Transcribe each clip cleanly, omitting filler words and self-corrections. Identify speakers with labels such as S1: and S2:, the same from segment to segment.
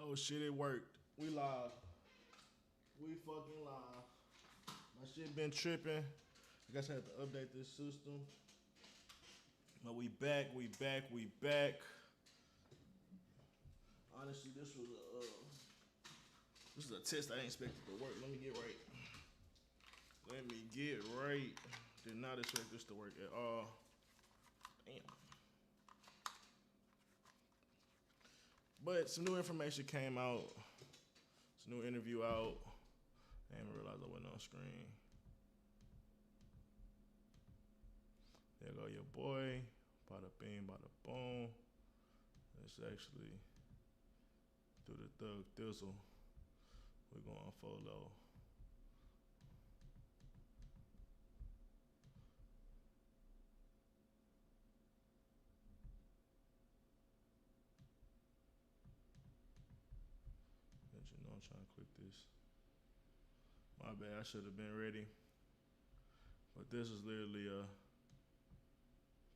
S1: Oh shit, it worked. We live. We fucking live. My shit been tripping. I guess I had to update this system. But we back, we back, we back. Honestly, this was a test I didn't expect it to work. Let me get right. Let me get right. Did not expect this to work at all. Damn. But some new information came out. Some new interview out. I didn't even realize I wasn't on screen. There go your boy. Bada bing, bada boom. Let's actually do the thug thizzle. We're going follow. You know I'm trying to click this. My bad, I should have been ready. But this is literally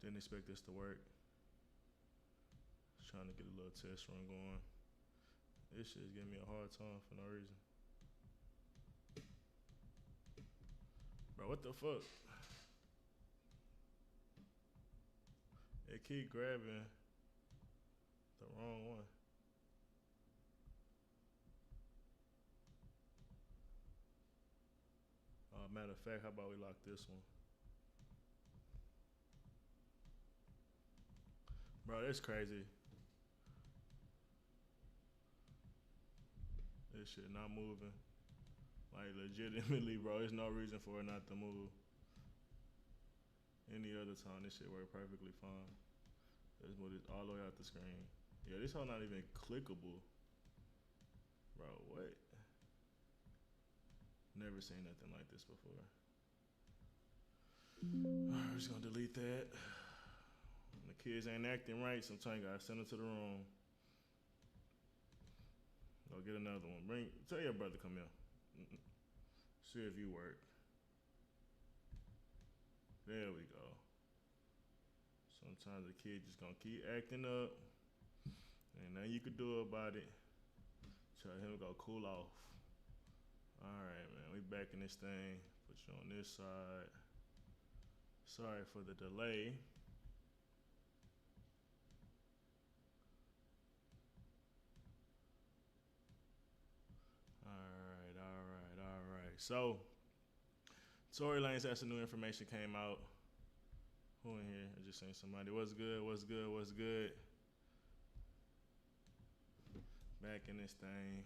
S1: didn't expect this to work. Just trying to get a little test run going. This shit's giving me a hard time for no reason. Bro, what the fuck? It keep grabbing the wrong one. Matter of fact, how about we lock this one? Bro, that's crazy. This shit not moving. Like legitimately, bro, there's no reason for it not to move. Any other time, this shit work perfectly fine. Let's move it all the way out the screen. Yeah, this whole not even clickable. Bro, what? Never seen nothing like this before. Alright, we're just gonna delete that. When the kids ain't acting right, sometimes you gotta send them to the room. Go get another one. Tell your brother come here. See if you work. There we go. Sometimes the kid just gonna keep acting up. Ain't nothing you could do about it. Tell him to go cool off. Alright, man, we back in this thing. Put you on this side. Sorry for the delay. Alright. So, Tory Lanez had some new information came out. Who in here? I just seen somebody. What's good? Back in this thing.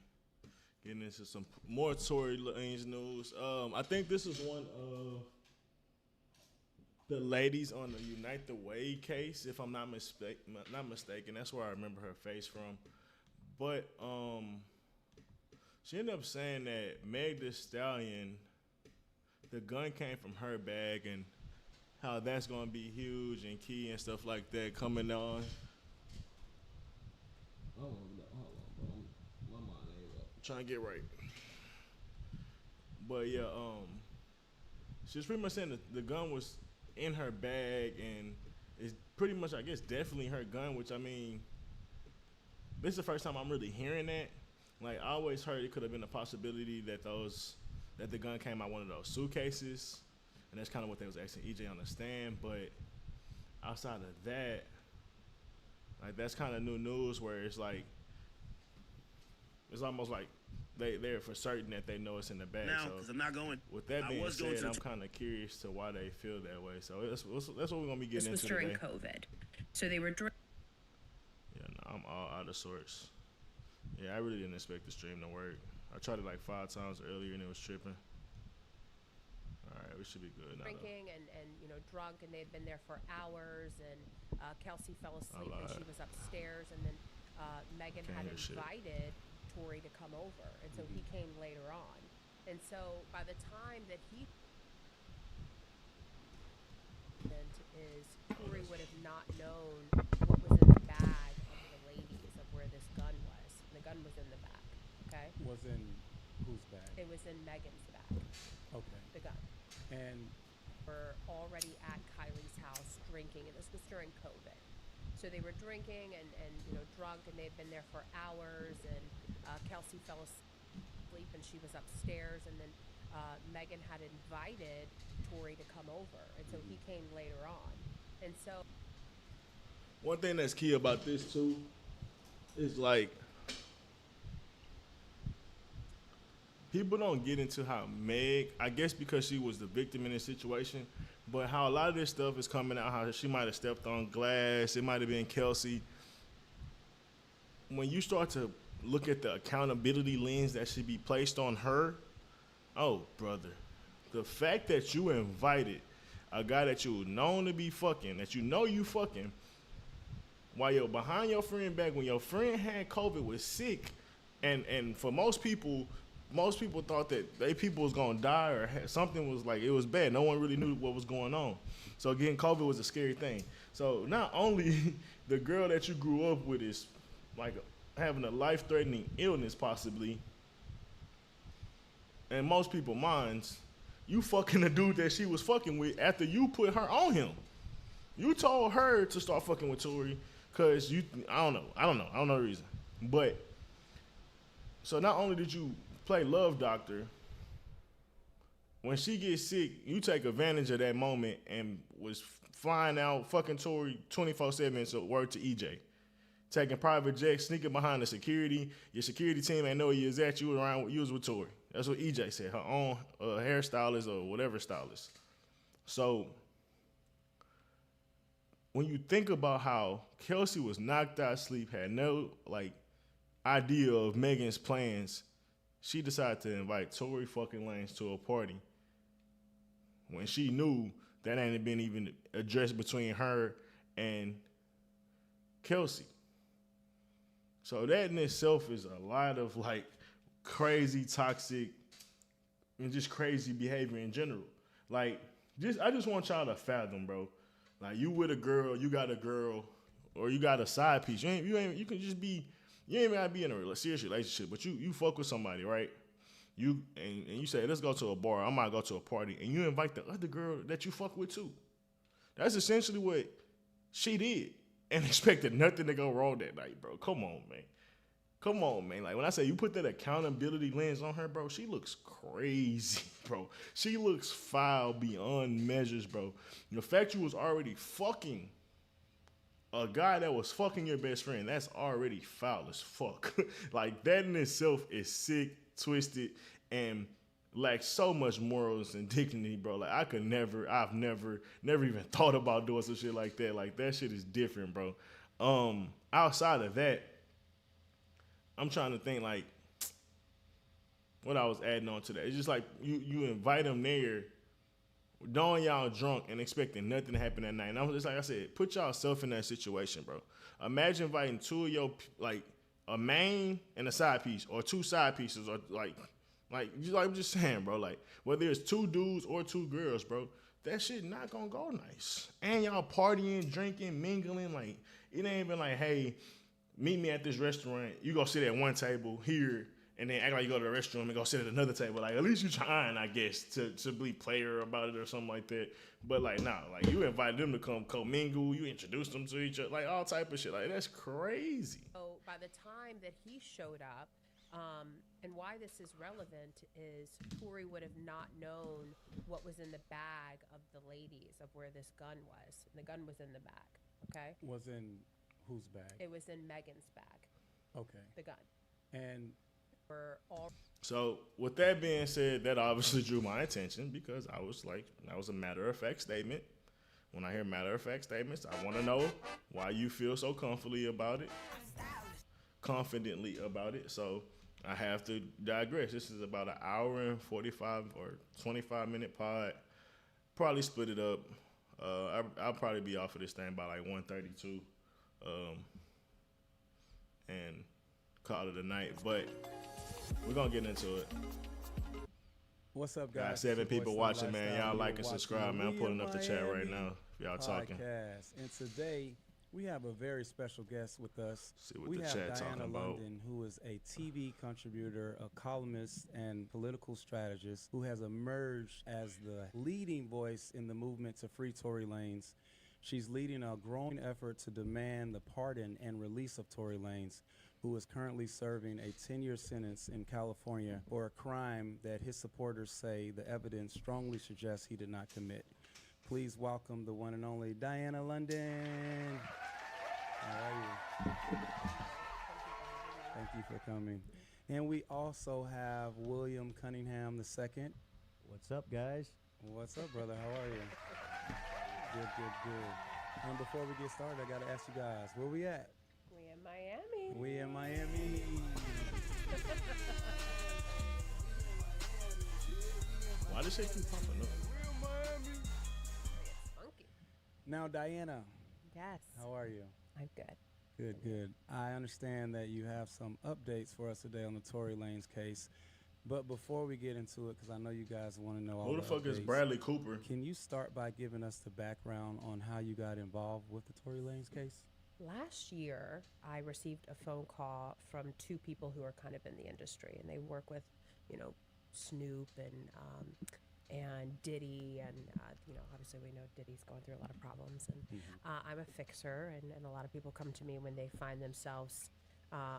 S1: Getting into some more Tory Lanez news. I think this is one of the ladies on the Unite the Way case, if I'm not mistaken. That's where I remember her face from. But she ended up saying that Meg Thee Stallion, the gun came from her bag, and how that's gonna be huge and key and stuff like that coming on. Hold on, bro. My mind ain't up. I'm trying to get right. But yeah, she was pretty much saying that the gun was in her bag and it's pretty much, I guess, definitely her gun, which I mean, this is the first time I'm really hearing that. Like, I always heard it could have been a possibility that the gun came out one of those suitcases, and that's kind of what they was asking EJ on the stand. But outside of that, like, that's kind of new news where it's like, it's almost like they're for certain that they know it's in the bag.
S2: Now, because I'm not going.
S1: With that being said, I'm kind of curious to why they feel that way. So that's what we're gonna be getting into today.
S3: This was during COVID, so they were.
S1: Yeah, no, I'm all out of sorts. Yeah, I really didn't expect the stream to work. I tried it like 5 times earlier and it was tripping. All right, we should be good now.
S3: Drinking and drunk, and they had been there for hours. And Kelsey fell asleep and she was upstairs, and then Megan had invited Tory to come over, and so he came later on. And so by the time that he Tory would have not known what was in the bag of the ladies, of where this gun was. The gun was in the bag. Okay.
S4: Was in whose bag?
S3: It was in Megan's bag.
S4: Okay.
S3: The gun.
S4: And
S3: were already at Kylie's house drinking, and this was during COVID. So they were drinking and drunk, and they'd been there for hours, and Kelsey fell asleep and she was upstairs, and then Megan had invited Tory to come over, and so he came later on. And so
S1: one thing that's key about this too is like people don't get into how Meg, I guess because she was the victim in this situation, but how a lot of this stuff is coming out, how she might have stepped on glass, it might have been Kelsey. When you start to look at the accountability lens that should be placed on her, oh, brother, the fact that you invited a guy that you known to be fucking, that you know you fucking, while you're behind your friend back when your friend had COVID, was sick, and for most people thought that they people was gonna die or something was like, it was bad. No one really knew what was going on. So getting COVID was a scary thing. So not only the girl that you grew up with is like having a life-threatening illness possibly, in most people's minds, you fucking the dude that she was fucking with after you put her on him. You told her to start fucking with Tory because I don't know the reason. But, so not only did you play love doctor, when she gets sick, you take advantage of that moment and was flying out fucking Tory 24/7, so word to EJ. Taking private jets, sneaking behind the security. Your security team ain't know where you was at. You was with Tory. That's what EJ said. Her own hairstylist or whatever stylist. So when you think about how Kelsey was knocked out sleep, had no like idea of Megan's plans, she decided to invite Tory fucking Lanez to a party when she knew that hadn't been even addressed between her and Kelsey. So that in itself is a lot of like crazy, toxic, and just crazy behavior in general. Like, I just want y'all to fathom, bro. Like, you with a girl, you got a girl, or you got a side piece. You can just be, you ain't even gotta be in a serious relationship, but you fuck with somebody, right? And you say, let's go to a bar, I might go to a party, and you invite the other girl that you fuck with too. That's essentially what she did, and expected nothing to go wrong that night, bro. Come on, man. Like, when I say you put that accountability lens on her, bro, she looks crazy, bro. She looks foul beyond measures, bro. The fact you was already fucking a guy that was fucking your best friend, that's already foul as fuck. Like, that in itself is sick, twisted, and lacks so much morals and dignity, bro. Like, I've never even thought about doing some shit like that. Like, that shit is different, bro. Outside of that, I'm trying to think, like, what I was adding on to that. It's just like, you invite them there, knowing y'all drunk and expecting nothing to happen that night. And I'm just like I said, put yourself in that situation, bro. Imagine inviting two of your, like, a main and a side piece, or two side pieces, or like I'm just saying, bro, like, whether it's two dudes or two girls, bro, that shit not gonna go nice. And y'all partying, drinking, mingling, like, it ain't even like, hey, meet me at this restaurant, you go sit at one table here, and then act like you go to the restroom and go sit at another table. Like, at least you trying, I guess, to be player about it or something like that. But, like, nah, like, you invited them to come co-mingle, you introduced them to each other, like, all type of shit. Like, that's crazy.
S3: So by the time that he showed up, and why this is relevant is Tory would have not known what was in the bag of the ladies, of where this gun was. And the gun was in the bag, okay?
S4: Was in whose bag?
S3: It was in Megan's bag.
S4: Okay.
S3: The gun.
S4: And
S3: We're all.
S1: So with that being said, that obviously drew my attention because I was like, that was a matter-of-fact statement. When I hear matter-of-fact statements, I want to know why you feel so confidently about it. So I have to digress. This is about an hour and 45 or 25-minute pod. Probably split it up. I'll probably be off of this thing by like 1:32, and call it a night. But we're gonna get into it.
S4: what's up, guys?
S1: Got 7 people watching, man.
S4: Lifestyle.
S1: Y'all like and
S4: Watching
S1: subscribe, man. I'm
S4: We
S1: pulling
S4: in
S1: up the chat right
S4: Miami
S1: now. If y'all talking.
S4: Podcast. And today we have a very special guest with us.
S1: See what
S4: We
S1: the
S4: have
S1: chat
S4: Diana
S1: talking about.
S4: London, who is a TV contributor, a columnist, and political strategist who has emerged as the leading voice in the movement to free Tory Lanez. She's leading a growing effort to demand the pardon and release of Tory Lanez, who is currently serving a 10-year sentence in California for a crime that his supporters say the evidence strongly suggests he did not commit. Please welcome the one and only Diana London. How are you? Thank you for coming. And we also have William Cunningham II.
S2: What's up, guys?
S4: What's up, brother? How are you? Good. And before we get started, I got to ask you guys, where we at?
S3: We in Miami.
S4: We in Miami.
S1: Why does shit keep popping up?
S3: It's funky.
S4: Now, Diana,
S3: Yes.
S4: how are you?
S3: I'm good.
S4: Good. I understand that you have some updates for us today on the Tory Lanez case. But before we get into it, because I know you guys want to know all
S1: Who the fuck is
S4: updates,
S1: Bradley Cooper?
S4: can you start by giving us the background on how you got involved with the Tory Lanez case?
S3: Last year, I received a phone call from two people who are kind of in the industry, and they work with, Snoop and Diddy, and obviously we know Diddy's going through a lot of problems, and I'm a fixer, and a lot of people come to me when they find themselves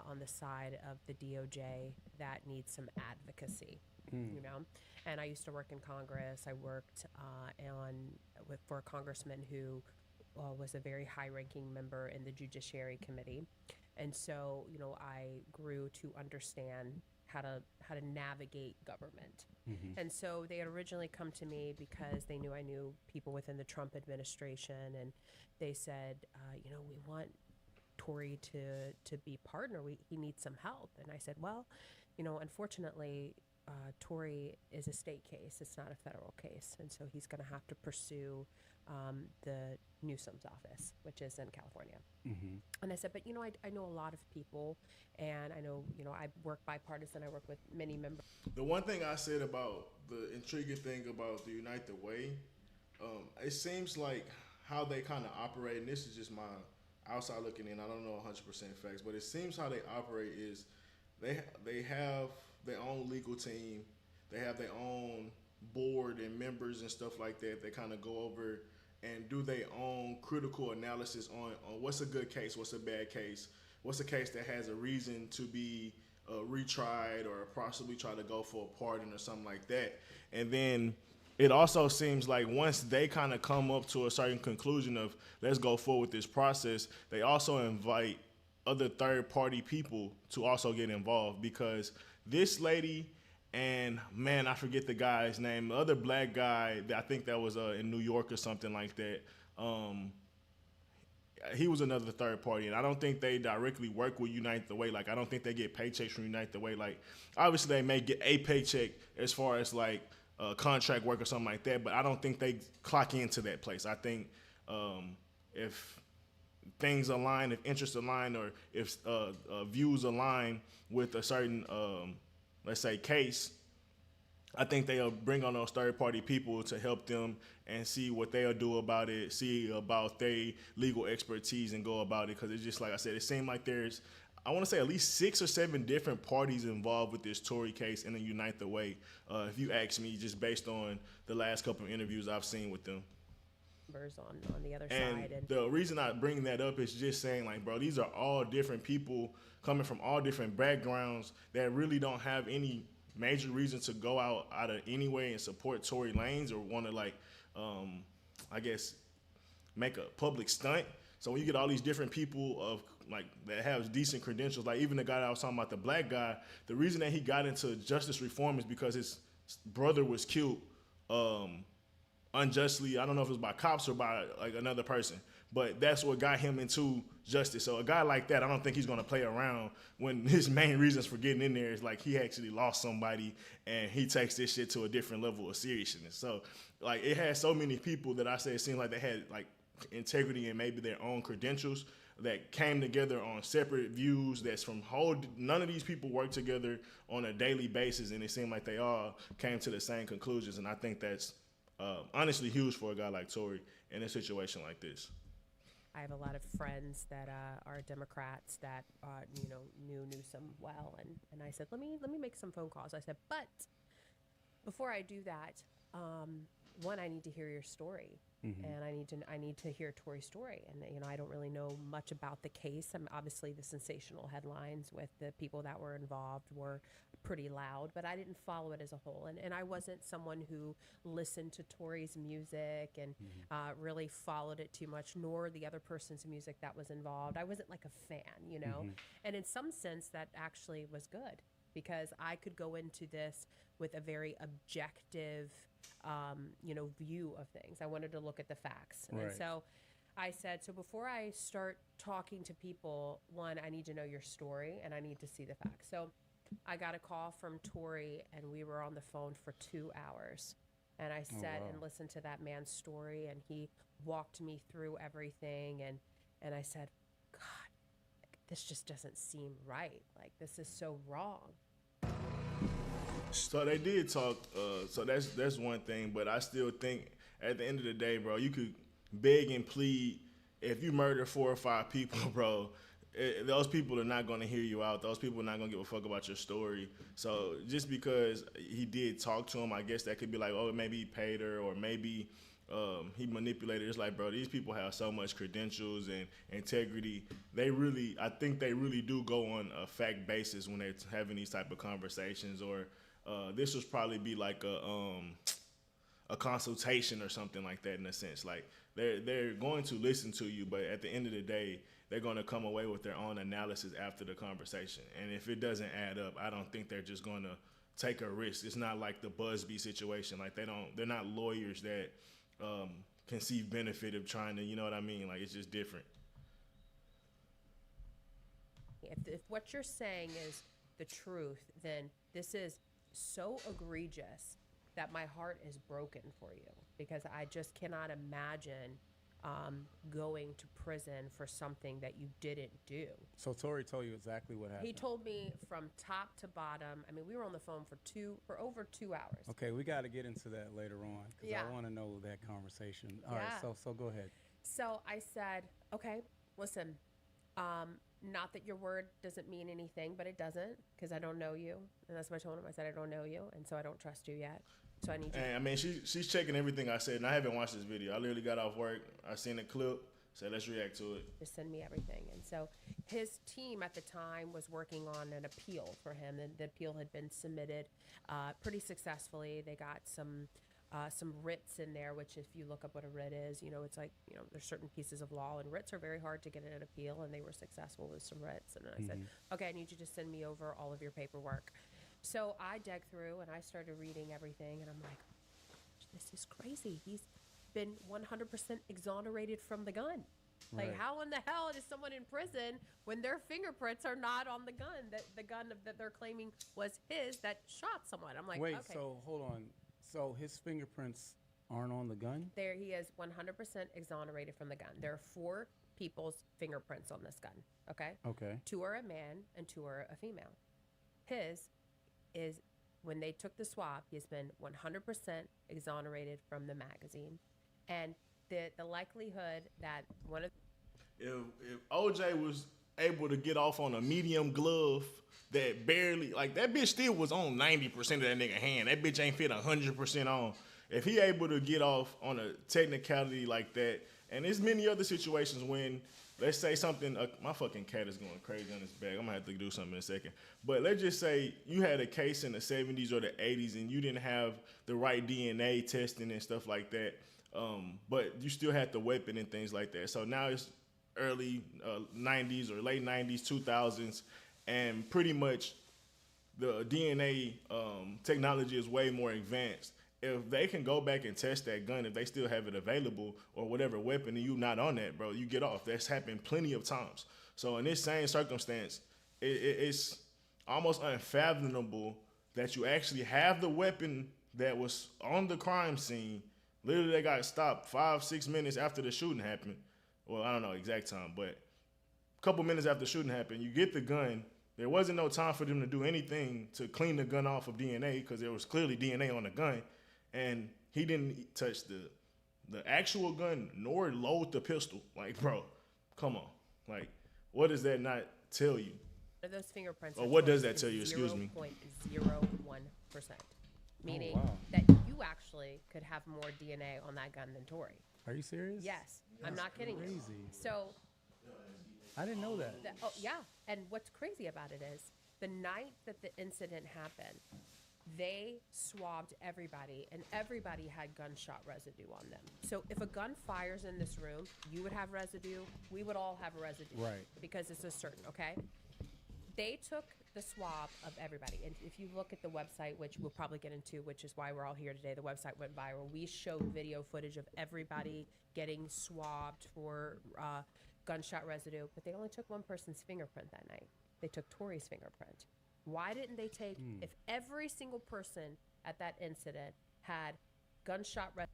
S3: on the side of the DOJ that needs some advocacy, And I used to work in Congress. I worked for a congressman who was a very high-ranking member in the Judiciary Committee, and so I grew to understand how to navigate government. And so they had originally come to me because they knew I knew people within the Trump administration, and they said, we want Tory to be partner. He needs some help. And I said, well, unfortunately, Tory is a state case. It's not a federal case. And so he's going to have to pursue the Newsom's office, which is in California. And I said, but, I know a lot of people, and I know, I work bipartisan. I work with many members.
S1: The one thing I said about the intriguing thing about the Unite the Way, it seems like how they kind of operate, and this is just my outside looking in, I don't know 100% facts, but it seems how they operate is they have their own legal team, they have their own board and members and stuff like that. They kind of go over and do their own critical analysis on what's a good case, what's a bad case, what's a case that has a reason to be retried or possibly try to go for a pardon or something like that. And then it also seems like once they kind of come up to a certain conclusion of let's go forward with this process, they also invite other third-party people to also get involved, because this lady and, man, I forget the guy's name, the other black guy that I think that was in New York or something like that, he was another third party, and I don't think they directly work with Unite the Way. Like, I don't think they get paychecks from Unite the Way. Like, obviously they may get a paycheck as far as like contract work or something like that, but I don't think they clock into that place. I think if things align, if interests align, or if views align with a certain, let's say, case, I think they'll bring on those third-party people to help them and see what they'll do about it, see about their legal expertise and go about it. Because it's just like I said, it seemed like there's, I want to say, at least 6 or 7 different parties involved with this Tory case and the Unite the Way, if you ask me, just based on the last couple of interviews I've seen with them.
S3: On the other
S1: And
S3: side. And
S1: the reason I bring that up is just saying, like, bro, these are all different people coming from all different backgrounds that really don't have any major reason to go out of any way and support Tory Lanez or want to, like, I guess, make a public stunt. So when you get all these different people of like that have decent credentials, like even the guy that I was talking about, the black guy, the reason that he got into justice reform is because his brother was killed unjustly. I don't know if it was by cops or by like another person, but that's what got him into justice. So a guy like that, I don't think he's going to play around when his main reasons for getting in there is like he actually lost somebody and he takes this shit to a different level of seriousness. So like it had so many people that I say it seemed like they had like integrity and maybe their own credentials that came together on separate views. That's from none of these people work together on a daily basis, and it seemed like they all came to the same conclusions. And I think that's honestly huge for a guy like Tory in a situation like this.
S3: I have a lot of friends that are Democrats that knew Newsom well, and I said, let me make some phone calls. I said, but before I do that, one, I need to hear your story. And I need to hear Tory's story. And, you know, I don't really know much about the case. Obviously the sensational headlines with the people that were involved were pretty loud, but I didn't follow it as a whole. And I wasn't someone who listened to Tory's music and really followed it too much, nor the other person's music that was involved. I wasn't like a fan, you know? And in some sense that actually was good, because I could go into this with a very objective, you know, view of things. I wanted to look at the facts.
S4: Right.
S3: And so I said, so before I start talking to people, one, I need to know your story and I need to see the facts. So I got a call from Tory and we were on the phone for 2 hours. And I sat and listened to that man's story, and he walked me through everything. And I said, God, this just doesn't seem right. Like, this is so wrong.
S1: So they did talk. So that's one thing, but I still think at the end of the day, bro, you could beg and plead. If you murder 4 or 5 people, bro, those people are not going to hear you out. Those people are not going to give a fuck about your story. So just because he did talk to him, I guess that could be like, oh, maybe he paid her, or maybe he manipulated. It's like, bro, these people have so much credentials and integrity. I think they really do go on a fact basis when they're having these type of conversations. Or this would probably be like a consultation or something like that, in a sense. Like, they're going to listen to you, but at the end of the day, they're going to come away with their own analysis after the conversation. And if it doesn't add up, I don't think they're just going to take a risk. It's not like the Busby situation. Like, they're not lawyers that can see benefit of trying to, you know what I mean? Like, it's just different.
S3: If what you're saying is the truth, then this is so egregious that my heart is broken for you, because I just cannot imagine going to prison for something that you didn't do.
S4: So Tory told you exactly what happened.
S3: He told me from top to bottom. I mean, we were on the phone for over 2 hours.
S4: Okay, we got to get into that later on, because I want to know that conversation. All right, so go ahead.
S3: So I said, okay, listen, not that your word doesn't mean anything, but it doesn't, because I don't know you. And that's what I told him. I said, I don't know you, and so I don't trust you yet. So I need you.
S1: And I mean, she's checking everything I said, and I haven't watched this video. I literally got off work. I seen the clip. Said, let's react to it.
S3: Just send me everything. And so his team at the time was working on an appeal for him, and the appeal had been submitted pretty successfully. They got some writs in there, which if you look up what a writ is, you know, it's like, you know, there's certain pieces of law, and writs are very hard to get in an appeal, and they were successful with some writs. And then I said, okay, I need you to send me over all of your paperwork. So I dug through and I started reading everything, and I'm like, this is crazy. He's been 100% exonerated from the gun. Like, how in the hell is someone in prison when their fingerprints are not on the gun, that the gun that they're claiming was his that shot someone? I'm like,
S4: wait,
S3: okay.
S4: So hold on. So his fingerprints aren't on the gun?
S3: There, he is 100% exonerated from the gun. There are 4 people's fingerprints on this gun. Okay.
S4: Okay.
S3: 2 are a man and 2 are a female. His is, when they took the swab, he's been 100% exonerated from the magazine. And the likelihood that one of...
S1: If OJ was able to get off on a medium glove that barely... Like, that bitch still was on 90% of that nigga hand. That bitch ain't fit 100% on. If he able to get off on a technicality like that, and there's many other situations when... Let's say something, my fucking cat is going crazy on his back. I'm going to have to do something in a second. But let's just say you had a case in the 70s or the 80s and you didn't have the right DNA testing and stuff like that, but you still had the weapon and things like that. So now it's early 90s or late 90s, 2000s, and pretty much the DNA technology is way more advanced. If they can go back and test that gun, if they still have it available or whatever weapon, and you not on that, bro, you get off. That's happened plenty of times. So in this same circumstance, it's almost unfathomable that you actually have the weapon that was on the crime scene. Literally, they got stopped 5-6 minutes after the shooting happened. Well, I don't know exact time, but a couple minutes after the shooting happened, you get the gun. There wasn't no time for them to do anything to clean the gun off of DNA, because there was clearly DNA on the gun. And he didn't touch the actual gun nor load the pistol. Like, bro, come on. Like, what does that not tell you?
S3: Those fingerprints.
S1: Or what does that tell you? Excuse me.
S3: 0.01%. meaning
S4: wow.
S3: that you actually could have more DNA on that gun than Tory.
S4: Are you serious?
S3: Yes, I'm not kidding you.
S4: Crazy.
S3: So,
S4: I didn't know that.
S3: oh yeah, and what's crazy about it is the night that the incident happened, they swabbed everybody, and everybody had gunshot residue on them. So if a gun fires in this room, you would have residue, we would all have residue.
S4: Right.
S3: Because it's a certain, okay? They took the swab of everybody. And if you look at the website, which we'll probably get into, which is why we're all here today, the website went viral. We showed video footage of everybody getting swabbed for gunshot residue, but they only took one person's fingerprint that night. They took Tory's fingerprint. Why didn't they take, if every single person at that incident had gunshot residue?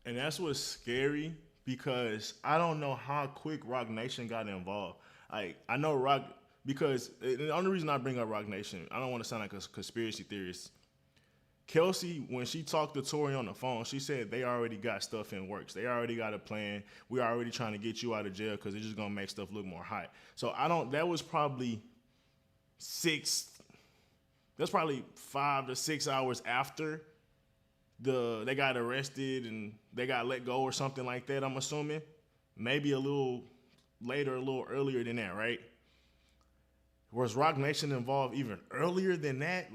S1: And that's what's scary, because I don't know how quick Rock Nation got involved. Like, I know Rock, because the only reason I bring up Rock Nation, I don't want to sound like a conspiracy theorist. Kelsey, when she talked to Tory on the phone, she said they already got stuff in works. They already got a plan. We're already trying to get you out of jail because it's just going to make stuff look more hot. So that was probably 5 to 6 hours after they got arrested and they got let go or something like that, I'm assuming. Maybe a little later, a little earlier than that, right? Was Rock Nation involved even earlier than that?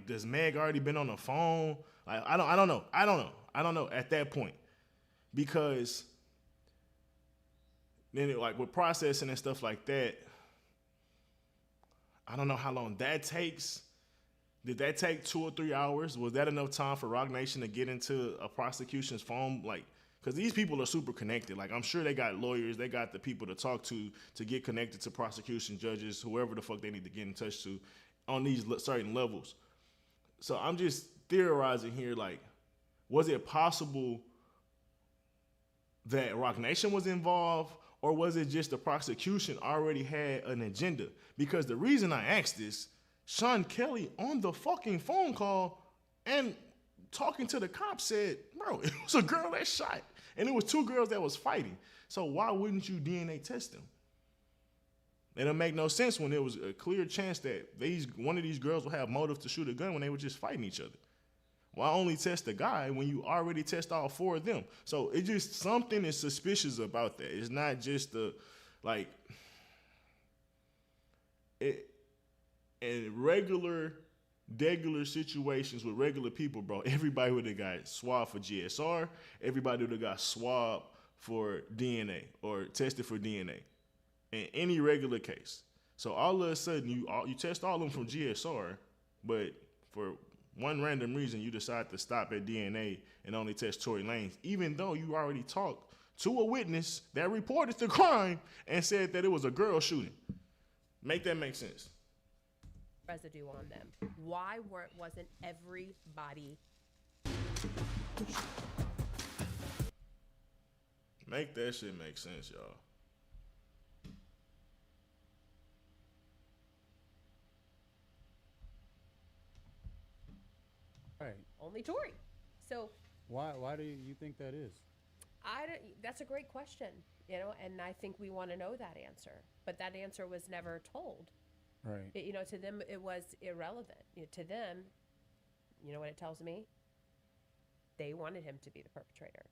S1: Does Meg already been on the phone? Like, I don't know. I don't know at that point. Because then with processing and stuff like that, I don't know how long that takes. Did that take 2 or 3 hours? Was that enough time for Rock Nation to get into a prosecution's phone? Because these people are super connected. I'm sure they got lawyers. They got the people to talk to get connected to prosecution judges, whoever the fuck they need to get in touch to on these certain levels. So I'm just theorizing here, was it possible that Rock Nation was involved, or was it just the prosecution already had an agenda? Because the reason I asked this, Sean Kelly on the fucking phone call and talking to the cops said, bro, it was a girl that shot. And it was 2 girls that was fighting. So why wouldn't you DNA test them? It don't make no sense when there was a clear chance that one of these girls would have motive to shoot a gun when they were just fighting each other. Why only test the guy when you already test all 4 of them? So it just, something is suspicious about that. It's not just in regular situations with regular people, bro, everybody would have got swabbed for GSR. Everybody would have got swabbed for DNA or tested for DNA in any regular case. So all of a sudden, you test all of them from GSR, but for one random reason, you decide to stop at DNA and only test Tory Lanez, even though you already talked to a witness that reported the crime and said that it was a girl shooting. Make that make sense?
S3: Residue on them. Why wasn't everybody?
S1: Make that shit make sense, y'all.
S4: Right.
S3: Only Tory. So
S4: Why do you think that is?
S3: that's a great question, and I think we want to know that answer. But that answer was never told.
S4: Right.
S3: To them, it was irrelevant. To them, you know what it tells me? They wanted him to be the perpetrator.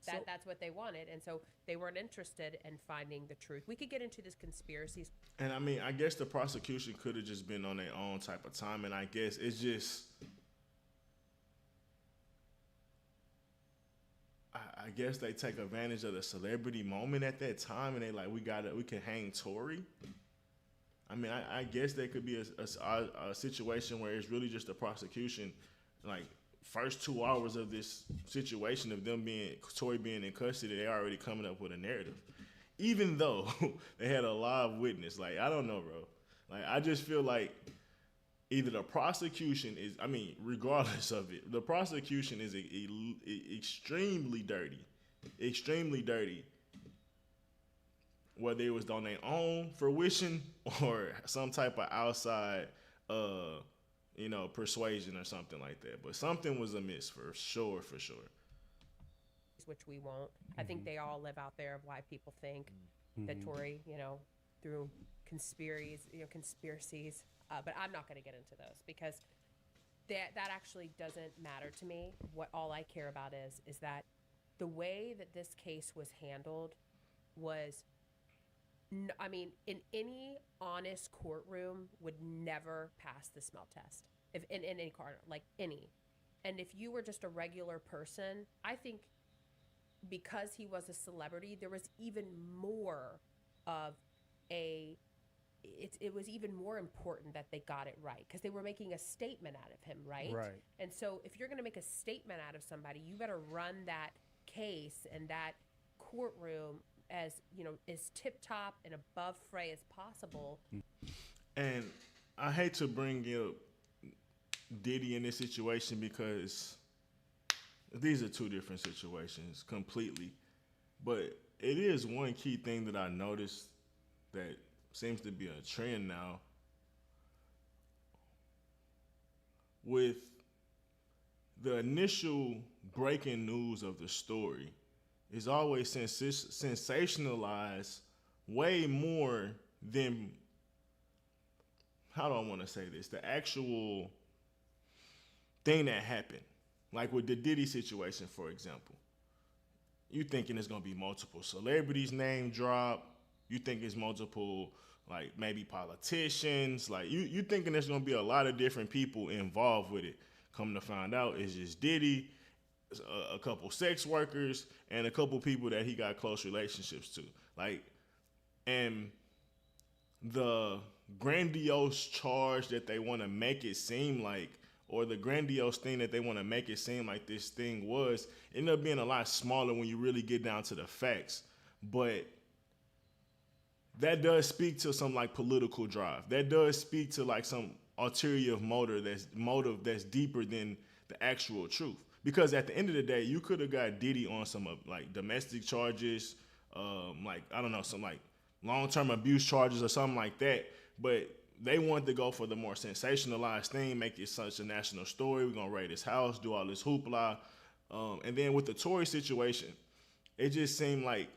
S3: That's what they wanted. And so they weren't interested in finding the truth. We could get into this conspiracies.
S1: And I mean, I guess the prosecution could have just been on their own type of time. And I guess it's just, I guess they take advantage of the celebrity moment at that time. And they we can hang Tory. I mean, I guess there could be a situation where it's really just the prosecution, first 2 hours of this situation of Tory being in custody, they already coming up with a narrative, even though they had a live witness. I don't know, bro. I just feel like either the prosecution is, regardless of it, the prosecution is extremely dirty. Whether it was on their own fruition or some type of outside, persuasion or something like that. But something was amiss for sure.
S3: Which we won't. I think they all live out there of why people think that Tory, through conspiracies. But I'm not going to get into those because that actually doesn't matter to me. What all I care about is that the way that this case was handled was, I mean, in any honest courtroom would never pass the smell test. If in any court, like any, and if you were just a regular person, I think because he was a celebrity, there was even more of a it was even more important that they got it right because they were making a statement out of him, right?
S4: Right.
S3: And so if you're going to make a statement out of somebody, you better run that case and that courtroom as, you know, as tip top and above fray as possible.
S1: And I hate to bring up Diddy in this situation because these are two different situations completely. But it is one key thing that I noticed that seems to be a trend now with the initial breaking news of the story is always sensationalized way more than, how do I want to say this, the actual thing that happened. Like with the Diddy situation, for example. You thinking it's going to be multiple celebrities name drop. You think it's multiple, like maybe politicians. Like you thinking there's going to be a lot of different people involved with it. Come to find out, it's just Diddy, a couple sex workers, and a couple people that he got close relationships to. Like, and the grandiose charge that they want to make it seem like, or the grandiose thing that they want to make it seem like this thing was, ended up being a lot smaller when you really get down to the facts. But that does speak to some like political drive. That does speak to like some ulterior motive that's deeper than the actual truth. Because at the end of the day, you could have got Diddy on some like domestic charges, like I don't know, some like long-term abuse charges or something like that. But they wanted to go for the more sensationalized thing, make it such a national story. We're gonna raid his house, do all this hoopla, and then with the Tory situation, it just seemed like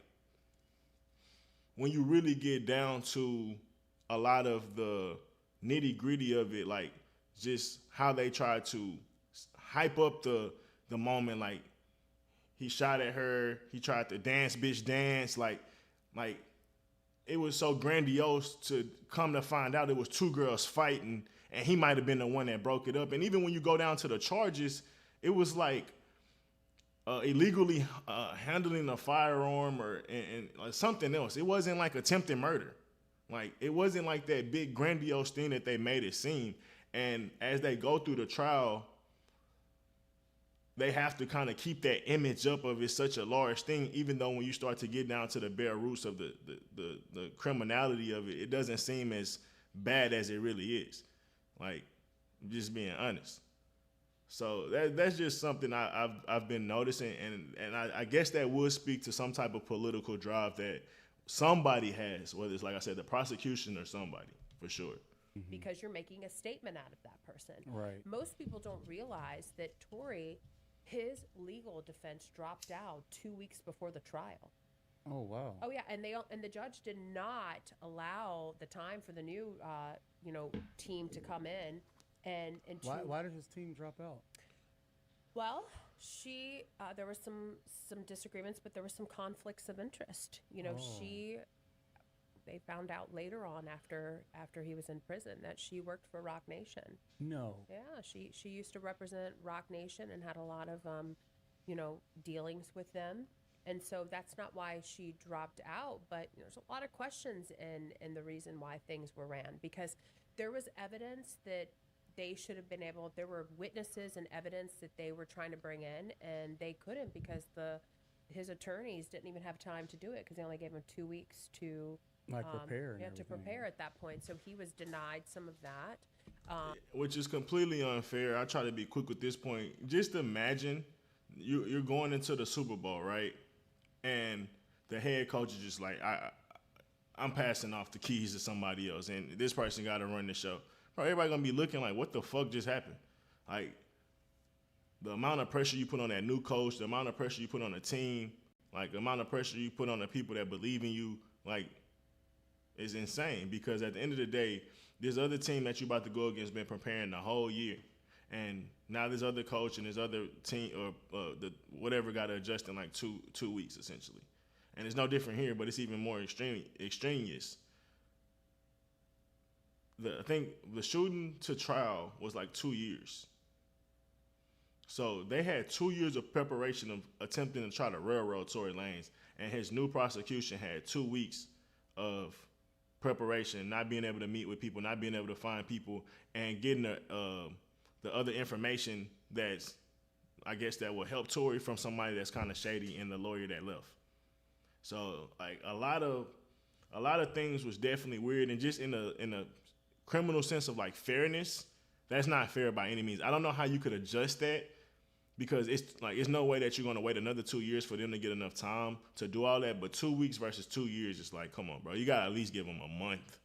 S1: when you really get down to a lot of the nitty gritty of it, like just how they tried to hype up the moment, like he shot at her, he tried to dance, bitch dance, like it was so grandiose to come to find out it was two girls fighting and he might have been the one that broke it up. And even when you go down to the charges, it was like illegally handling a firearm or something else. It wasn't like attempted murder. Like it wasn't like that big grandiose thing that they made it seem. And as they go through the trial, they have to kind of keep that image up of it's such a large thing, even though when you start to get down to the bare roots of the criminality of it, it doesn't seem as bad as it really is. Like, just being honest. So that's just something I've been noticing, and I guess that would speak to some type of political drive that somebody has, whether it's, like I said, the prosecution or somebody, for sure.
S3: Because you're making a statement out of that person.
S4: Right.
S3: Most people don't realize that Tory, his legal defense dropped out 2 weeks before the trial.
S4: Oh wow.
S3: Oh yeah, and the judge did not allow the time for the new team to come in and
S4: why did his team drop out?
S3: Well, she there was some disagreements, but there were some conflicts of interest. They found out later on after he was in prison that she worked for Rock Nation.
S4: No.
S3: Yeah, she used to represent Rock Nation and had a lot of dealings with them. And so that's not why she dropped out, but there's a lot of questions in the reason why things were ran, because there was evidence that they should have been able, there were witnesses and evidence that they were trying to bring in, and they couldn't because his attorneys didn't even have time to do it because they only gave him 2 weeks to
S4: prepare.
S3: To prepare at that point. So he was denied some of that.
S1: Which is completely unfair. I try to be quick with this point. Just imagine you're going into the Super Bowl, right? And the head coach is just like, I'm passing off the keys to somebody else, and this person got to run the show. Bro, everybody going to be looking like, what the fuck just happened? Like, the amount of pressure you put on that new coach, the amount of pressure you put on the team, like the amount of pressure you put on the people that believe in you, like, is insane. Because at the end of the day, this other team that you're about to go against been preparing the whole year. And now this other coach and this other team or the whatever got to adjust in like two weeks essentially. And it's no different here, but it's even more extraneous. I think the shooting to trial was like 2 years. So they had 2 years of preparation of attempting to try to railroad Tory Lanez, and his new prosecution had 2 weeks of preparation, not being able to meet with people, not being able to find people, and getting the other information that's, I guess, that will help Tory from somebody that's kind of shady and the lawyer that left. So like a lot of things was definitely weird, and just in a criminal sense of like fairness, that's not fair by any means. I don't know how you could adjust that, because it's no way that you're gonna wait another 2 years for them to get enough time to do all that. But 2 weeks versus 2 years, it's like, come on, bro, you gotta at least give them a month.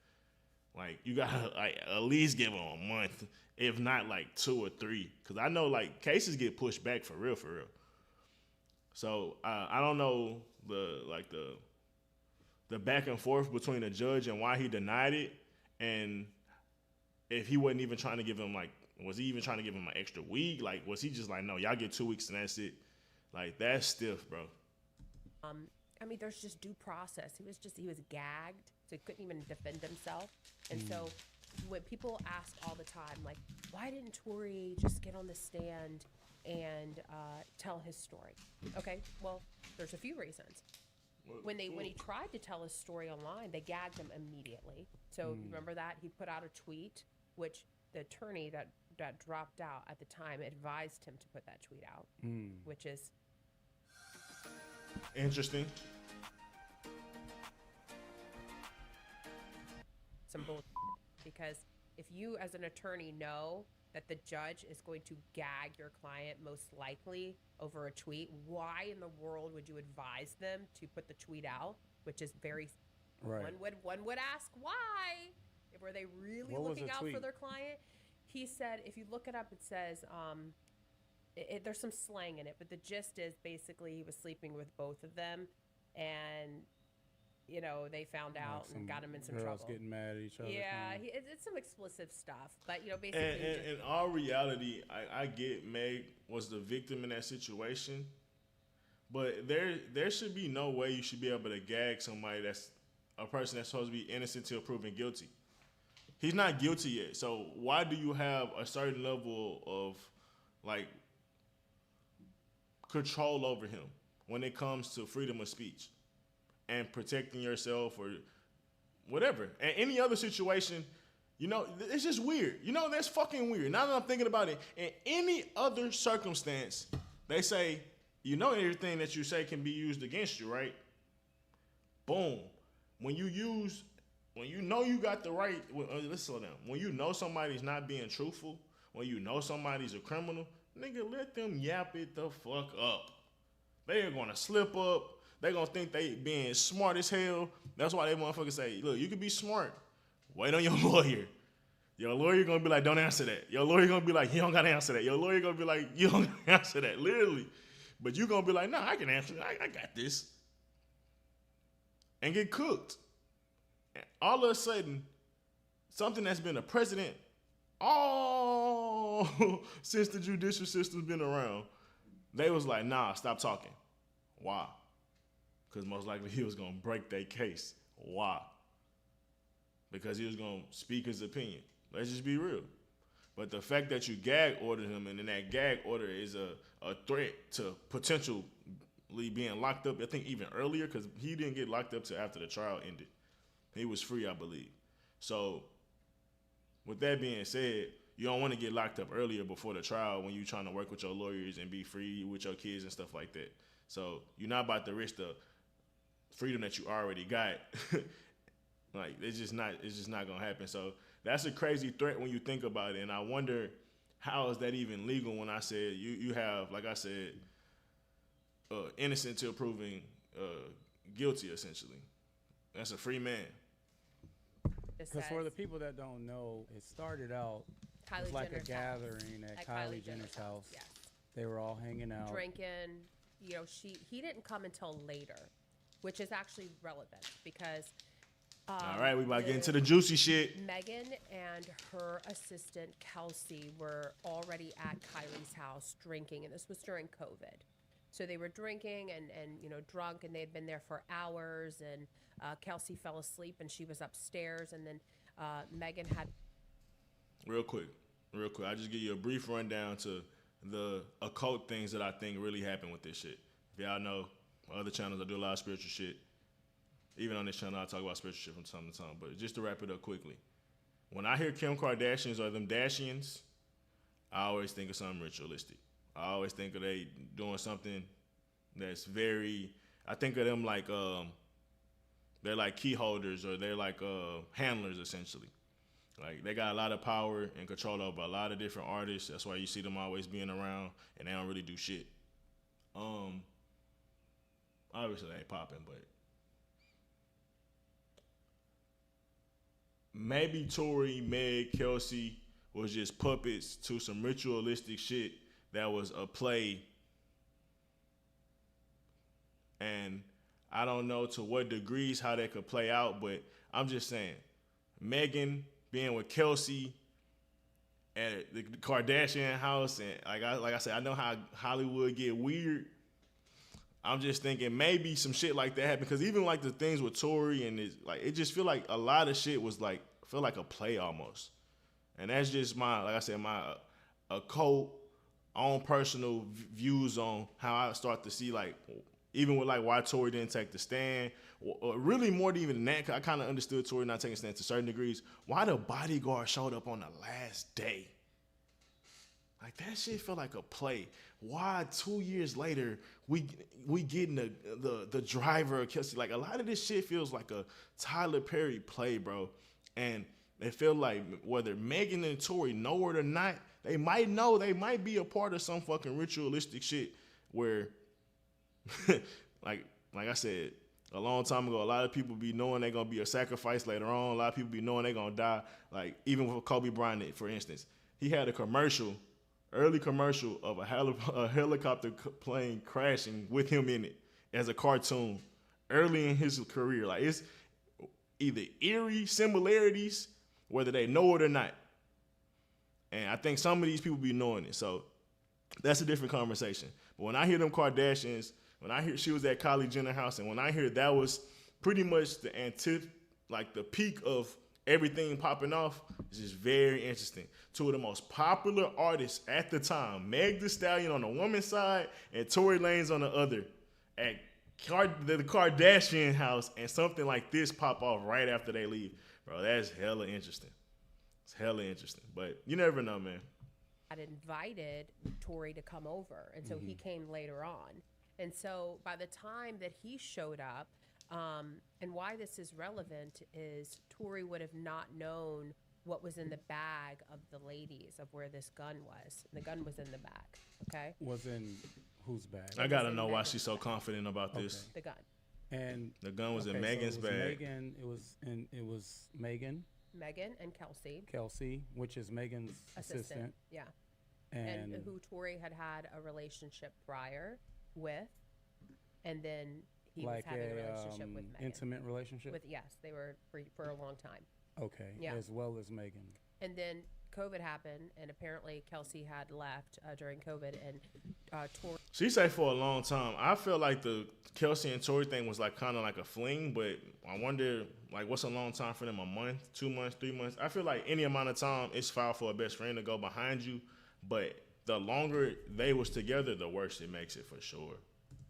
S1: Like you gotta like at least give them a month, if not like 2 or 3, because I know like cases get pushed back for real. So I don't know the back and forth between the judge and why he denied it, and if he wasn't even trying to give him like, was he even trying to give him an extra week? Like, was he just like, no, y'all get 2 weeks and that's it? Like, that's stiff, bro.
S3: I mean, there's just due process. He was gagged, so he couldn't even defend himself. And so when people ask all the time, like, why didn't Tory just get on the stand and tell his story? Okay, well, there's a few reasons. When he tried to tell his story online, they gagged him immediately. So remember that? He put out a tweet, which the attorney that dropped out at the time advised him to put that tweet out, which is
S1: interesting.
S3: Some bullshit. Because if you as an attorney know that the judge is going to gag your client most likely over a tweet, why in the world would you advise them to put the tweet out? Which is very,
S4: right.
S3: One would ask why. Were they really looking out for their client? He said, if you look it up, it says, there's some slang in it, but the gist is basically he was sleeping with both of them, and you know, they found out and got him in some trouble.
S4: Getting mad at each other.
S3: Yeah, it's some explosive stuff, but you know, basically.
S1: And in all reality, I get Meg was the victim in that situation, but there should be no way you should be able to gag somebody that's a person that's supposed to be innocent till proven guilty. He's not guilty yet, so why do you have a certain level of like control over him when it comes to freedom of speech and protecting yourself or whatever? And any other situation, you know, it's just weird. You know, that's fucking weird. Now that I'm thinking about it, in any other circumstance, they say, you know, everything that you say can be used against you, right? Boom. When you know you got the right, let's slow down. When you know somebody's not being truthful, when you know somebody's a criminal, nigga, let them yap it the fuck up. They are gonna slip up. They gonna think they being smart as hell. That's why they motherfuckers say, look, you can be smart. Wait on your lawyer. Your lawyer gonna be like, don't answer that. Your lawyer gonna be like, you don't gotta answer that. Your lawyer gonna be like, you don't gotta answer that, literally. But you gonna be like, no, I can answer it. I got this. And get cooked. And all of a sudden, something that's been a precedent all since the judicial system's been around, they was like, nah, stop talking. Why? Because most likely he was going to break their case. Why? Because he was going to speak his opinion. Let's just be real. But the fact that you gag ordered him, and then that gag order is a threat to potentially being locked up, I think even earlier, because he didn't get locked up till after the trial ended. He was free, I believe. So with that being said, you don't want to get locked up earlier before the trial when you're trying to work with your lawyers and be free with your kids and stuff like that. So you're not about to risk the freedom that you already got. Like, it's just not gonna happen. So that's a crazy threat when you think about it. And I wonder, how is that even legal when I said you have, like I said, innocent till proven guilty, essentially. That's a free man.
S4: Because for the people that don't know, it started out as like a gathering at Kylie Jenner's house.
S3: Yes.
S4: They were all hanging out.
S3: Drinking. You know, he didn't come until later, which is actually relevant because
S1: All right, we about to get into the juicy shit.
S3: Megan and her assistant Kelsey were already at Kylie's house drinking, and this was during COVID. So they were drinking and drunk, and they had been there for hours. And Kelsey fell asleep, and she was upstairs. And then Megan had.
S1: Real quick, I'll just give you a brief rundown to the occult things that I think really happened with this shit. If y'all know, other channels, I do a lot of spiritual shit. Even on this channel, I talk about spiritual shit from time to time. But just to wrap it up quickly, when I hear Kim Kardashians or them Dashians, I always think of something ritualistic. I always think of they doing something that's very. I think of them like they're like key holders or they're like handlers essentially. Like they got a lot of power and control over a lot of different artists. That's why you see them always being around and they don't really do shit. Obviously they ain't popping, but. Maybe Tory, Meg, Kelsey was just puppets to some ritualistic shit that was a play. And I don't know to what degrees how that could play out, but I'm just saying, Megan being with Kelsey at the Kardashian house, and like I said, I know how Hollywood get weird. I'm just thinking maybe some shit like that happened because even like the things with Tory and it just feel like a lot of shit was like feel like a play almost, and that's just my occult own personal views on how I start to see like even with like why Tory didn't take the stand, or really more than even that. I kind of understood Tory not taking a stand to certain degrees. Why the bodyguard showed up on the last day? Like that shit felt like a play. Why 2 years later we getting the driver of Kelsey? Like a lot of this shit feels like a Tyler Perry play, bro. And it felt like whether Megan and Tory know it or not, they might know they might be a part of some fucking ritualistic shit where, like I said a long time ago, a lot of people be knowing they're gonna be a sacrifice later on. A lot of people be knowing they're gonna die. Like even with Kobe Bryant, for instance, he had a early commercial of a helicopter plane crashing with him in it as a cartoon early in his career. Like it's either eerie similarities, whether they know it or not. And I think some of these people be knowing it. So that's a different conversation. But when I hear them Kardashians, when I hear she was at Kylie Jenner house, and when I hear that was pretty much the peak of everything popping off, is just very interesting. Two of the most popular artists at the time, Meg Thee Stallion on the woman's side and Tory Lanez on the other, at the Kardashian house, and something like this pop off right after they leave. Bro, that's hella interesting. It's hella interesting. But you never know, man.
S3: Had invited Tory to come over, and so he came later on. And so by the time that he showed up, and why this is relevant is Tory would have not known what was in the bag of the ladies of where this gun was. The gun was in the bag, okay?
S4: Was in whose bag?
S1: I gotta know why she's so confident about this.
S3: The gun.
S4: And
S1: the gun was in
S4: so
S1: Megan's
S4: it was
S1: bag.
S4: It was Megan
S3: And Kelsey.
S4: Kelsey, which is Megan's assistant.
S3: Yeah.
S4: And
S3: who Tory had a relationship prior with, and then he was having a relationship with Megan.
S4: Intimate relationship?
S3: Yes, they were for a long time.
S4: Okay,
S3: yeah.
S4: As well as Megan.
S3: And then COVID happened, and apparently Kelsey had left during COVID, and Tory.
S1: She said for a long time. I feel like the Kelsey and Tory thing was like kind of like a fling, but I wonder like what's a long time for them? A month, 2 months, 3 months? I feel like any amount of time it's foul for a best friend to go behind you, but the longer they was together, the worse it makes it for sure.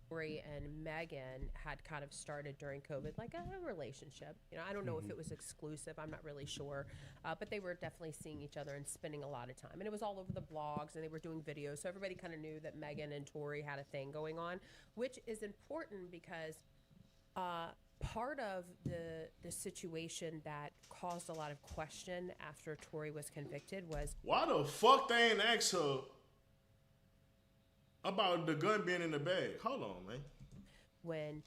S3: Tory and Megan had kind of started during COVID, like a relationship. You know, I don't know if it was exclusive. I'm not really sure. But they were definitely seeing each other and spending a lot of time. And it was all over the blogs, and they were doing videos. So everybody kind of knew that Megan and Tory had a thing going on, which is important because part of the situation that caused a lot of question after Tory was convicted was...
S1: Why the fuck they ain't asked her about the gun being in the bag? Hold on, man.
S3: When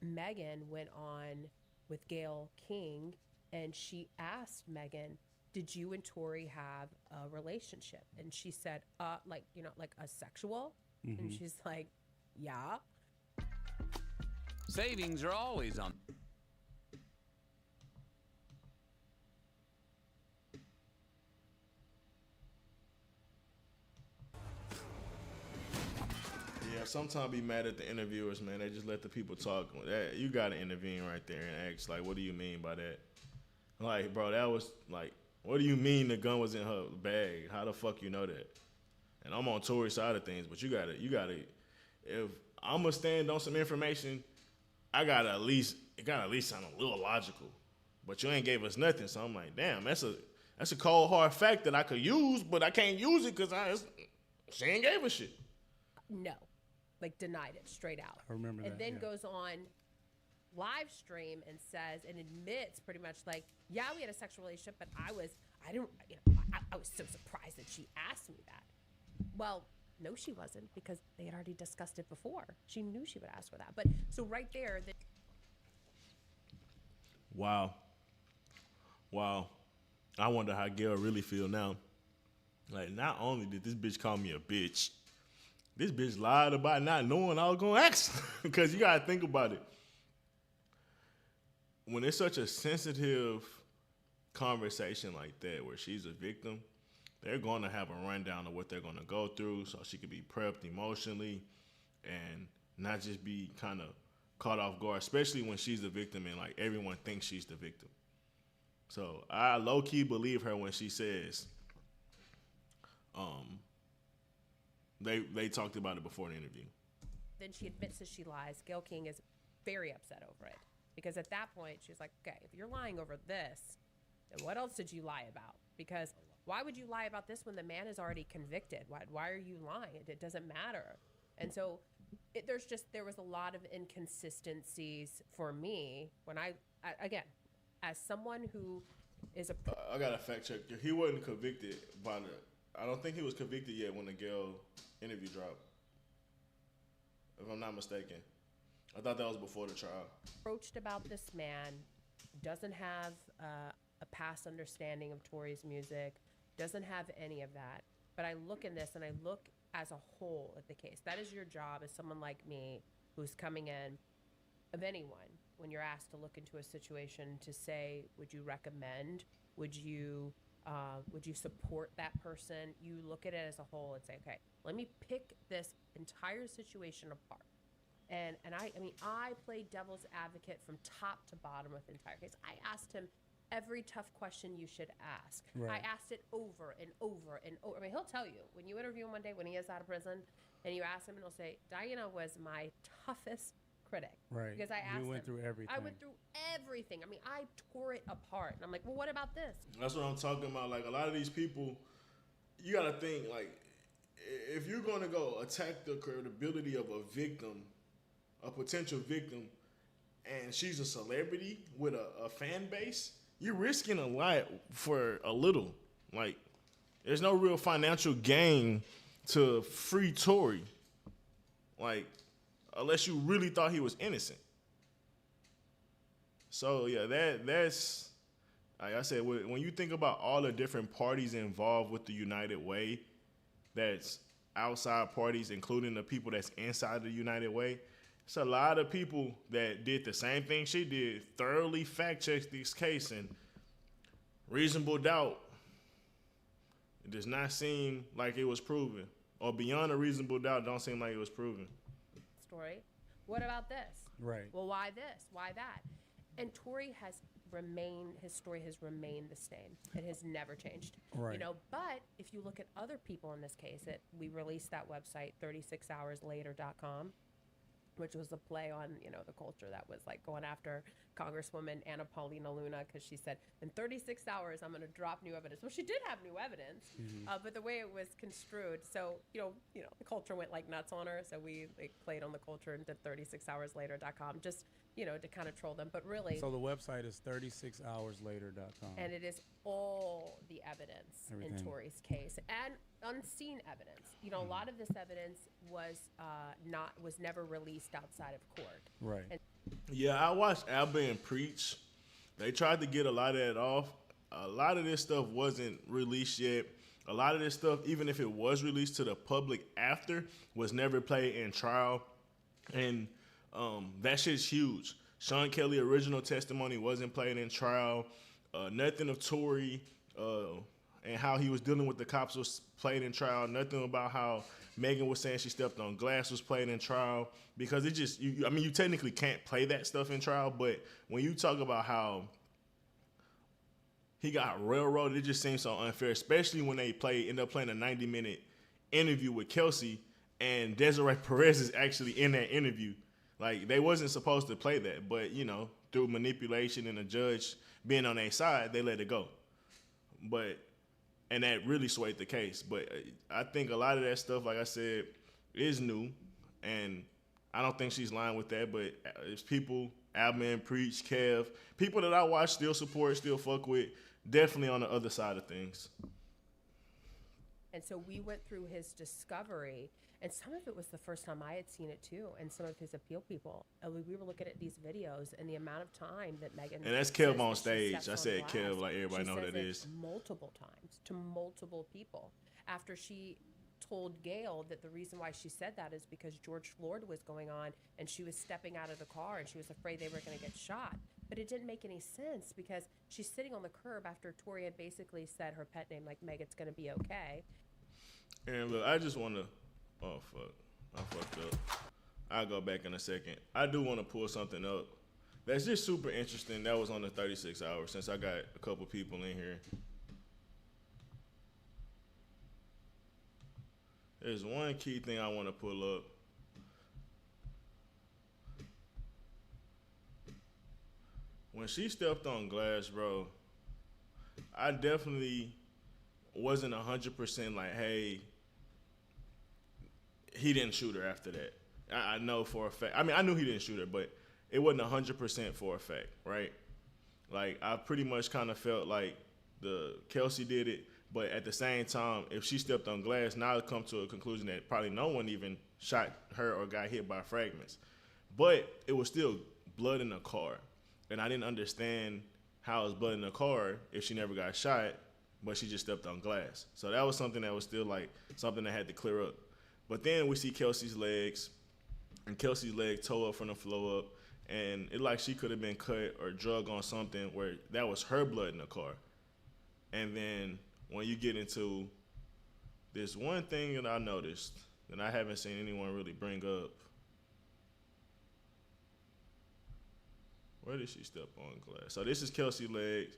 S3: Megan went on with Gayle King, and she asked Megan, did you and Tory have a relationship? And she said, like a sexual? And she's like, yeah.
S5: Savings are always on.
S1: Man, sometimes I be mad at the interviewers, man. They just let the people talk. You got to intervene right there and ask, like, what do you mean by that? Like, bro, that was, like, what do you mean the gun was in her bag? How the fuck you know that? And I'm on Tory's side of things, but you gotta, if I'm gonna stand on some information, it gotta at least sound a little logical. But you ain't gave us nothing, so I'm like, damn, that's a cold hard fact that I could use, but I can't use it because she ain't gave us shit.
S3: No, like denied it straight out.
S4: I remember
S3: and
S4: that,
S3: then
S4: yeah.
S3: goes on live stream and says and admits pretty much like, yeah, we had a sexual relationship, but I was so surprised that she asked me that. Well, no, she wasn't, because they had already discussed it before. She knew she would ask for that. But so right there,
S1: Wow. I wonder how Gail really feel now. Like, not only did this bitch call me a bitch, this bitch lied about not knowing I was gonna ask. Because you gotta think about it. When it's such a sensitive conversation like that, where she's a victim, they're going to have a rundown of what they're going to go through so she could be prepped emotionally and not just be kind of caught off guard, especially when she's the victim and like everyone thinks she's the victim. So I low-key believe her when she says they talked about it before the interview.
S3: then she admits that she lies. Gayle King is very upset over it, because at that point she's like, okay, if you're lying over this, then what else did you lie about? Because why would you lie about this when the man is already convicted? Why are you lying? It doesn't matter. And so there was a lot of inconsistencies for me when I again, as someone who is a...
S1: I got to fact check. He wasn't convicted I don't think he was convicted yet when the Gayle interview dropped, if I'm not mistaken. I thought that was before the trial.
S3: Approached about this man, doesn't have a past understanding of Tory's music, doesn't have any of that. But I look in this and I look as a whole at the case. That is your job as someone like me who's coming in, of anyone, when you're asked to look into a situation to say, would you recommend? Would you support that person? You look at it as a whole and say, okay, let me pick this entire situation apart. And I played devil's advocate from top to bottom with the entire case. I asked him every tough question you should ask.
S4: Right.
S3: I asked it over and over and over. I mean, he'll tell you, when you interview him one day when he is out of prison, and you ask him, and he'll say, Diana was my toughest critic.
S4: Right.
S3: Because I asked him.
S4: You went through everything.
S3: I went through everything. I mean, I tore it apart. And I'm like, well, what about this?
S1: That's what I'm talking about. Like, a lot of these people, you got to think, like, if you're going to go attack the credibility of a victim, a potential victim, and she's a celebrity with a fan base, you're risking a lot for a little. Like, there's no real financial gain to free Tory. Like, unless you really thought he was innocent. So, yeah, that's, like I said, when you think about all the different parties involved with the United Way, that's outside parties, including the people that's inside the United Way, it's a lot of people that did the same thing she did, thoroughly fact-checked this case, and reasonable doubt, it does not seem like it was proven. Or beyond a reasonable doubt, don't seem like it was proven.
S3: Story. What about this?
S4: Right.
S3: Well, why this? Why that? And Tory has remained, his story has remained the same. It has never changed.
S4: Right.
S3: You know, but if you look at other people in this case, we released that website, 36hourslater.com, which was a play on, the culture that was like going after Congresswoman Anna Paulina Luna, because she said, in 36 hours, I'm going to drop new evidence. Well, she did have new evidence, but the way it was construed, so, the culture went like nuts on her, so we played on the culture and did 36hourslater.com, just, to kind of troll them, but really.
S4: So the website is 36hourslater.com.
S3: And it is all the evidence
S4: Everything.
S3: in Tory's case and unseen evidence. A lot of this evidence was never released outside of court.
S4: Right.
S3: And
S1: Yeah, I watched Alba preach. They tried to get a lot of that off. A lot of this stuff wasn't released yet. A lot of this stuff, even if it was released to the public after, was never played in trial. And that shit's huge. Sean Kelly's original testimony wasn't played in trial. Nothing of Tory and how he was dealing with the cops was played in trial. Nothing about how Megan was saying she stepped on glass was played in trial, because it just, you technically can't play that stuff in trial, but when you talk about how he got railroaded, it just seems so unfair, especially when they end up playing a 90-minute interview with Kelsey, and Desiree Perez is actually in that interview. Like, they wasn't supposed to play that, but, through manipulation and the judge being on their side, they let it go. And that really swayed the case. But I think a lot of that stuff, like I said, is new, and I don't think she's lying with that, but it's people, Alvin, Preach, Kev, people that I watch, still support, still fuck with, definitely on the other side of things.
S3: And so we went through his discovery, and some of it was the first time I had seen it too, and some of his appeal people. And we were looking at these videos and the amount of time that Megan.
S1: And that's Kev on stage. I said Kev, like everybody know who that is.
S3: Multiple times to multiple people after she told Gail that the reason why she said that is because George Floyd was going on and she was stepping out of the car and she was afraid they were going to get shot. But it didn't make any sense because she's sitting on the curb after Tory had basically said her pet name, like, Megan's going to be okay.
S1: And look, I just want to, oh, fuck. I fucked up. I'll go back in a second. I do want to pull something up that's just super interesting. That was on the 36 hours, since I got a couple people in here. There's one key thing I want to pull up. When she stepped on glass, bro, I definitely wasn't 100% like, hey, he didn't shoot her after that. I know for a fact. I mean, I knew he didn't shoot her, but it wasn't 100% for a fact, right? Like, I pretty much kind of felt like the Kelsey did it, but at the same time, if she stepped on glass, now I've come to a conclusion that probably no one even shot her or got hit by fragments. But it was still blood in the car, and I didn't understand how it was blood in the car if she never got shot, but she just stepped on glass. So that was something that was still like something that had to clear up. But then we see Kelsey's legs, and Kelsey's leg toe up from the floor up, and it like she could have been cut or drug on something where that was her blood in the car. And then when you get into this one thing that I noticed that I haven't seen anyone really bring up, where did she step on glass? So this is Kelsey's legs,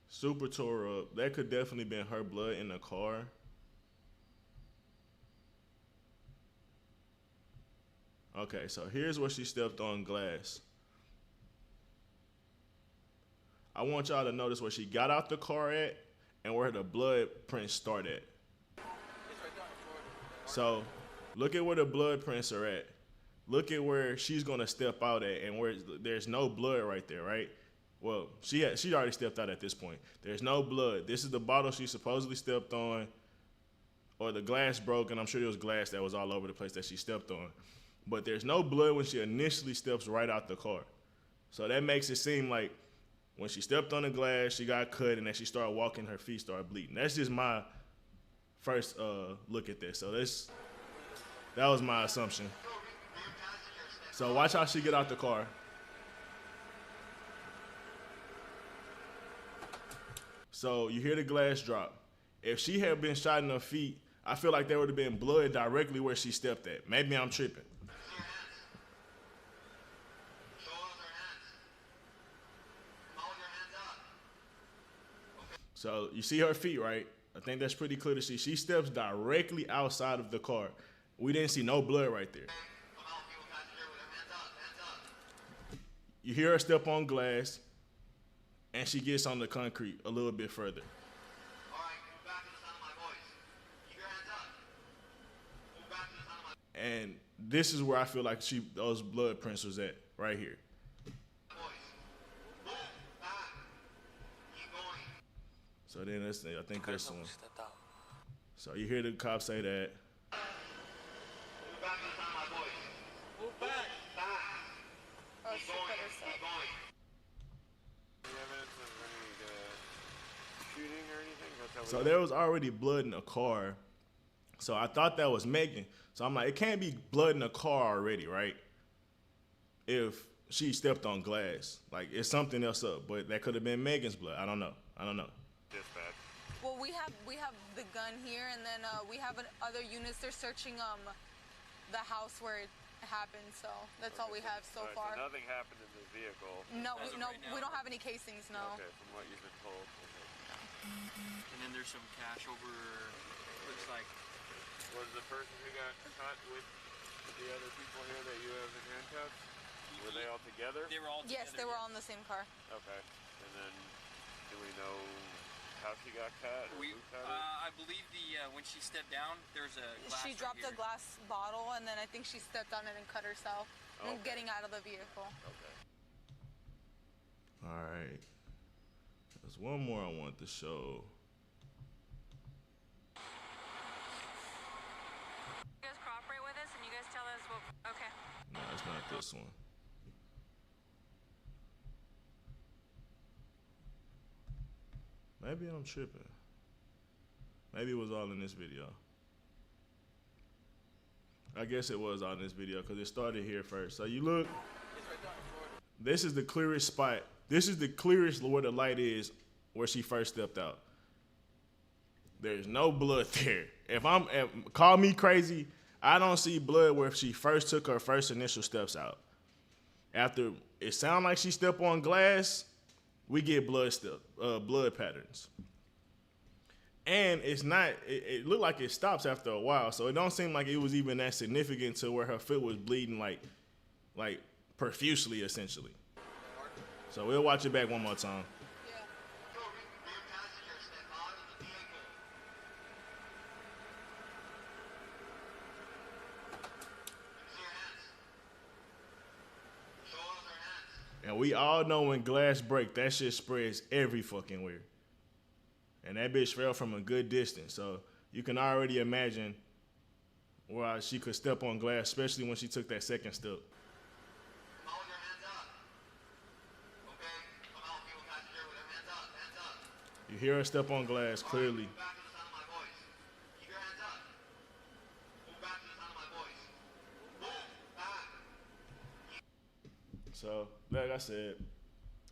S1: super tore up. That could definitely been her blood in the car. Okay, so here's where she stepped on glass. I want y'all to notice where she got out the car at and where the blood prints start at. So look at where the blood prints are at. Look at where she's gonna step out at, and where there's no blood right there, right? Well, she already stepped out at this point. There's no blood. This is the bottle she supposedly stepped on, or the glass broke, and I'm sure there was glass that was all over the place that she stepped on. But there's no blood when she initially steps right out the car. So that makes it seem like when she stepped on the glass, she got cut, and then she started walking, her feet started bleeding. That's just my first look at this. So that was my assumption. So watch how she get out the car. So you hear the glass drop. If she had been shot in her feet, I feel like there would have been blood directly where she stepped at. Maybe I'm tripping. So you see her feet, right? I think that's pretty clear to see. She steps directly outside of the car. We didn't see no blood right there. You hear her step on glass, and she gets on the concrete a little bit further.
S5: All right, move back to the sound of my voice. Keep your hands up. Move back to the sound of my
S1: And this is where I feel like those blood prints was at, right here.
S5: voice. Move back. Keep going.
S1: So then I think that's one. So you hear the cop say that.
S5: Move back to the sound of my voice.
S6: Move back.
S5: Back.
S3: Oh,
S5: Keep
S3: she
S5: going.
S3: put herself.
S5: Keep going.
S6: Any evidence of any shooting or anything? That's how we
S1: So
S6: know.
S1: there was already blood in the car. So I thought that was Megan. So I'm like, it can't be blood in the car already, right? If she stepped on glass. Like, it's something else up. But that could have been Megan's blood. I don't know.
S6: Dispatch.
S7: Well, we have the gun here, and then we have other units. They're searching the house where it happened. So that's all we have so far.
S6: So nothing happened in the vehicle.
S7: No, we don't have any casings. No.
S6: Okay, from what you've been told. Okay.
S8: And then there's some cash over. Looks like.
S6: Was the person who got caught with the other people here that you have in handcuffs? Were they all together?
S8: They were all together.
S7: Yes, they were all in the same car.
S6: Okay. And then, do we know how she got cut?
S8: I believe when she stepped down, there's a glass.
S7: She dropped a glass bottle, and then I think she stepped on it and cut herself. And getting out of the vehicle.
S6: Okay.
S1: All right. There's one more I want to show.
S9: You guys cooperate with us, and you guys tell us what. Okay.
S1: No, it's not this one. Maybe I'm tripping. Maybe it was all in this video. I guess it was all in this video because it started here first. So you look. This is the clearest spot. This is the clearest where the light is where she first stepped out. There's no blood there. Call me crazy, I don't see blood where she first took her first initial steps out. After it sounded like she stepped on glass, we get blood patterns. And it's not, it looked like it stops after a while, so it don't seem like it was even that significant to where her foot was bleeding like profusely, essentially. So we'll watch it back one more time. And we all know when glass break, that shit spreads every fucking where. And that bitch fell from a good distance. So you can already imagine why she could step on glass, especially when she took that second step.
S5: Hold your hands up. Okay? Come on, people guys here with their hands up. Hands up.
S1: You hear her step on glass clearly.
S5: Move back to the sound of my voice. Keep your hands up. Move back to the sound of my voice. Move back.
S1: So, like I said,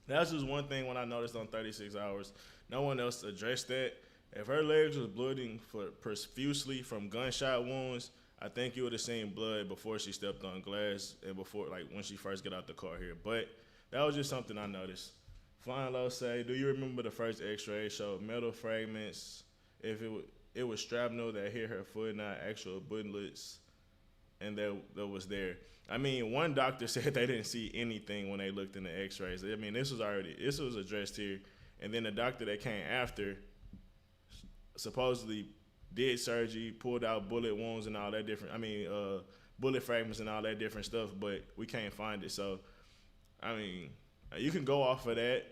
S1: that's just one thing when I noticed on 36 Hours. No one else addressed that. If her legs was bleeding profusely from gunshot wounds, I think you would have seen blood before she stepped on glass and before, like, when she first got out the car here. But that was just something I noticed. Flying Low say, do you remember the first x-ray showed metal fragments? If it was shrapnel that hit her foot, not actual bullets, and that was there. I mean, one doctor said they didn't see anything when they looked in the x-rays. I mean, this was addressed here. And then the doctor that came after supposedly did surgery, pulled out bullet wounds and all that different, bullet fragments and all that different stuff, but we can't find it. So, I mean, you can go off of that,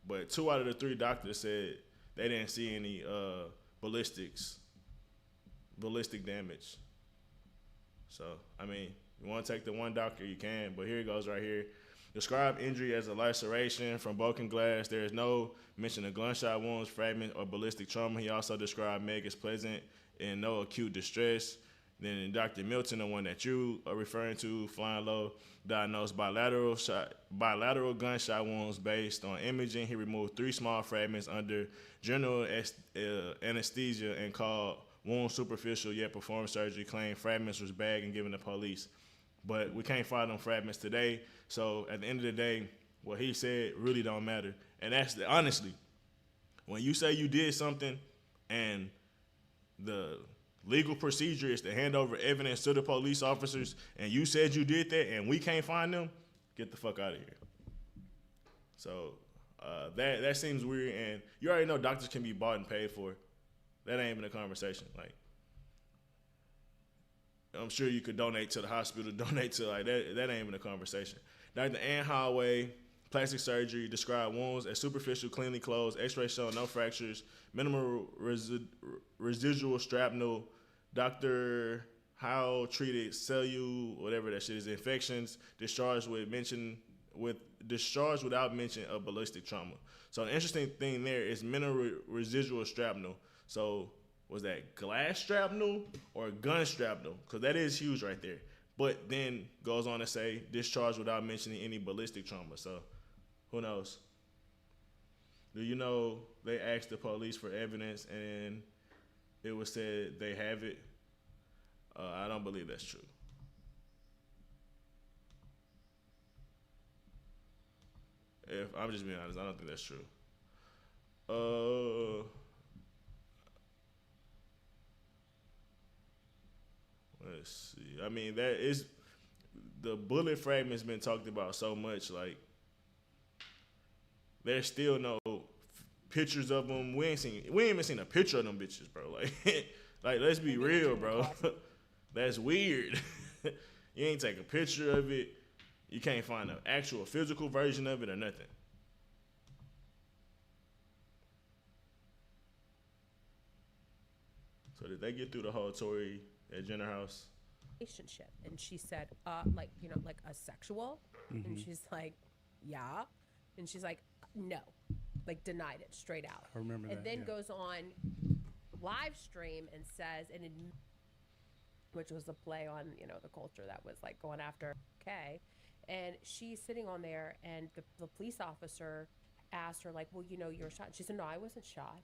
S1: but 2 out of the 3 doctors said they didn't see any ballistic damage. So, I mean, you want to take the one doctor, you can, but here it goes right here. Describe injury as a laceration from broken glass. There is no mention of gunshot wounds, fragment, or ballistic trauma. He also described Meg as pleasant and no acute distress. Then Dr. Milton, the one that you are referring to, Flying Low, diagnosed bilateral gunshot wounds based on imaging. He removed 3 small fragments under general anesthesia and called wound superficial, yet performed surgery, claimed fragments was bagged and given to police. But we can't find them fragments today. So at the end of the day, what he said really don't matter. And that's honestly, when you say you did something and the legal procedure is to hand over evidence to the police officers and you said you did that and we can't find them, get the fuck out of here. So that seems weird. And you already know doctors can be bought and paid for. That ain't even a conversation. Like, I'm sure you could donate to the hospital, donate to, like, that ain't even a conversation. Dr. Ann Holloway, plastic surgery, described wounds as superficial, cleanly closed, x-ray showing no fractures, minimal residual shrapnel. Dr. Howe treated whatever that shit is, infections, discharged without mention of ballistic trauma. So the interesting thing there is minimal residual shrapnel. So was that glass shrapnel or gun shrapnel? Because that is huge right there. But then goes on to say discharged without mentioning any ballistic trauma. So who knows? Do you know they asked the police for evidence and it was said they have it? I don't believe that's true. If I'm just being honest, I don't think that's true. Let's see. I mean, that is the bullet fragment's been talked about so much. Like, there's still no pictures of them. We ain't even seen a picture of them bitches, bro. Like, like let's be real, bro. That's weird. You ain't take a picture of it. You can't find an actual physical version of it or nothing. So did they get through the whole Tory at Jenner house?
S3: Relationship, and she said, like, you know, like a sexual, and she's like, yeah, and she's like, no, like denied it straight out.
S4: I remember that.
S3: And then goes on live stream and says, which was a play on, you know, the culture that was like going after Kay, and she's sitting on there, and the police officer asked her like, well, you know, you were shot. She said, no, I wasn't shot,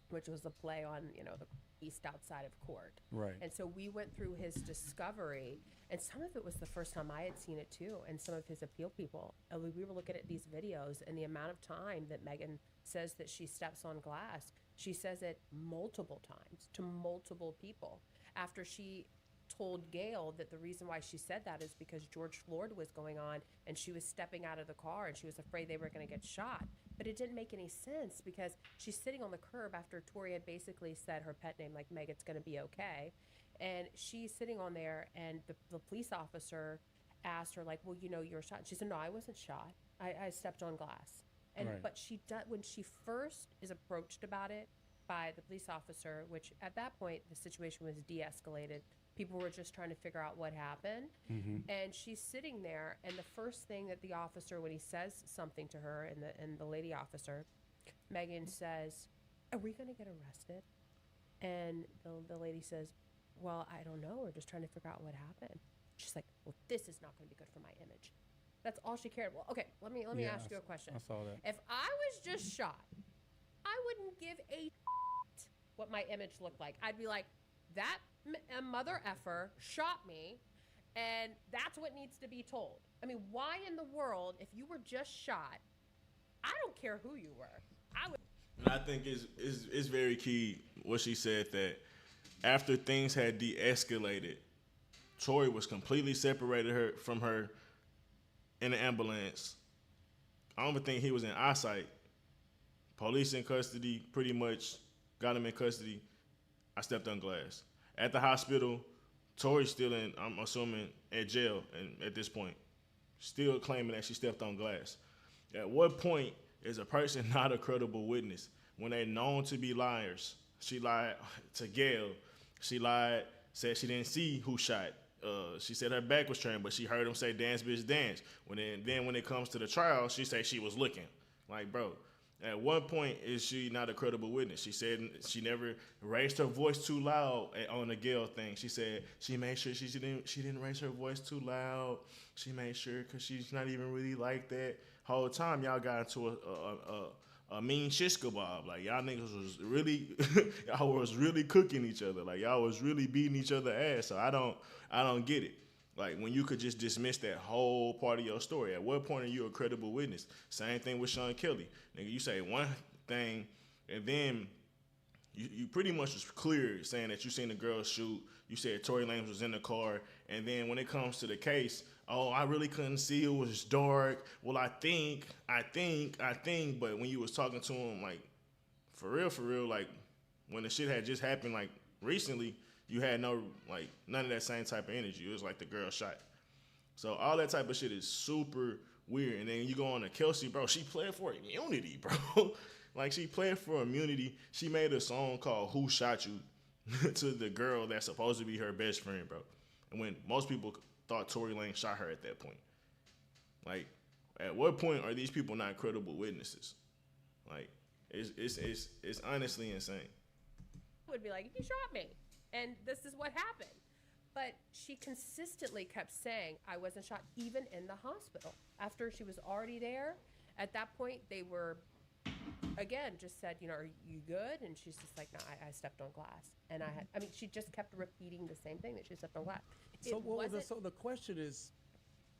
S3: which was a play on, you know, the east outside of court.
S4: Right.
S3: And so we went through his discovery, and some of it was the first time I had seen it too, and some of his appeal people. And we were looking at these videos, and the amount of time that Megan says that she steps on glass, she says it multiple times to multiple people. After she told Gail that the reason why she said that is because George Floyd was going on, and she was stepping out of the car, and she was afraid they were going to get shot. But it didn't make any sense because she's sitting on the curb after Tory had basically said her pet name, like, Meg, it's going to be okay. And she's sitting on there, and the police officer asked her, like, well, you know, you were shot. She said, no, I wasn't shot. I stepped on glass. And
S4: Right.
S3: But when she first is approached about it by the police officer, which at that point the situation was de-escalated. People were just trying to figure out what happened. And she's sitting there, and the first thing that the officer, when he says something to her, and the lady officer, Megan says, are we going to get arrested? And the lady says, well, I don't know. We're just trying to figure out what happened. She's like, well, this is not going to be good for my image. That's all she cared. Well, okay, let me ask you a question.
S4: I saw that.
S3: If I was just shot, I wouldn't give a what my image looked like. I'd be like, that mother effer shot me, and that's what needs to be told. I mean, why in the world, if you were just shot, I don't care who you were. I would.
S1: And I think it's very key what she said, that after things had de-escalated, Tory was completely separated from her in the ambulance. I don't even think he was in eyesight. Police in custody, pretty much got him in custody. I stepped on glass. At the hospital, Tory's still in, I'm assuming, at jail, and at this point, still claiming that she stepped on glass. At what point is a person not a credible witness when they're known to be liars? She lied to Gail. She lied, said she didn't see who shot. She said her back was turned, but she heard him say, dance, bitch, dance. Then when it comes to the trial, she said she was looking. Like, bro, at what point is she not a credible witness? She said she never raised her voice too loud on the Gail thing. She said she made sure she didn't raise her voice too loud. She made sure because she's not even really like that. Whole time y'all got into a mean shish kebab. Like, y'all niggas was really y'all was really cooking each other. Like, y'all was really beating each other ass. So I don't get it. Like, when you could just dismiss that whole part of your story. At what point are you a credible witness? Same thing with Sean Kelly. Nigga, you say one thing, and then you pretty much was clear saying that you seen the girl shoot. You said Tory Lanez was in the car. And then when it comes to the case, oh, I really couldn't see. It was dark. Well, I think. But when you was talking to him, like, for real, like, when the shit had just happened, like, recently, you had none of that same type of energy. It was like the girl shot. So all that type of shit is super weird. And then you go on to Kelsey, bro. She played for immunity, bro. Like, she played for immunity. She made a song called Who Shot You to the girl that's supposed to be her best friend, bro. And when most people thought Tory Lanez shot her at that point. Like, at what point are these people not credible witnesses? Like, it's honestly insane.
S3: Would be like, he shot me, and this is what happened. But she consistently kept saying, I wasn't shot, even in the hospital. After she was already there, at that point, they were again just said, you know, are you good? And she's just like, no, I stepped on glass. And I mean, she just kept repeating the same thing, that she stepped on glass.
S4: So the question is,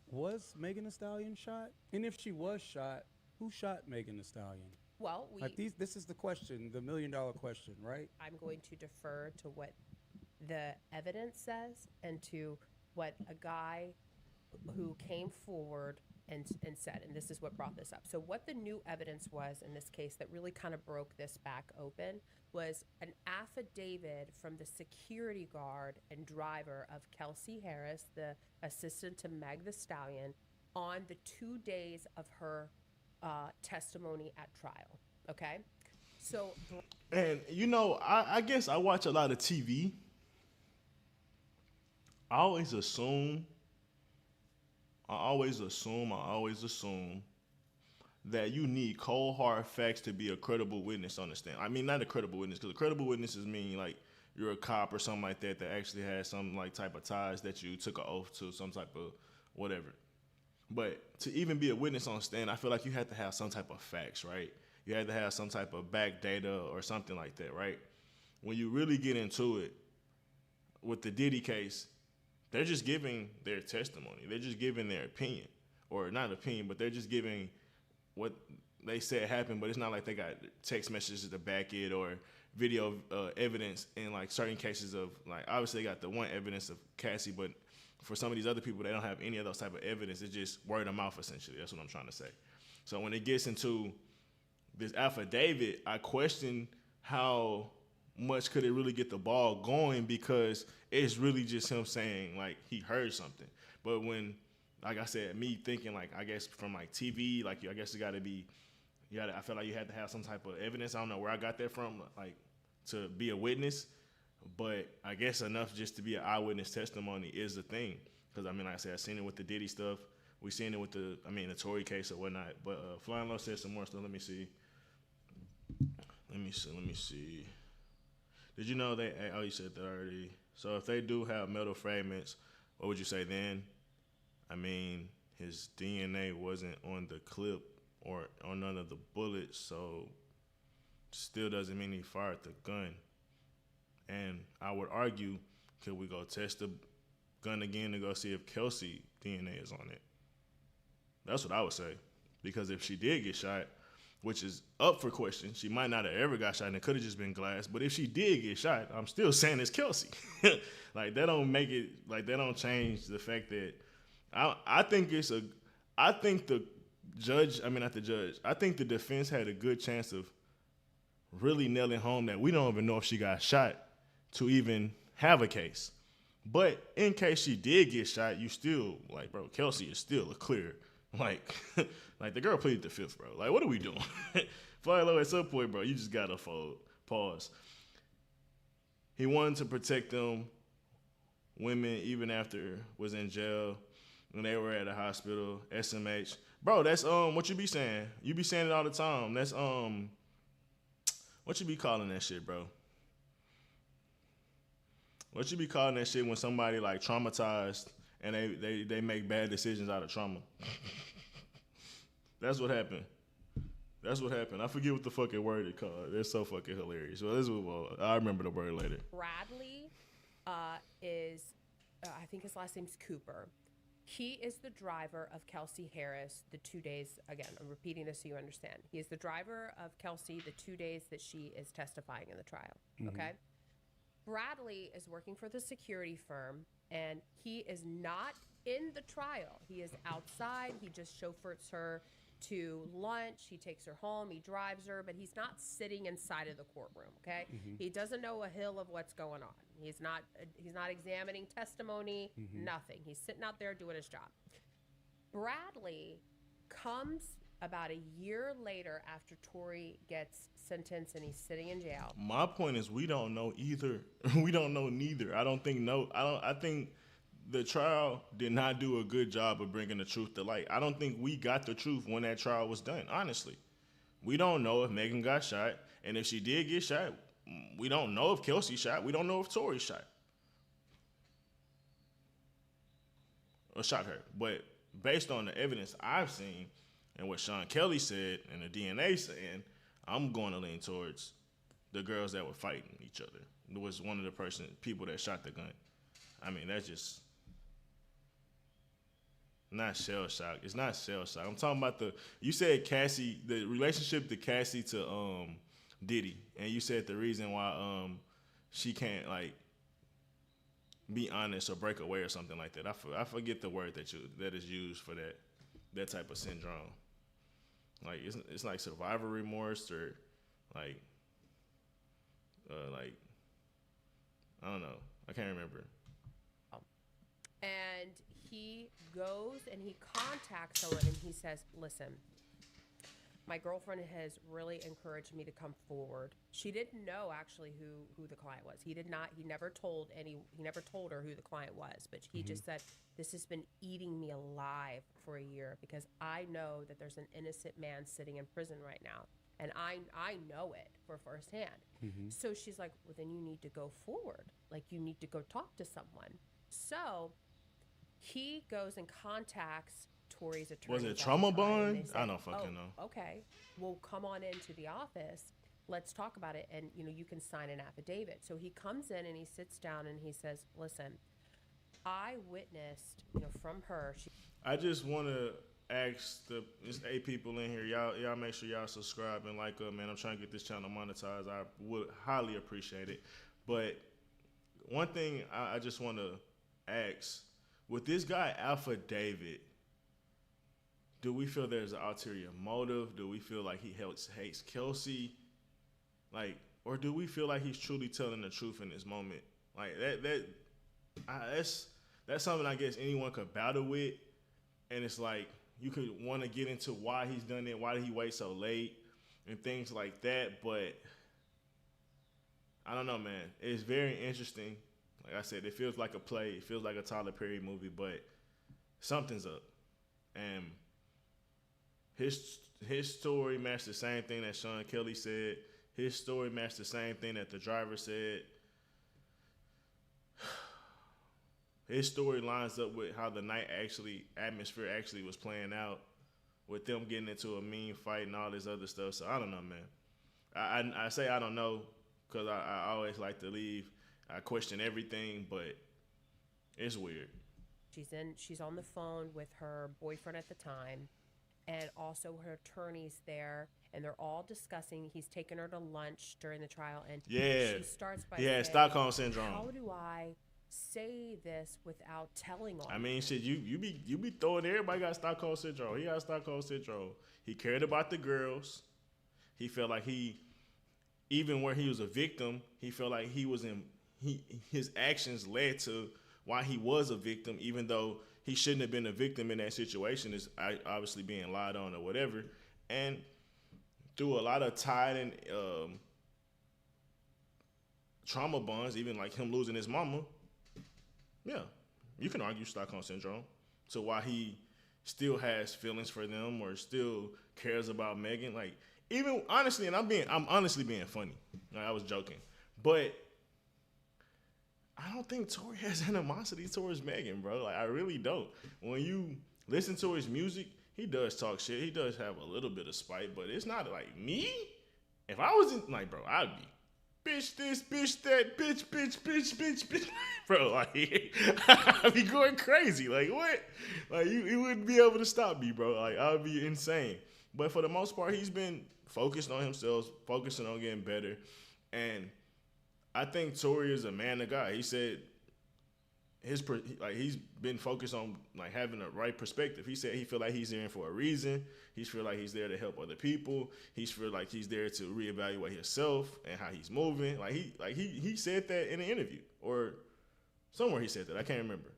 S4: was Megan Thee Stallion shot? And if she was shot, who shot Megan Thee Stallion?
S3: Well,
S4: this is the question, the $1 million question, right?
S3: I'm going to defer to what the evidence says and to what a guy who came forward and said, and this is what brought this up. So what the new evidence was in this case that really kind of broke this back open was an affidavit from the security guard and driver of Kelsey Harris, the assistant to Meg Thee Stallion, on the 2 days of her testimony at trial. Okay? So...
S1: And, you know, I guess I watch a lot of TV. I always assume that you need cold hard facts to be a credible witness on the stand. I mean, not a credible witness, because a credible witnesses mean like you're a cop or something like that actually has some like type of ties that you took an oath to, some type of whatever. But to even be a witness on stand, I feel like you have to have some type of facts, right? You have to have some type of back data or something like that, right? When you really get into it with the Diddy case, they're just giving their testimony. They're just giving their opinion. Or not opinion, but they're just giving what they said happened, but it's not like they got text messages to back it or video evidence in like certain cases of like, obviously they got the one evidence of Cassie, but for some of these other people, they don't have any of those type of evidence. It's just word of mouth, essentially. That's what I'm trying to say. So when it gets into this affidavit, I question how much could it really get the ball going, because it's really just him saying like he heard something. But when, like I said, me thinking like, I guess from like TV, like I guess it got to be, I feel like you had to have some type of evidence. I don't know where I got that from, like to be a witness, but I guess enough just to be an eyewitness testimony is the thing. Because I mean, like I said, I seen it with the Diddy stuff. We seen it with the Tory case or whatnot. But Flying Low said some more stuff. Let me see. Did you know you said that already. So if they do have metal fragments, what would you say then? I mean, his DNA wasn't on the clip or on none of the bullets, so still doesn't mean he fired the gun. And I would argue, could we go test the gun again to go see if Kelsey DNA is on it? That's what I would say. Because if she did get shot, which is up for question, she might not have ever got shot and it could have just been glass. But if she did get shot, I'm still saying it's Kelsey. Like, that don't make it, like, that don't change the fact that I think the defense had a good chance of really nailing home that we don't even know if she got shot to even have a case. But in case she did get shot, you still, like, bro, Kelsey is still a clear, like, like the girl pleaded the fifth, bro. Like, what are we doing? Fly low at some point, bro, you just gotta fold. Pause. He wanted to protect them women even after was in jail when they were at a hospital, SMH. Bro, that's what you be saying. You be saying it all the time. That's what you be calling that shit, bro? What you be calling that shit when somebody like traumatized and they make bad decisions out of trauma? That's what happened. That's what happened. I forget what the fucking word it called. It's so fucking hilarious. Well, I remember the word later.
S3: Bradley is, I think his last name's Cooper. He is the driver of Kelsey Harris the 2 days, again, I'm repeating this so you understand. He is the driver of Kelsey the 2 days that she is testifying in the trial, okay? Bradley is working for the security firm, and he is not in the trial. He is outside. He just chauffeurs her to lunch. He takes her home. He drives her, but he's not sitting inside of the courtroom, okay? He doesn't know a hill of what's going on. He's not examining testimony, nothing. He's sitting out there doing his job. Bradley comes about a year later after Tory gets sentenced and he's sitting in jail.
S1: My point is we don't know either. We don't know neither. I think the trial did not do a good job of bringing the truth to light. I don't think we got the truth when that trial was done, honestly. We don't know if Megan got shot, and if she did get shot, we don't know if Kelsey shot. We don't know if Tory shot. Or shot her. But based on the evidence I've seen and what Sean Kelly said and the DNA saying, I'm going to lean towards the girls that were fighting each other. It was one of the people that shot the gun. I mean, that's just not shell shock. It's not shell shock. I'm talking about you said Cassie, the relationship to Cassie to Diddy, and you said the reason why she can't like be honest or break away or something like that. I forget the word that is used for that type of syndrome. Like it's like survivor remorse or like I don't know. I can't remember.
S3: And he goes and he contacts someone and he says, "Listen, my girlfriend has really encouraged me to come forward." She didn't know actually who the client was. He never told her who the client was, but he just said, "This has been eating me alive for a year because I know that there's an innocent man sitting in prison right now. And I know it for firsthand." So she's like, "Well, then you need to go forward. Like, you need to go talk to someone." So he goes and contacts Tory's attorney.
S1: Was it trauma bond? I don't fucking know.
S3: Okay, well, come on into the office. Let's talk about it, and you can sign an affidavit. So he comes in and he sits down and he says, "Listen, I witnessed, from her."
S1: I just want to ask there's 8 people in here. Y'all make sure y'all subscribe and like up, man. I'm trying to get this channel monetized. I would highly appreciate it. But one thing I just want to ask, with this guy Alpha David, do we feel there's an ulterior motive? Do we feel like he hates Kelsey? Like, or do we feel like he's truly telling the truth in this moment? Like that's something I guess anyone could battle with. And it's like, you could want to get into why he's done it, why did he wait so late, and things like that. But I don't know, man. It's very interesting. Like I said, it feels like a play. It feels like a Tyler Perry movie, but something's up. And his story matched the same thing that Sean Kelly said. His story matched the same thing that the driver said. His story lines up with how the night atmosphere actually was playing out, with them getting into a mean fight and all this other stuff. So I don't know, man. I say I don't know because I always like to leave. I question everything, but it's weird.
S3: She's on the phone with her boyfriend at the time, and also her attorney's there, and they're all discussing. He's taken her to lunch during the trial, and she starts by saying,
S1: Stockholm syndrome.
S3: "How do I say this without telling on?"
S1: I mean, shit, you be throwing. Everybody got Stockholm syndrome. He got Stockholm syndrome. He cared about the girls. He felt like even where he was a victim, he felt like his actions led to why he was a victim, even though he shouldn't have been a victim in that situation, is obviously being lied on or whatever. And through a lot of tied and trauma bonds, even like him losing his mama, yeah, you can argue Stockholm syndrome. So why he still has feelings for them or still cares about Megan, like even honestly, and I'm honestly being funny. Like, I was joking, but I don't think Tory has animosity towards Megan, bro. Like, I really don't. When you listen to his music, he does talk shit. He does have a little bit of spite, but it's not like me. If I wasn't like, bro, I'd be bitch this, bitch that, bitch. Bro, like, I'd be going crazy. Like, what? Like, you wouldn't be able to stop me, bro. Like, I would be insane. But for the most part, he's been focused on himself, focusing on getting better. And I think Tory is a man of God. He said he's been focused on like having the right perspective. He said he feel like he's there for a reason. He feel like he's there to help other people. He feel like he's there to reevaluate himself and how he's moving. He said that in an interview or somewhere he said that. I can't remember.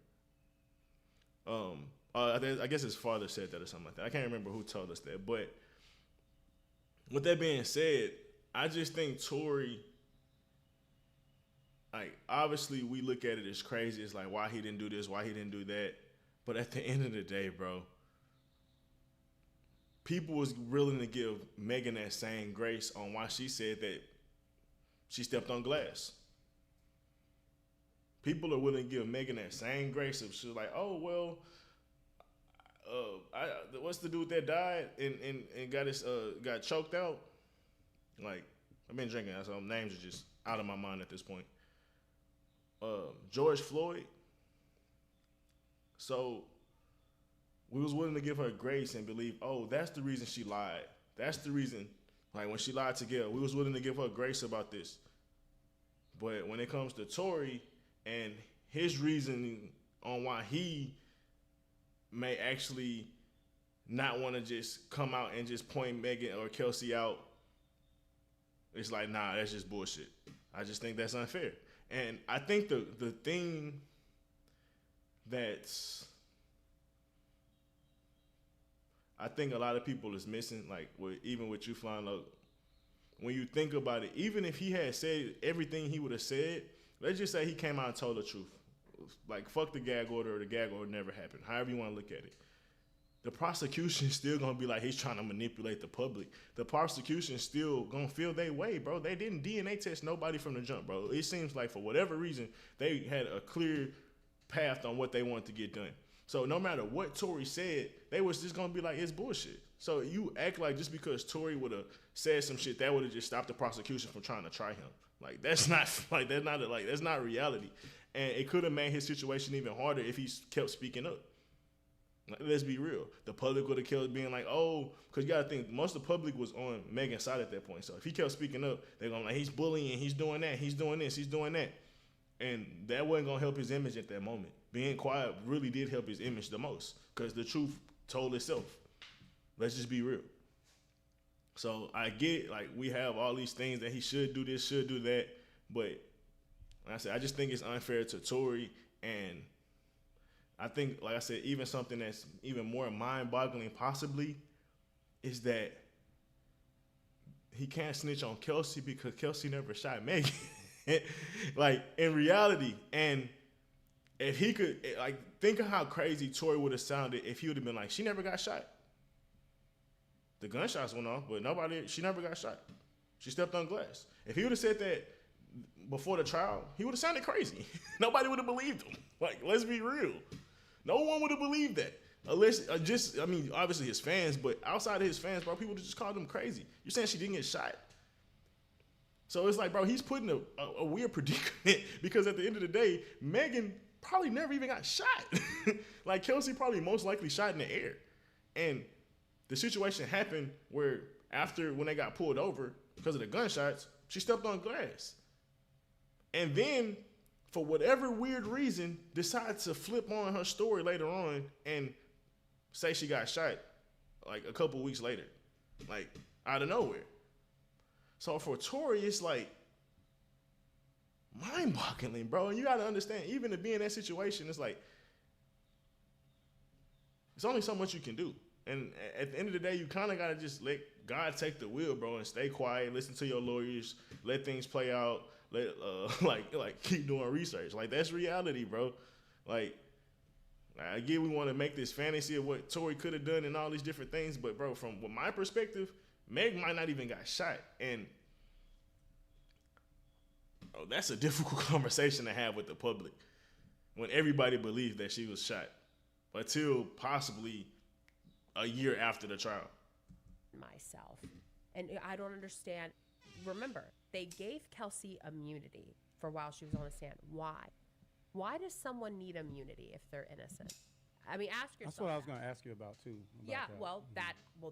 S1: I guess his father said that or something like that. I can't remember who told us that. But with that being said, I just think Tory, like, obviously we look at it as crazy. It's like, why he didn't do this, why he didn't do that. But at the end of the day, bro, people was willing to give Megan that same grace on why she said that she stepped on glass. People are willing to give Megan that same grace if she's like, oh, well, what's the dude that died and got choked out? Like, I've been drinking, so names are just out of my mind at this point. George Floyd. So we was willing to give her grace and believe, oh, that's the reason she lied. That's the reason, like when she lied to Gail, we was willing to give her grace about this. But when it comes to Tory and his reasoning on why he may actually not want to just come out and just point Megan or Kelsey out, it's like, nah, that's just bullshit. I just think that's unfair. And I think the thing that's, I think a lot of people is missing, like even with you flying low, when you think about it, even if he had said everything he would have said, let's just say he came out and told the truth. Like, fuck the gag order, or the gag order never happened. However you want to look at it. The prosecution still going to be like, he's trying to manipulate the public. The prosecution still going to feel their way, bro. They didn't DNA test nobody from the jump, bro. It seems like for whatever reason, they had a clear path on what they wanted to get done. So no matter what Tory said, they was just going to be like, it's bullshit. So you act like just because Tory would have said some shit, that would have just stopped the prosecution from trying to try him. Like, that's not that's not reality. And it could have made his situation even harder if he kept speaking up. Like, let's be real. The public would have kept being like, oh, because you got to think, most of the public was on Megan's side at that point. So if he kept speaking up, they're going to like, he's bullying, he's doing that, he's doing this, he's doing that. And that wasn't going to help his image at that moment. Being quiet really did help his image the most because the truth told itself. Let's just be real. So I get, like, we have all these things that he should do this, should do that. But like I said, I just think it's unfair to Tory. And I think, like I said, even something that's even more mind-boggling possibly is that he can't snitch on Kelsey because Kelsey never shot Megan. Like, in reality. And if he could, like, think of how crazy Tory would have sounded if he would have been like, she never got shot. The gunshots went off, but she never got shot. She stepped on glass. If he would have said that before the trial, he would have sounded crazy. Nobody would have believed him. Like, let's be real. No one would have believed that. Unless, obviously his fans, but outside of his fans, bro, people would have just called him crazy. You're saying she didn't get shot? So it's like, bro, he's put in a weird predicament because at the end of the day, Megan probably never even got shot. Like, Kelsey probably most likely shot in the air. And the situation happened where when they got pulled over because of the gunshots, she stepped on glass. And then, for whatever weird reason, decided to flip on her story later on and say she got shot like a couple weeks later. Like, out of nowhere. So for Tory, it's like mind-boggling, bro. And you got to understand, even to be in that situation, it's like, it's only so much you can do. And at the end of the day, you kind of got to just let God take the wheel, bro, and stay quiet, listen to your lawyers, let things play out, like keep doing research. Like, that's reality, bro. Like, I get we want to make this fantasy of what Tory could have done and all these different things, but, bro, from my perspective, Meg might not even got shot. And that's a difficult conversation to have with the public when everybody believed that she was shot until possibly a year after the trial.
S3: Myself. And I don't understand. Remember, they gave Kelsey immunity for while she was on the stand. Why? Why does someone need immunity if they're innocent? I mean, ask yourself.
S4: That's what I was going to ask you about, too.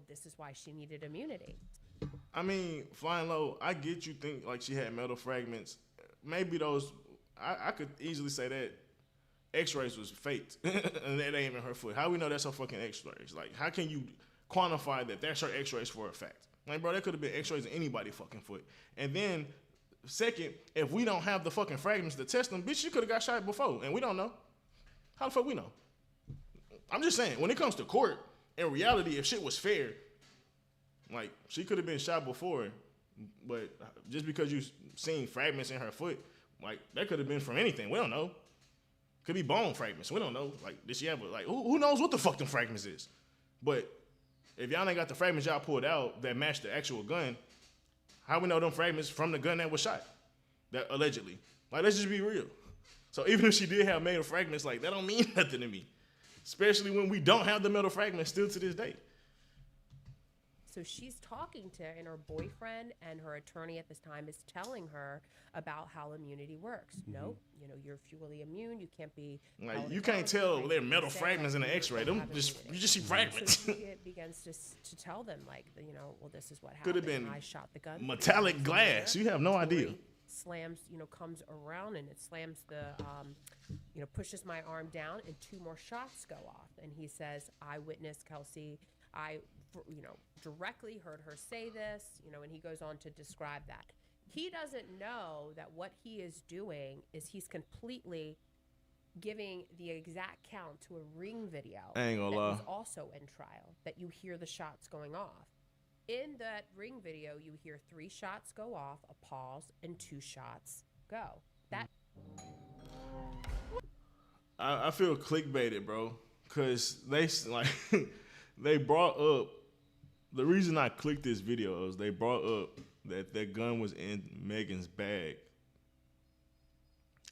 S3: This is why she needed immunity.
S1: I mean, flying low, I get you think like she had metal fragments. Maybe those, I could easily say that x-rays was faked and that ain't even her foot. How we know that's her fucking x-rays? Like, how can you quantify that that's her x-rays for a fact? Like, bro, that could have been x-rays of anybody's fucking foot. And then, second, if we don't have the fucking fragments to test them, bitch, she could have got shot before, and we don't know. How the fuck we know? I'm just saying, when it comes to court, in reality, if shit was fair, like, she could have been shot before, but just because you seen fragments in her foot, like, that could have been from anything. We don't know. Could be bone fragments. We don't know. Like, did she have who knows what the fuck them fragments is? But if y'all ain't got the fragments y'all pulled out that match the actual gun, how we know them fragments from the gun that was shot? That allegedly. Like, let's just be real. So even if she did have metal fragments, like, that don't mean nothing to me. Especially when we don't have the metal fragments still to this day.
S3: So she's talking to, and her boyfriend and her attorney at this time is telling her about how immunity works. Nope, you know, you're fully immune. You can't be.
S1: Like, you can't tell they're metal fragments in the X-ray. Them you just see fragments.
S3: So she begins to tell them, like, you know, well, this is what happened.
S1: Could have been
S3: I shot the gun.
S1: metallic glass. You have no idea.
S3: Slams, you know, comes around and it slams the, you know, pushes my arm down and 2 more shots go off. And he says, I witnessed Kelsey. I, you know, directly heard her say this, you know, and he goes on to describe that. He doesn't know that what he is doing is he's completely giving the exact count to a Ring video that was also in trial, that you hear the shots going off. In that Ring video, you hear 3 shots go off, a pause, and 2 shots go. That.
S1: I feel clickbaited, bro, because they like they brought up the reason I clicked this video is they brought up that gun was in Megan's bag.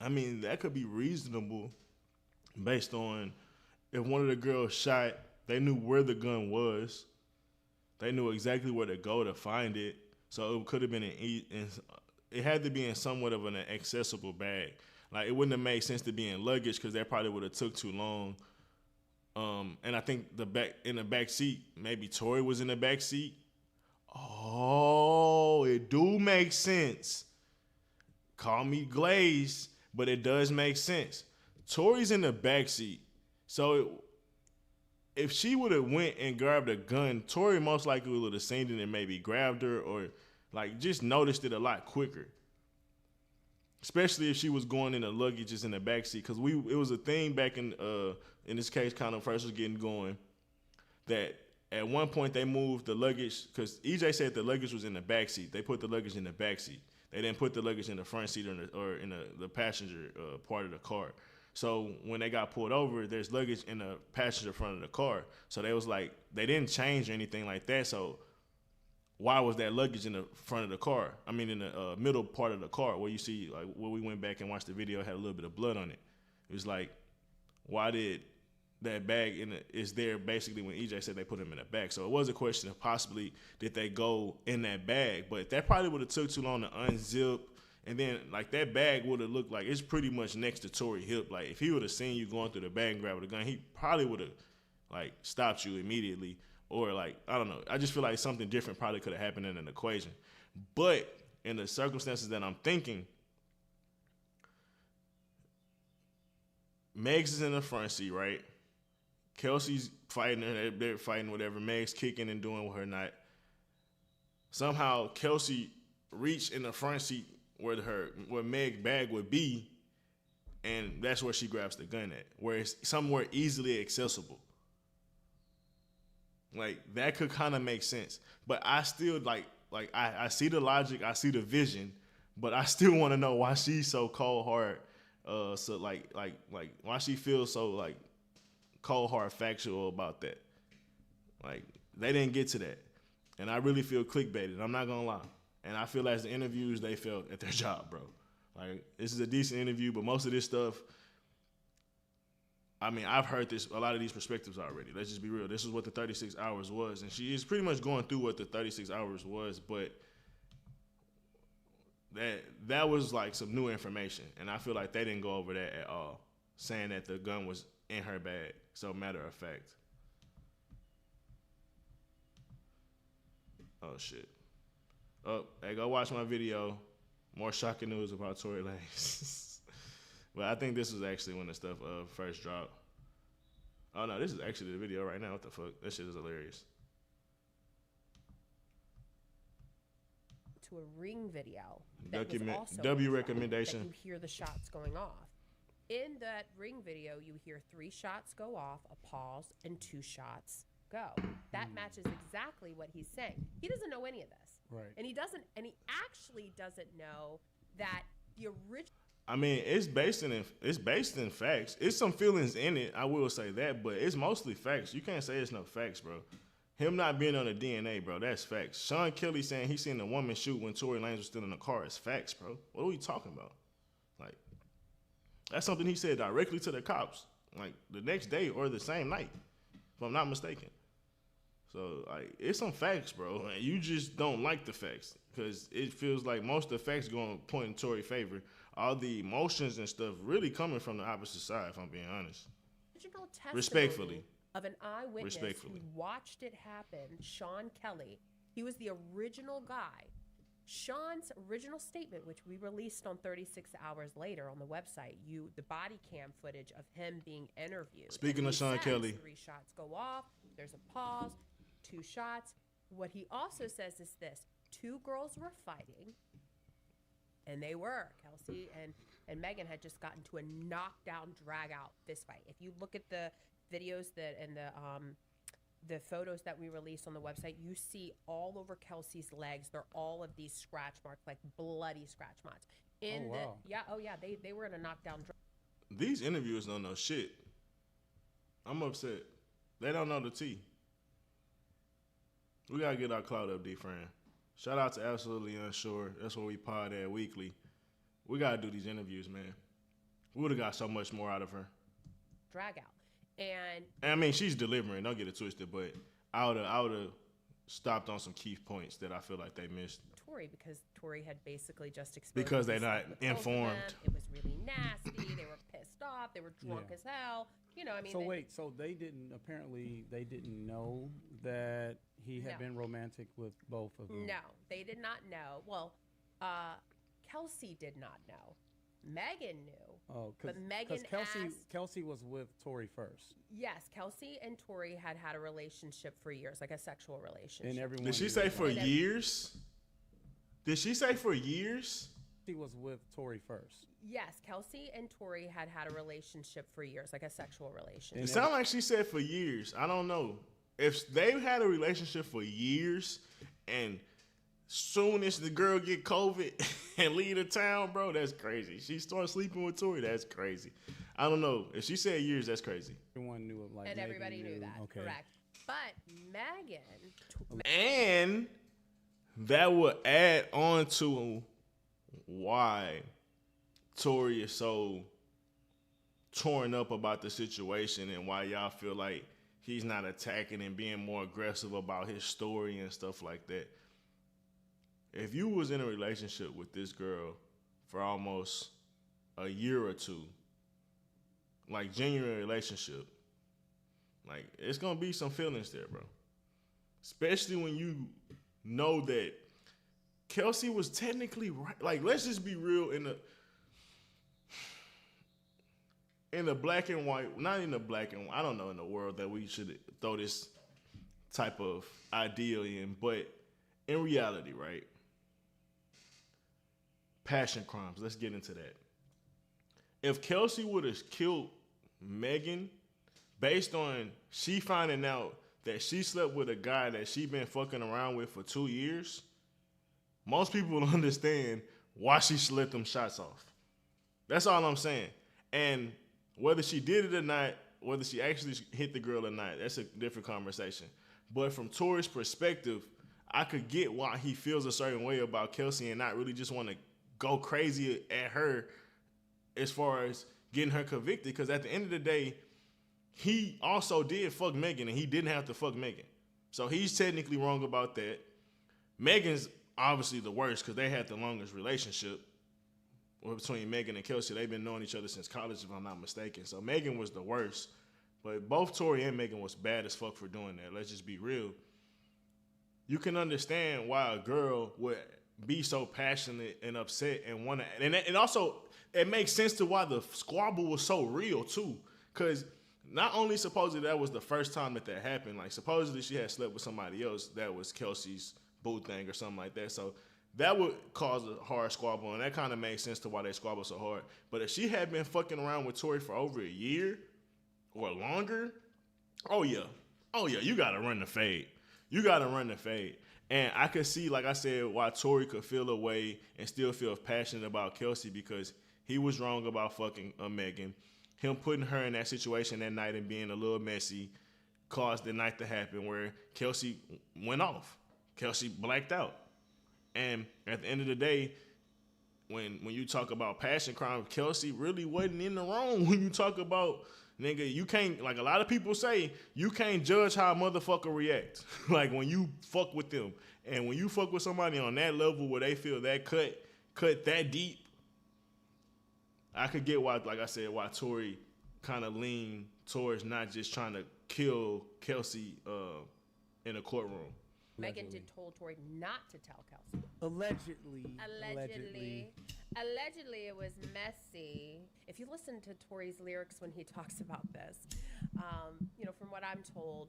S1: I mean, that could be reasonable based on if one of the girls shot, they knew where the gun was. They knew exactly where to go to find it. So it could have been it had to be in somewhat of an accessible bag. Like, it wouldn't have made sense to be in luggage because that probably would have took too long. And I think in the back seat, maybe Tory was in the back seat. Oh, it do make sense. Call me glazed, but it does make sense. Tory's in the back seat. So if she would have went and grabbed a gun, Tory most likely would have seen it and maybe grabbed her or like just noticed it a lot quicker. Especially if she was going in the luggage just in the backseat. Because it was a thing back in this case, kind of first was getting going, that at one point they moved the luggage, because EJ said the luggage was in the backseat. They put the luggage in the backseat. They didn't put the luggage in the front seat or in the passenger part of the car. So when they got pulled over, there's luggage in the passenger front of the car. So they was like, they didn't change or anything like that. So why was that luggage in the front of the car? I mean, in the middle part of the car where you see, like, where we went back and watched the video, it had a little bit of blood on it. It was like, why did that bag is there basically when EJ said they put him in the back? So it was a question of possibly did they go in that bag? But that probably would have took too long to unzip. And then, like, that bag would have looked like it's pretty much next to Tory hip. Like, if he would have seen you going through the bag and grabbing the gun, he probably would have, like, stopped you immediately. Or, like, I don't know. I just feel like something different probably could have happened in an equation. But in the circumstances that I'm thinking, Megs is in the front seat, right? Kelsey's fighting her. They're fighting whatever. Meg's kicking and doing with her not. Somehow, Kelsey reached in the front seat where Meg's bag would be, and that's where she grabs the gun at, where it's somewhere easily accessible. Like, that could kind of make sense. But I still, I see the logic, I see the vision, but I still want to know why she's so cold hard, so why she feels so, like, cold hard factual about that. Like, they didn't get to that. And I really feel clickbaited, I'm not going to lie. And I feel as the interviews, they failed at their job, bro. Like, this is a decent interview, but most of this stuff, I mean, I've heard a lot of these perspectives already. Let's just be real. This is what the 36 hours was. And she is pretty much going through what the 36 hours was, but that was like some new information. And I feel like they didn't go over that at all, saying that the gun was in her bag. So, matter of fact. Oh, shit. Oh, hey, go watch my video. More shocking news about Tory Lanez. But I think this was actually when the stuff first dropped. Oh, no, this is actually the video right now. What the fuck? That shit is hilarious.
S3: To a Ring video. That was also
S1: W recommendation.
S3: that you hear the shots going off. In that Ring video, you hear 3 shots go off, a pause, and 2 shots go. That matches exactly what he's saying. He doesn't know any of this.
S4: Right.
S3: And he actually doesn't know that the original.
S1: I mean, it's based in facts. It's some feelings in it, I will say that, but it's mostly facts. You can't say it's no facts, bro. Him not being on the DNA, bro, that's facts. Sean Kelly saying he seen a woman shoot when Tory Lanez was still in the car is facts, bro. What are we talking about? Like, that's something he said directly to the cops, like the next day or the same night, if I'm not mistaken. So, like, it's some facts, bro. And you just don't like the facts because it feels like most of the facts going to point in Tory's favor. All the emotions and stuff really coming from the opposite side, if I'm being honest.
S3: Original testimony
S1: Respectfully.
S3: of an eyewitness who watched it happen, Sean Kelly. He was the original guy. Sean's original statement, which we released on 36 hours later on the website, the body cam footage of him being interviewed.
S1: Speaking of Sean Kelly,
S3: 3 shots go off. There's a pause. 2 shots. What he also says is this: 2 girls were fighting, and they were. Kelsey and Megan had just gotten to a knockdown, drag-out fist fight. If you look at the videos and the photos that we released on the website, you see all over Kelsey's legs, they're all of these scratch marks, like bloody scratch marks. They were in a knockdown.
S1: These interviewers don't know shit. I'm upset. They don't know the tea. We gotta get our clout up, D-Fran. Shout out to Absolutely Unsure. That's where we pod at weekly. We gotta do these interviews, man. We would've got so much more out of her.
S3: Drag out. And
S1: I mean, she's delivering. Don't get it twisted, but I would've stopped on some key points that I feel like they missed.
S3: Tory, because Tory had basically just exposed.
S1: Because they're not informed.
S3: It was really nasty. They were pissed off. They were drunk as hell. You know, I mean.
S4: So they didn't know that he had been romantic with both of them.
S3: No, they did not know. Well, Kelsey did not know. Megan knew.
S4: Oh,
S3: but Megan
S4: Kelsey was with Tory first.
S3: Yes, Kelsey and Tory had a relationship for years, like a sexual relationship.
S4: And everyone
S1: Did she say for years? Did she say for years?
S4: She was with Tory first.
S3: Yes, Kelsey and Tory had a relationship for years, like a sexual relationship.
S1: It sounded like she said for years. I don't know. If they had a relationship for years and soon as the girl get COVID and leave the town, bro, that's crazy. She started sleeping with Tory, that's crazy. I don't know. If she said years, that's crazy.
S4: Everyone knew it, like,
S3: and everybody knew that,
S4: okay.
S3: Correct. But Megan...
S1: And that would add on to why Tory is so torn up about the situation and why y'all feel like he's not attacking and being more aggressive about his story and stuff like that. If you was in a relationship with this girl for almost a year or two, like genuine relationship, like it's gonna be some feelings there, bro. Especially when you know that Kelsey was technically right. Like, let's just be real, in the black and white, not in the black and white, I don't know, in the world that we should throw this type of ideal in, but in reality, right? Passion crimes, let's get into that. If Kelsey would have killed Megan based on she finding out that she slept with a guy that she been fucking around with for 2 years, most people will understand why she let them shots off. That's all I'm saying. And whether she did it or not, whether she actually hit the girl or not, that's a different conversation. But from Tory's perspective, I could get why he feels a certain way about Kelsey and not really just want to go crazy at her as far as getting her convicted. Because at the end of the day, he also did fuck Megan and he didn't have to fuck Megan. So he's technically wrong about that. Megan's obviously the worst because they had the longest relationship between Megan and Kelsey. They've been knowing each other since college, if I'm not mistaken. So Megan was the worst. But both Tory and Megan was bad as fuck for doing that. Let's just be real. You can understand why a girl would be so passionate and upset and want to. And also, it makes sense to why the squabble was so real, too. Because not only supposedly that was the first time that happened, like supposedly she had slept with somebody else that was Kelsey's boo thing or something like that. So that would cause a hard squabble, and that kind of makes sense to why they squabble so hard. But if she had been fucking around with Tory for over a year or longer, oh yeah, you gotta run the fade. And I could see, like I said, why Tory could feel a way and still feel passionate about Kelsey because he was wrong about fucking Megan. Him putting her in that situation that night and being a little messy caused the night to happen where Kelsey went off. Kelsey blacked out. And at the end of the day, when you talk about passion crime, Kelsey really wasn't in the wrong when you talk about Nigga, you can't, like a lot of people say, you can't judge how a motherfucker reacts. Like when you fuck with them. And when you fuck with somebody on that level where they feel that cut that deep, I could get why, like I said, why Tory kind of leaned towards not just trying to kill Kelsey in a courtroom.
S3: Megan did told Tory not to tell Kelsey.
S4: Allegedly.
S3: Allegedly, it was messy. If you listen to Tory's lyrics when he talks about this, you know, from what I'm told,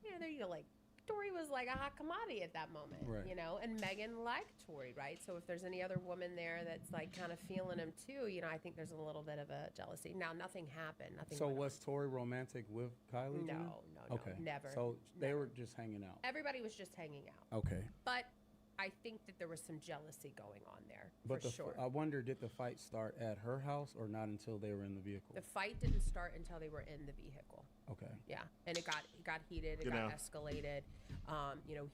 S3: you know, like Tory was like a hot commodity at that moment,
S4: right.
S3: You know, and Megan liked Tory, right? So if there's any other woman there that's like kind of feeling him too, you know, I think there's a little bit of a jealousy. Now, nothing happened.
S4: So was Tory romantic with Kylie?
S3: No,
S4: okay.
S3: Never.
S4: So they were just hanging out.
S3: Everybody was just hanging out.
S4: Okay.
S3: But I think that there was some jealousy going on there,
S4: but
S3: for sure.
S4: I wonder, did the fight start at her house or not until they were in the vehicle?
S3: The fight didn't start until they were in the vehicle.
S4: Okay.
S3: Yeah, and it got heated. It got escalated. You know,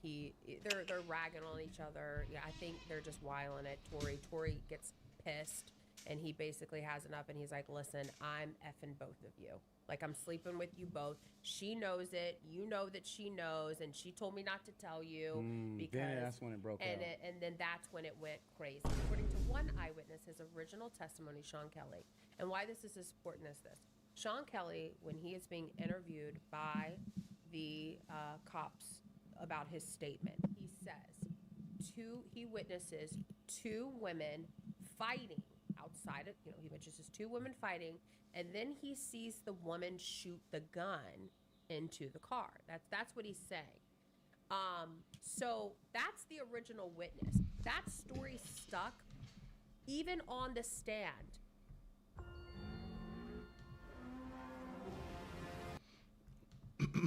S3: they're ragging on each other. Yeah, I think they're just wiling it. Tory gets pissed, and he basically has enough, and he's like, "Listen, I'm effing both of you. Like, I'm sleeping with you both. She knows it. You know that she knows, and she told me not to tell you because."
S4: Then that's when it broke out.
S3: And then that's when it went crazy. According to one eyewitness, his original testimony, Sean Kelly, and why this is as important as this. Sean Kelly, when he is being interviewed by the cops about his statement, he says he witnesses two women fighting outside of, you know, he witnesses two women fighting, and then he sees the woman shoot the gun into the car. That's what he's saying. So that's the original witness. That story stuck even on the stand.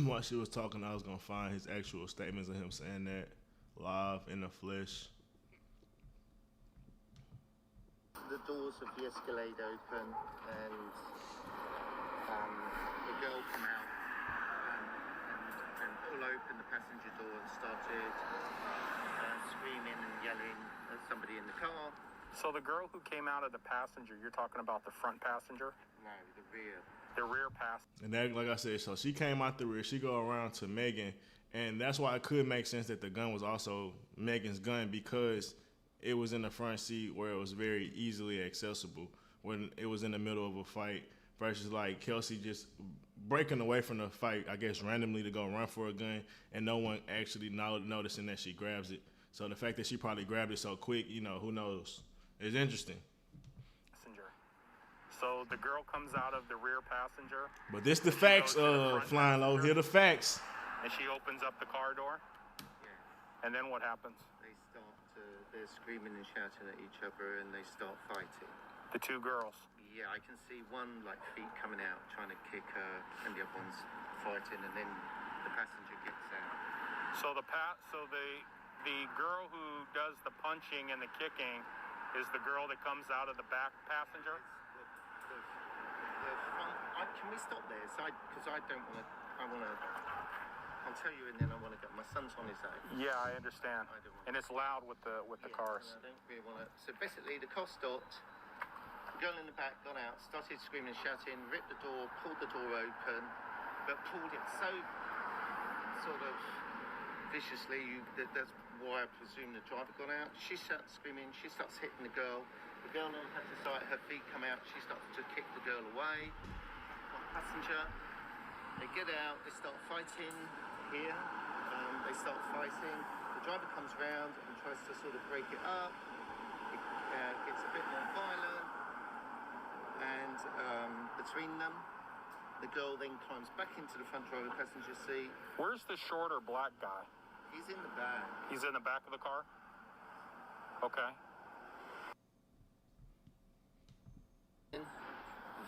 S1: While she was talking, I was gonna find his actual statements of him saying that live in the flesh.
S10: The doors of the Escalade open, and the girl come out and pull open the passenger door and started screaming and yelling at somebody in the car.
S11: So the girl who came out of the passenger, you're talking about the front passenger?
S10: No, the rear.
S11: The rear passenger.
S1: And that, like I said, so she came out the rear. She go around to Megan, and that's why it could make sense that the gun was also Megan's gun, because it was in the front seat where it was very easily accessible when it was in the middle of a fight, versus like Kelsey just breaking away from the fight, I guess randomly to go run for a gun, and no one actually noticing that she grabs it. So the fact that she probably grabbed it so quick, you know, who knows? It's interesting.
S11: So the girl comes out of the rear passenger.
S1: But this the facts, Flying Low. Here the facts.
S11: And she opens up the car door.
S10: Yeah.
S11: And then what happens?
S10: They're screaming and shouting at each other, and they start fighting.
S11: The two girls.
S10: Yeah, I can see one like feet coming out trying to kick her, and the other one's fighting, and then the passenger gets out.
S11: So the girl who does the punching and the kicking is the girl that comes out of the back passenger.
S10: Can we stop there? Because I don't want to. I'll tell you, and then I want to go. My son's on his own.
S11: Yeah, I understand. And it's loud with the cars.
S10: I don't really want to. So basically, the car stopped. The girl in the back got out, started screaming and shouting, ripped the door, pulled the door open, but pulled it so sort of viciously. That's why I presume the driver got out. She starts screaming. She starts hitting the girl. The girl then has to sight, her feet come out. She starts to kick the girl away. Passenger. They get out. They start fighting here. They start fighting. The driver comes round and tries to sort of break it up. It gets a bit more violent. And between them, the girl then climbs back into the front driver passenger seat.
S11: Where's the shorter black guy?
S10: He's in the back.
S11: He's in the back of the car? Okay.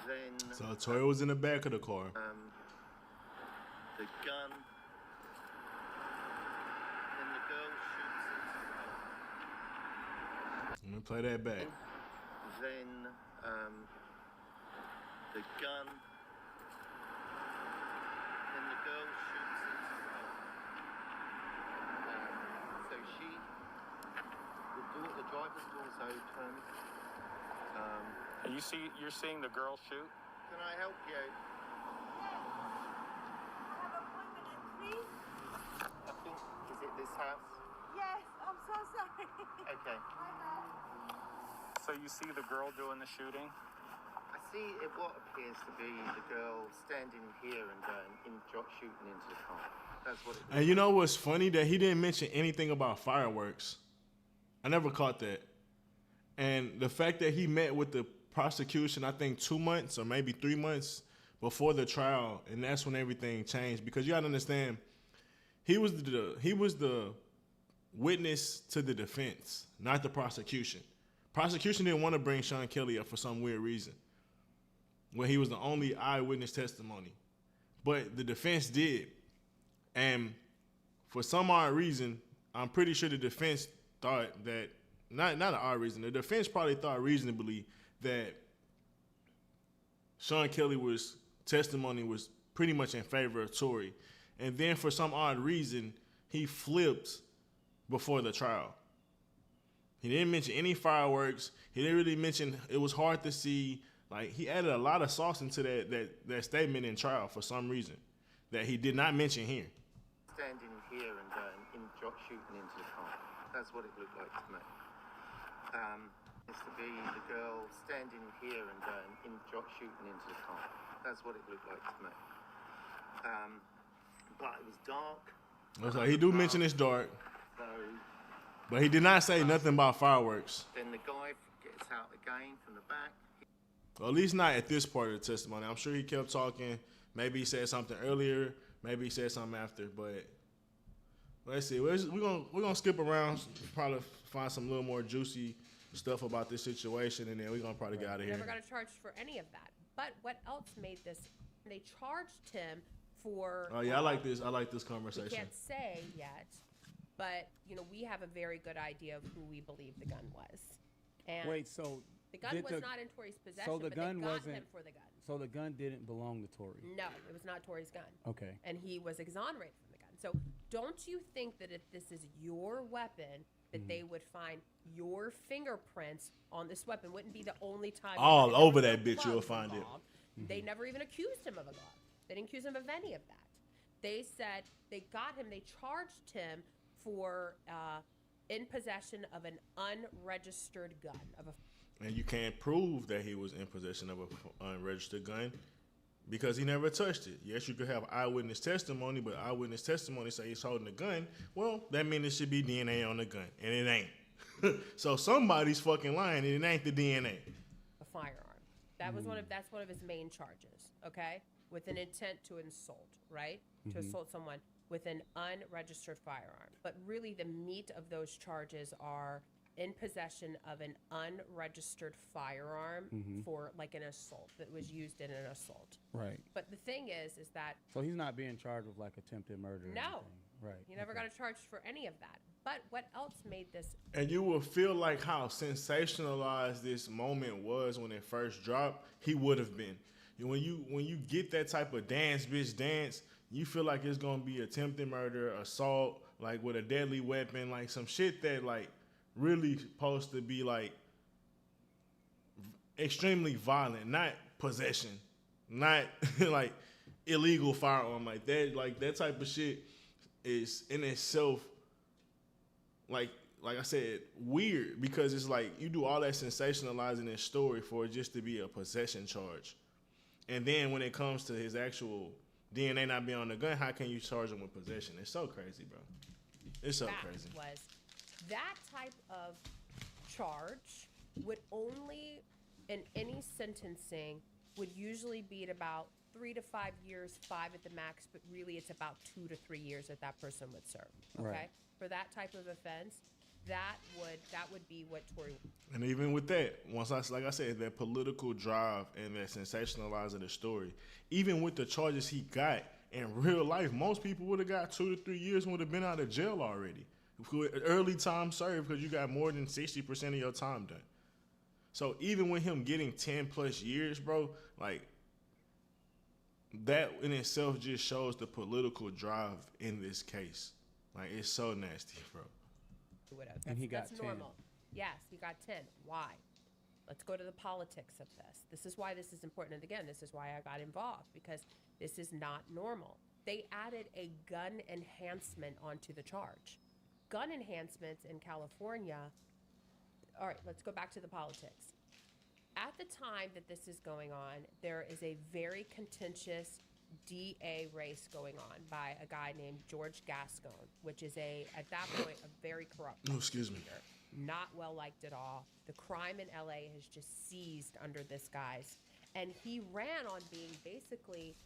S10: Then,
S1: so Tory was in the back of the car.
S10: The gun. Then the girl shoots it.
S1: Let me play that back.
S10: Then the gun. Then the girl shoots it. So the driver's door's open.
S11: And you're seeing the girl shoot?
S10: Can I help you? I think, is it this house?
S12: Yes, I'm so sorry.
S10: Okay.
S11: So you see the girl doing the shooting?
S10: I see what appears to be the girl standing here and shooting into the car. That's what it is.
S1: And you know what's funny? That he didn't mention anything about fireworks. I never caught that. And the fact that he met with the prosecution, I think 2 months or maybe 3 months before the trial, and that's when everything changed. Because you gotta understand, he was the witness to the defense, not the prosecution. Prosecution didn't want to bring Sean Kelly up for some weird reason, when he was the only eyewitness testimony. But the defense did. And for some odd reason, I'm pretty sure the defense thought that, not an odd reason, the defense probably thought reasonably that Sean Kelly's testimony was pretty much in favor of Tory. And then for some odd reason, he flipped before the trial. He didn't mention any fireworks. He didn't really mention, it was hard to see. Like, he added a lot of sauce into that statement in trial for some reason that he did not mention here.
S10: Standing here and shooting into the car. That's what it looked like to me. It's to be the girl standing here and shooting into the car. That's what it looked like to me. But it was dark.
S1: So he do mention it's dark.
S10: So,
S1: but he did not say nothing about fireworks.
S10: then the guy gets out again from the back.
S1: Well, at least not at this part of the testimony. I'm sure he kept talking. Maybe he said something earlier. Maybe he said something after. But let's see. We're gonna skip around. Probably find some little more juicy stuff about this situation, and then we're gonna probably get out of here.
S3: Never got charged for any of that. But what else made this? They charged him for.
S1: Oh yeah, I like this. I like this conversation.
S3: We can't say yet, but we have a very good idea of who we believe the gun was. And
S4: Wait, so
S3: the gun was not in Tory's possession,
S4: so the
S3: but
S4: gun
S3: they got
S4: wasn't,
S3: him for the gun.
S4: So the gun didn't belong to Tory.
S3: No, it was not Tory's gun.
S4: Okay.
S3: And he was exonerated from the gun. So don't you think that if this is your weapon, that they would find your fingerprints on this weapon? Wouldn't be the only time.
S1: All over that bitch you'll find it.
S3: They never even accused him of a glove. They didn't accuse him of any of that. They said they got him. They charged him for in possession of an unregistered gun.
S1: And you can't prove that he was in possession of an unregistered gun because he never touched it. Yes, you could have eyewitness testimony, but eyewitness testimony say he's holding a gun. Well, that means it should be DNA on the gun, and it ain't. So somebody's fucking lying, and it ain't the DNA.
S3: A firearm. That was that's one of his main charges. Okay, with an intent to insult, right? To assault someone with an unregistered firearm. But really, the meat of those charges are in possession of an unregistered firearm for like an assault that was used in an assault.
S4: Right.
S3: But the thing is that.
S4: So he's not being charged with like attempted murder. Or
S3: No.
S4: anything. Right.
S3: He never got charged for any of that. But what else made this?
S1: And you will feel like how sensationalized this moment was when it first dropped. He would have been. When you get that type of dance, bitch, dance, you feel like it's gonna be attempted murder, assault, like with a deadly weapon, like some shit that like really supposed to be like extremely violent, not possession, not like illegal firearm like that. Like that type of shit is in itself like I said, weird, because it's like you do all that sensationalizing this story for it just to be a possession charge. And then when it comes to his actual DNA not being on the gun, how can you charge him with possession? It's so crazy, bro. It's so crazy.
S3: Was that type of charge would only, in any sentencing, would usually be at about 3 to 5 years, 5 at the max, but really it's about 2 to 3 years that person would serve. Okay,
S4: Right.
S3: For that type of offense, that would be what Tory.
S1: And even with that, like I said, that political drive and that sensationalizing the story, even with the charges he got in real life, most people would have got 2 to 3 years and would have been out of jail already. Early time served because you got more than 60% of your time done. So even with him getting 10 plus years, bro, like that in itself just shows the political drive in this case. Like it's so nasty, bro.
S4: And he got
S3: That's
S4: 10.
S3: normal. Yes, he got 10. Why? Let's go to the politics of this. This is why this is important. And again, this is why I got involved, because this is not normal. they added a gun enhancement onto the charge. Gun enhancements in California. All right, let's go back to the politics. At the time that this is going on, there is a very contentious DA race going on by a guy named George Gascon, which is at that point, a very corrupt prosecutor. Not well liked at all. The crime in LA has just seized under this guy's. And he ran on being basically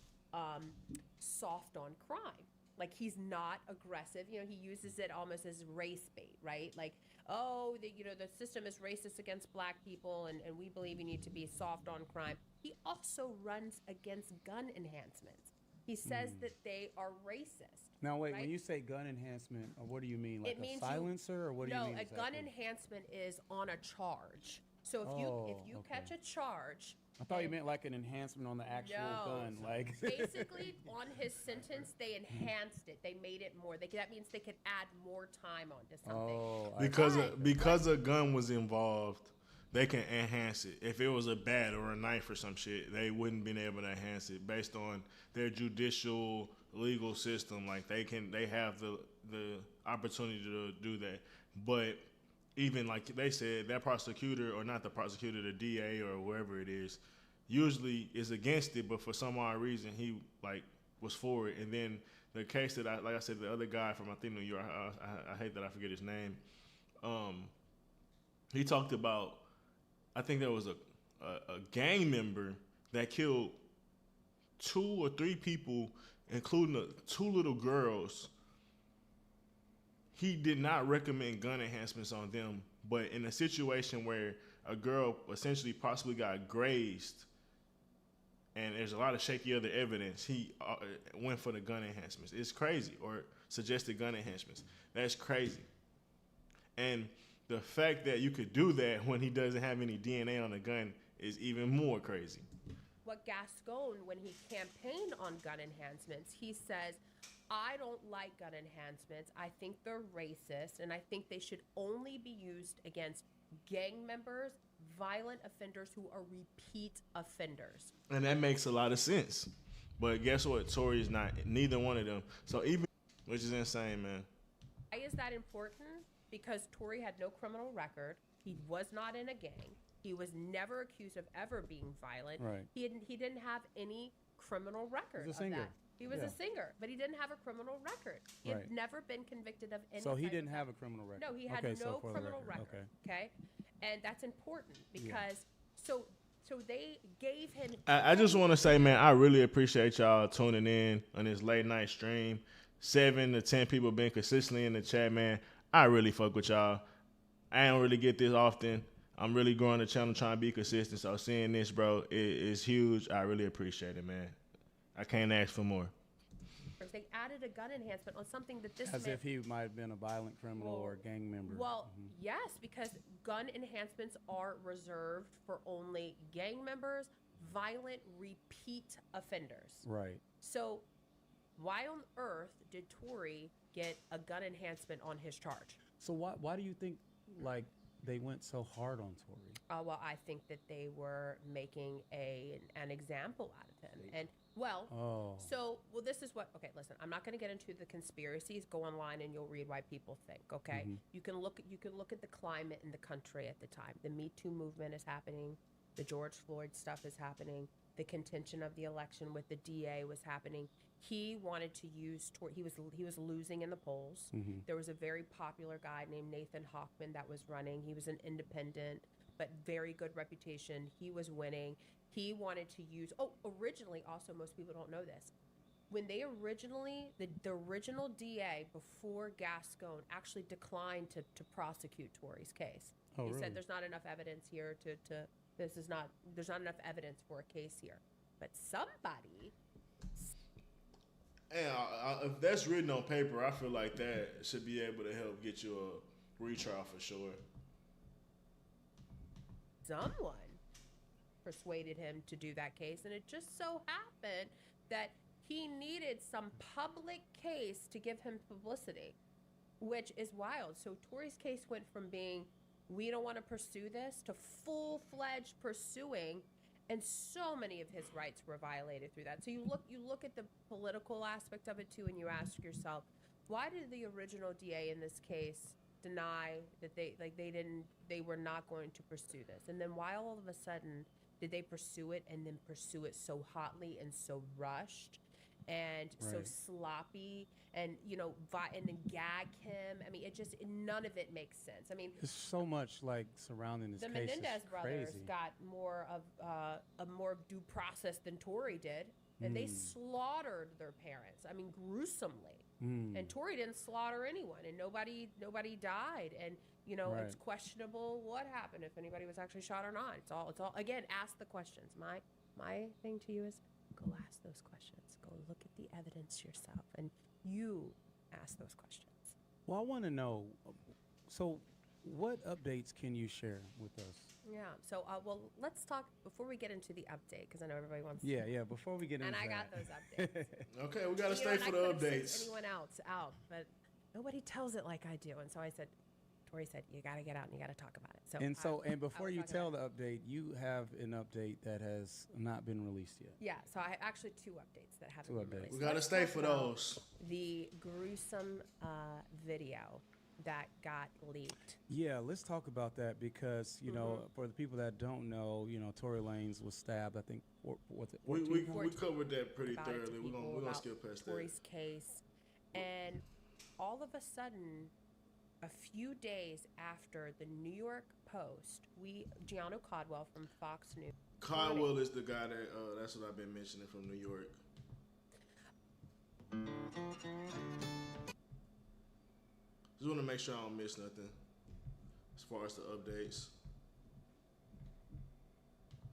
S3: soft on crime. Like, he's not aggressive. You know, he uses it almost as race bait, right? Like, oh, the system is racist against black people, and we believe you need to be soft on crime. He also runs against gun enhancements. He says that they are racist.
S4: Now, wait,
S3: right?
S4: when you say gun enhancement, what do you mean? Like a silencer, or what do you mean?
S3: No,
S4: exactly?
S3: a gun enhancement is on a charge. So if you catch a charge,
S4: I thought you meant like an enhancement on the actual gun, like.
S3: Basically, on his sentence, they enhanced it. They made it more. That means they could add more time onto something.
S4: Oh,
S1: because a gun was involved, they can enhance it. If it was a bat or a knife or some shit, they wouldn't been able to enhance it based on their judicial legal system. Like they have the opportunity to do that. But even like they said, that prosecutor, or not the prosecutor, the DA or whoever it is, usually is against it, but for some odd reason he like was for it. And then the case that I said, the other guy from I think New York, I hate that I forget his name. He talked about, I think there was a gang member that killed 2 or 3 people, including 2 little girls. He did not recommend gun enhancements on them, but in a situation where a girl essentially possibly got grazed and there's a lot of shaky other evidence, he went for the gun enhancements. It's crazy, or suggested gun enhancements. That's crazy. And the fact that you could do that when he doesn't have any DNA on the gun is even more crazy.
S3: What Gascon, when he campaigned on gun enhancements, he says, I don't like gun enhancements. I think they're racist, and I think they should only be used against gang members, violent offenders who are repeat offenders.
S1: And that makes a lot of sense. But guess what? Tory is not neither one of them. So even, which is insane, man.
S3: Why is that important? Because Tory had no criminal record. He was not in a gang. He was never accused of ever being violent.
S4: Right.
S3: He didn't have any criminal record
S4: He's a singer.
S3: of that. He was a singer, but he didn't have a criminal record. He had never been convicted of any.
S4: So he didn't have a criminal record.
S3: No, he had no criminal record. Okay, and that's important because so they gave him.
S1: I just want to say, man, I really appreciate y'all tuning in on this late night stream. 7 to 10 people been consistently in the chat, man. I really fuck with y'all. I don't really get this often. I'm really growing the channel, trying to be consistent. So seeing this, bro, is huge. I really appreciate it, man. I can't ask for more.
S3: They added a gun enhancement on something that this
S4: as if he might have been a violent criminal or a gang member.
S3: Well, yes, because gun enhancements are reserved for only gang members, violent repeat offenders.
S4: Right.
S3: So why on earth did Tory get a gun enhancement on his charge?
S4: So why do you think like they went so hard on Tory?
S3: Well, I think that they were making an example out of him. And this is what, okay, listen, I'm not going to get into the conspiracies. Go online and you'll read why people think, okay? You can look at the climate in the country at the time. The Me Too movement is happening. The George Floyd stuff is happening. The contention of the election with the DA was happening. He wanted to use Tory. He was losing in the polls. There was a very popular guy named Nathan Hochman that was running. He was an independent, but very good reputation. He was winning. He wanted to use, originally, also, most people don't know this. When they originally, the original DA before Gascon actually declined to prosecute Tory's case. He said there's not enough evidence here there's not enough evidence for a case here. But somebody.
S1: And if that's written on paper, I feel like that should be able to help get you a retrial for sure.
S3: Someone persuaded him to do that case, and it just so happened that he needed some public case to give him publicity, which is wild. So Tory's case went from being, we don't want to pursue this, to full-fledged pursuing And so many of his rights were violated through that. So you look at the political aspect of it too, and you ask yourself, why did the original DA in this case deny that they were not going to pursue this? And then why all of a sudden did they pursue it, and then pursue it so hotly and so rushed and so sloppy, and and then gag him? I mean, none of it makes sense. I mean,
S4: there's so much like surrounding this
S3: the
S4: case.
S3: Menendez
S4: is
S3: brothers
S4: crazy.
S3: got more of a more due process than Tory did, and they slaughtered their parents. I mean, gruesomely. And Tory didn't slaughter anyone, and nobody died. And it's questionable what happened, if anybody was actually shot or not. It's all again, ask the questions. My thing to you is go ask those questions. Go look at the evidence yourself, and you ask those questions.
S4: Well, I want to know. So, what updates can you share with us?
S3: Yeah. So, let's talk before we get into the update, because I know everybody wants.
S4: Yeah. Before we get into
S3: and I got those updates.
S1: Okay, we gotta stay for the updates.
S3: Anyone else out, but nobody tells it like I do, and so I said, Tory said, you got to get out and you got to talk about it.
S4: And before you tell the update, you have an update that has not been released yet.
S3: Yeah. So I actually 2 updates that haven't been released.
S1: We gotta stay for those.
S3: The gruesome video that got leaked.
S4: Yeah, let's talk about that, because for the people that don't know, Tory Lanez was stabbed. I think
S1: we covered that pretty thoroughly. We're gonna skip past
S3: Tory's case, and all of a sudden, a few days after the New York Post, Gianno Caldwell from Fox News.
S1: Caldwell is the guy that's what I've been mentioning, from New York. Just want to make sure I don't miss nothing as far as the updates.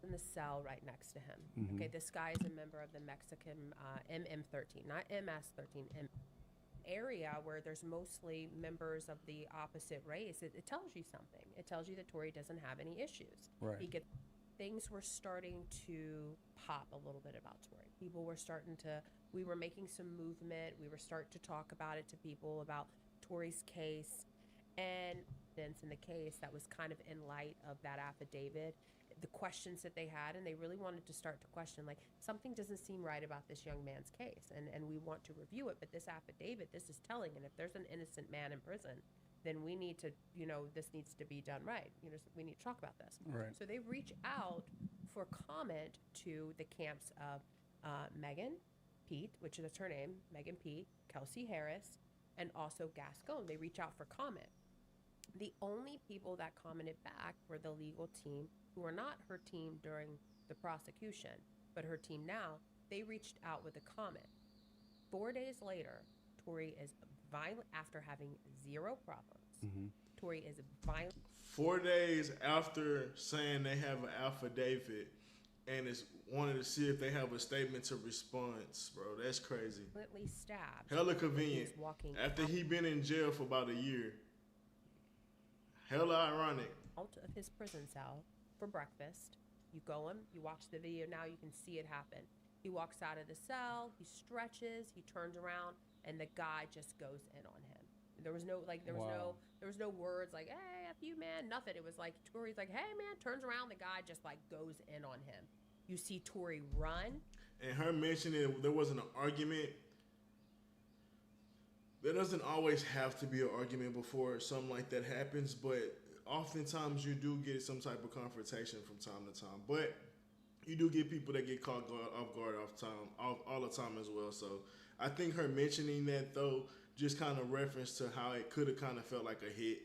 S3: In the cell right next to him. Okay, this guy is a member of the Mexican MM13, not MS13, area where there's mostly members of the opposite race. It tells you something. It tells you that Tory doesn't have any issues.
S4: Right.
S3: Things were starting to pop a little bit about Tory. People were we were making some movement. We were starting to talk about it to people about Tory's case, and then in the case that was kind of in light of that affidavit, the questions that they had, and they really wanted to start to question, like, something doesn't seem right about this young man's case, and we want to review it, but this affidavit, this is telling, and if there's an innocent man in prison, then we need to, this needs to be done right. We need to talk about this.
S4: Right.
S3: So they reach out for comment to the camps of Megan Pete, which is her name, Megan Pete, Kelsey Harris, and also Gascon. They reach out for comment. The only people that commented back were the legal team, who are not her team during the prosecution, but her team now. They reached out with a comment. 4 days later, Tory is violent after having 0 problems. Tory is violent. 4
S1: days after saying they have an affidavit, and it's wanted to see if they have a statement to response, bro. That's crazy.
S3: Violently stabbed.
S1: Hella convenient. After he been in jail for about a year. Hella ironic.
S3: Out of his prison cell for breakfast. You watch the video now, you can see it happen. He walks out of the cell, he stretches, he turns around, and the guy just goes in on him. There was no words like, hey, F you, man, nothing. It was like, Tory's like, hey, man, turns around, the guy just like goes in on him. You see Tory run. And
S1: her mentioning there wasn't an argument. There doesn't always have to be an argument before something like that happens, but oftentimes you do get some type of confrontation from time to time. But you do get people that get caught off guard all the time as well. So I think her mentioning that, though, just kind of reference to how it could have kind of felt like a hit,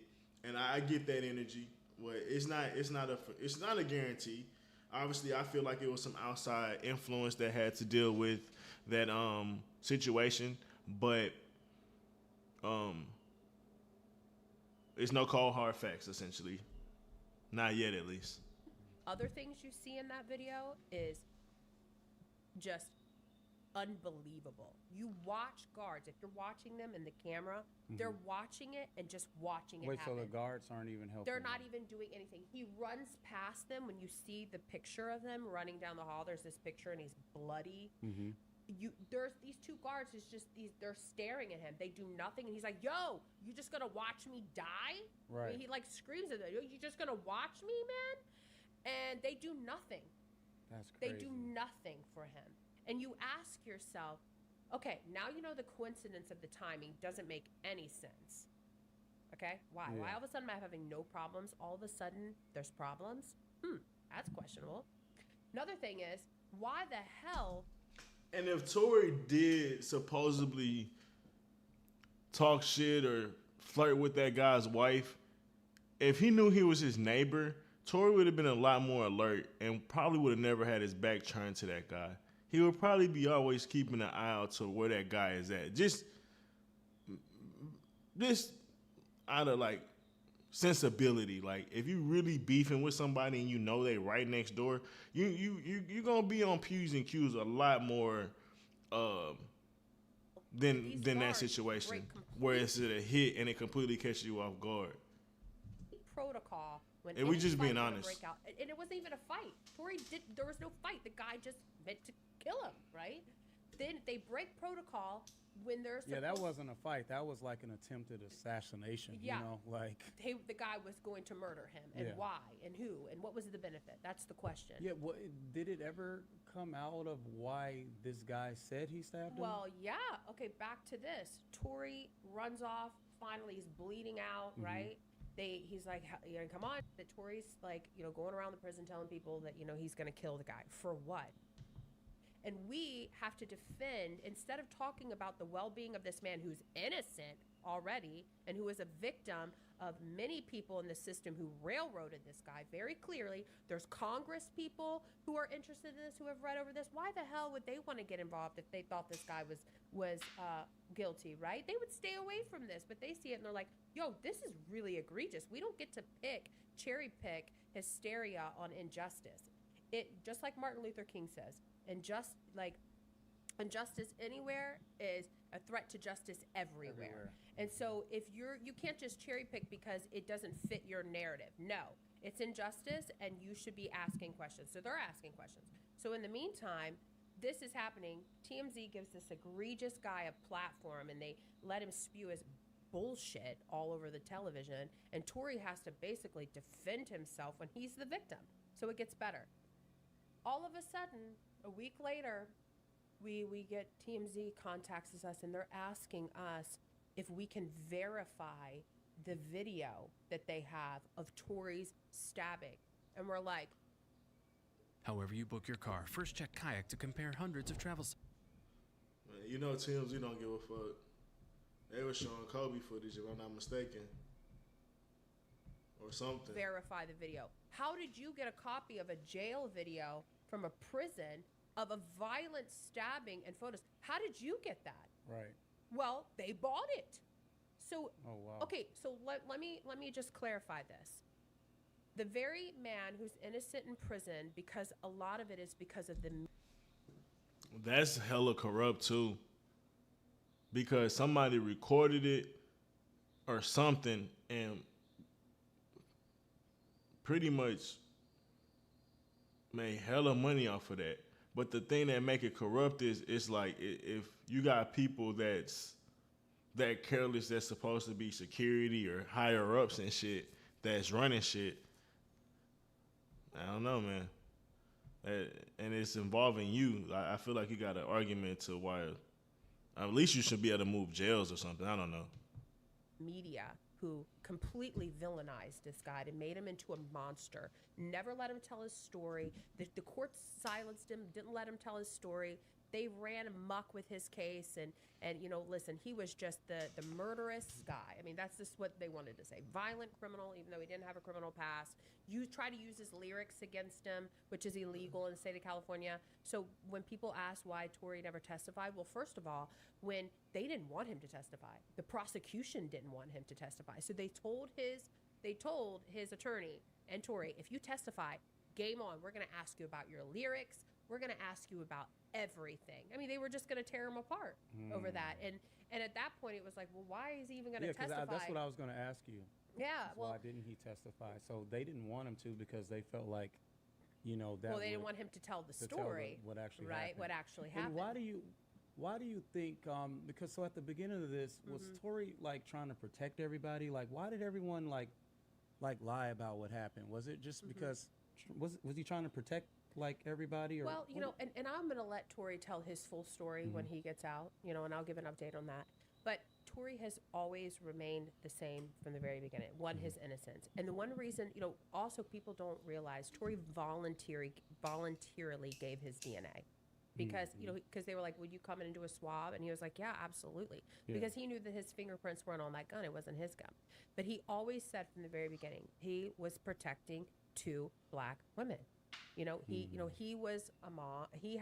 S1: and I get that energy. But it's not a guarantee. Obviously, I feel like it was some outside influence that had to deal with that situation, but it's no cold hard facts, essentially. Not yet, at least. Other things you see in that video is just unbelievable. You watch guards. If you're watching them in the camera, they're watching it and just watching it happen.
S4: So the guards aren't even helping.
S3: They're not even doing anything. He runs past them. When you see the picture of them running down the hall, there's this picture and he's bloody. There's these 2 guards. It's just they're staring at him. They do nothing, and he's like, "Yo, you just gonna watch me die?"
S4: Right.
S3: I mean, he like screams at them, "You just gonna watch me, man?" And they do nothing.
S4: That's
S3: They
S4: crazy.
S3: do nothing for him. And you ask yourself, okay, now you know the coincidence of the timing doesn't make any sense. Okay? Why?
S4: Yeah.
S3: Why all of a sudden am I having no problems? All of a sudden there's problems? That's questionable. Another thing is, why the hell?
S1: And if Tory did supposedly talk shit or flirt with that guy's wife, if he knew he was his neighbor, Tory would have been a lot more alert and probably would have never had his back turned to that guy. He would probably be always keeping an eye out to where that guy is at. Just out of like sensibility. Like if you really beefing with somebody and you know they right next door, you gonna be on P's and Q's a lot more than that situation where it's a hit and it completely catches you off guard.
S3: Protocol when
S1: and we just being honest.
S3: Break out. And it wasn't even a fight. There was no fight. The guy just meant to kill him, right? Then they break protocol when there's
S4: that wasn't a fight. That was like an attempted assassination.
S3: Yeah.
S4: You know, like
S3: the guy was going to murder him, and why, and who, and what was the benefit? That's the question.
S4: Yeah. Well, did it ever come out of why this guy said he stabbed him?
S3: Well, yeah. Okay, back to this. Tory runs off. Finally, he's bleeding out. Right. He's like, come on. That Tory's like, going around the prison telling people that he's gonna kill the guy for what? And we have to defend, instead of talking about the well-being of this man who's innocent already and who is a victim of many people in the system who railroaded this guy very clearly. There's Congress people who are interested in this, who have read over this. Why the hell would they want to get involved if they thought this guy was guilty, right? They would stay away from this, but they see it and they're like, yo, this is really egregious. We don't get to cherry pick hysteria on injustice. It, just like Martin Luther King says, injustice anywhere is a threat to justice everywhere. And so if you can't just cherry pick because it doesn't fit your narrative. No, it's injustice and you should be asking questions. So they're asking questions. So in the meantime, this is happening. TMZ gives this egregious guy a platform and they let him spew his bullshit all over the television. And Tory has to basically defend himself when he's the victim. So it gets better. All of a sudden, a week later, we get TMZ contacts us and they're asking us if we can verify the video that they have of Tory's stabbing. And we're like,
S13: however you book your car, first check Kayak to compare hundreds of travels.
S1: Man, TMZ don't give a fuck. They were showing Kobe footage, if I'm not mistaken. Or something.
S3: Verify the video. How did you get a copy of a jail video from a prison of a violent stabbing and photos? How did you get that?
S4: Right.
S3: Well, they bought it. So,
S4: oh, wow.
S3: Okay, so let me just clarify this. The very man who's innocent in prison, because a lot of it is because of the...
S1: That's hella corrupt too. Because somebody recorded it or something and pretty much made hella money off of that. But the thing that make it corrupt is it's like if you got people that's that careless that's supposed to be security or higher ups and shit that's running shit. I don't know, man. And it's involving you. I feel like you got an argument to why at least you should be able to move jails or something. I don't know.
S3: Media who completely villainized this guy and made him into a monster. Never let him tell his story. The courts silenced him, didn't let him tell his story. They ran amok with his case and listen, he was just the murderous guy. I mean, that's just what they wanted to say. Violent criminal, even though he didn't have a criminal past. You try to use his lyrics against him, which is illegal in the state of California. So when people ask why Tory never testified, well, first of all, when they didn't want him to testify, the prosecution didn't want him to testify. So they told his attorney and Tory, if you testify, game on. We're going to ask you about your lyrics. We're going to ask you about everything. I mean, they were just going to tear him apart over that. And at that point, it was like, well, why is he even going to testify?
S4: That's what I was going to ask you.
S3: Yeah.
S4: Why didn't he testify? So they didn't want him to because they felt like, that.
S3: Well, they didn't want him to tell the story.
S4: What actually
S3: right?
S4: happened.
S3: What actually happened.
S4: And why do you think? Because so at the beginning of this, was Tory like trying to protect everybody? Like, why did everyone like lie about what happened? Was it just because was he trying to protect like everybody? Or
S3: well, you know, and I'm going to let Tory tell his full story when he gets out, you know, and I'll give an update on that. But Tory has always remained the same from the very beginning. One, his innocence. And the one reason, you know, also people don't realize Tory voluntarily gave his DNA. Because, you know, because they were like, would you come in and do a swab? And he was like, yeah, absolutely.
S4: Yeah.
S3: Because he knew that his fingerprints weren't on that gun. It wasn't his gun. But he always said from the very beginning, he was protecting 2 black women. You know, he was a mom. He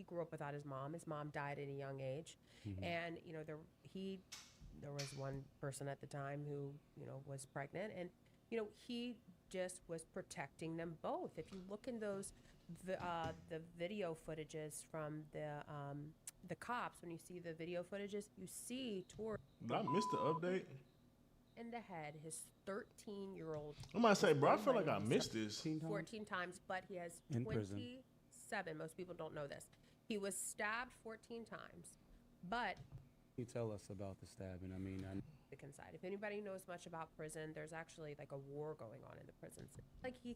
S3: grew up without his mom. His mom died at a young age. And, you know, there was one person at the time who, you know, was pregnant. And, you know, he just was protecting them both. If you look in the video footages from the cops, when you see the video footages, you see Tory.
S1: Did I miss the update?
S3: In the head, his 13-year-old.
S1: I'm gonna say, bro, I feel like I missed this.
S3: 14 times, but he has
S4: In
S3: 27.
S4: prison.
S3: Most people don't know this. He was stabbed 14 times, but
S4: Can you tell us about the stabbing? I mean,
S3: side. If anybody knows much about prison, there's actually like a war going on in the prisons. Like he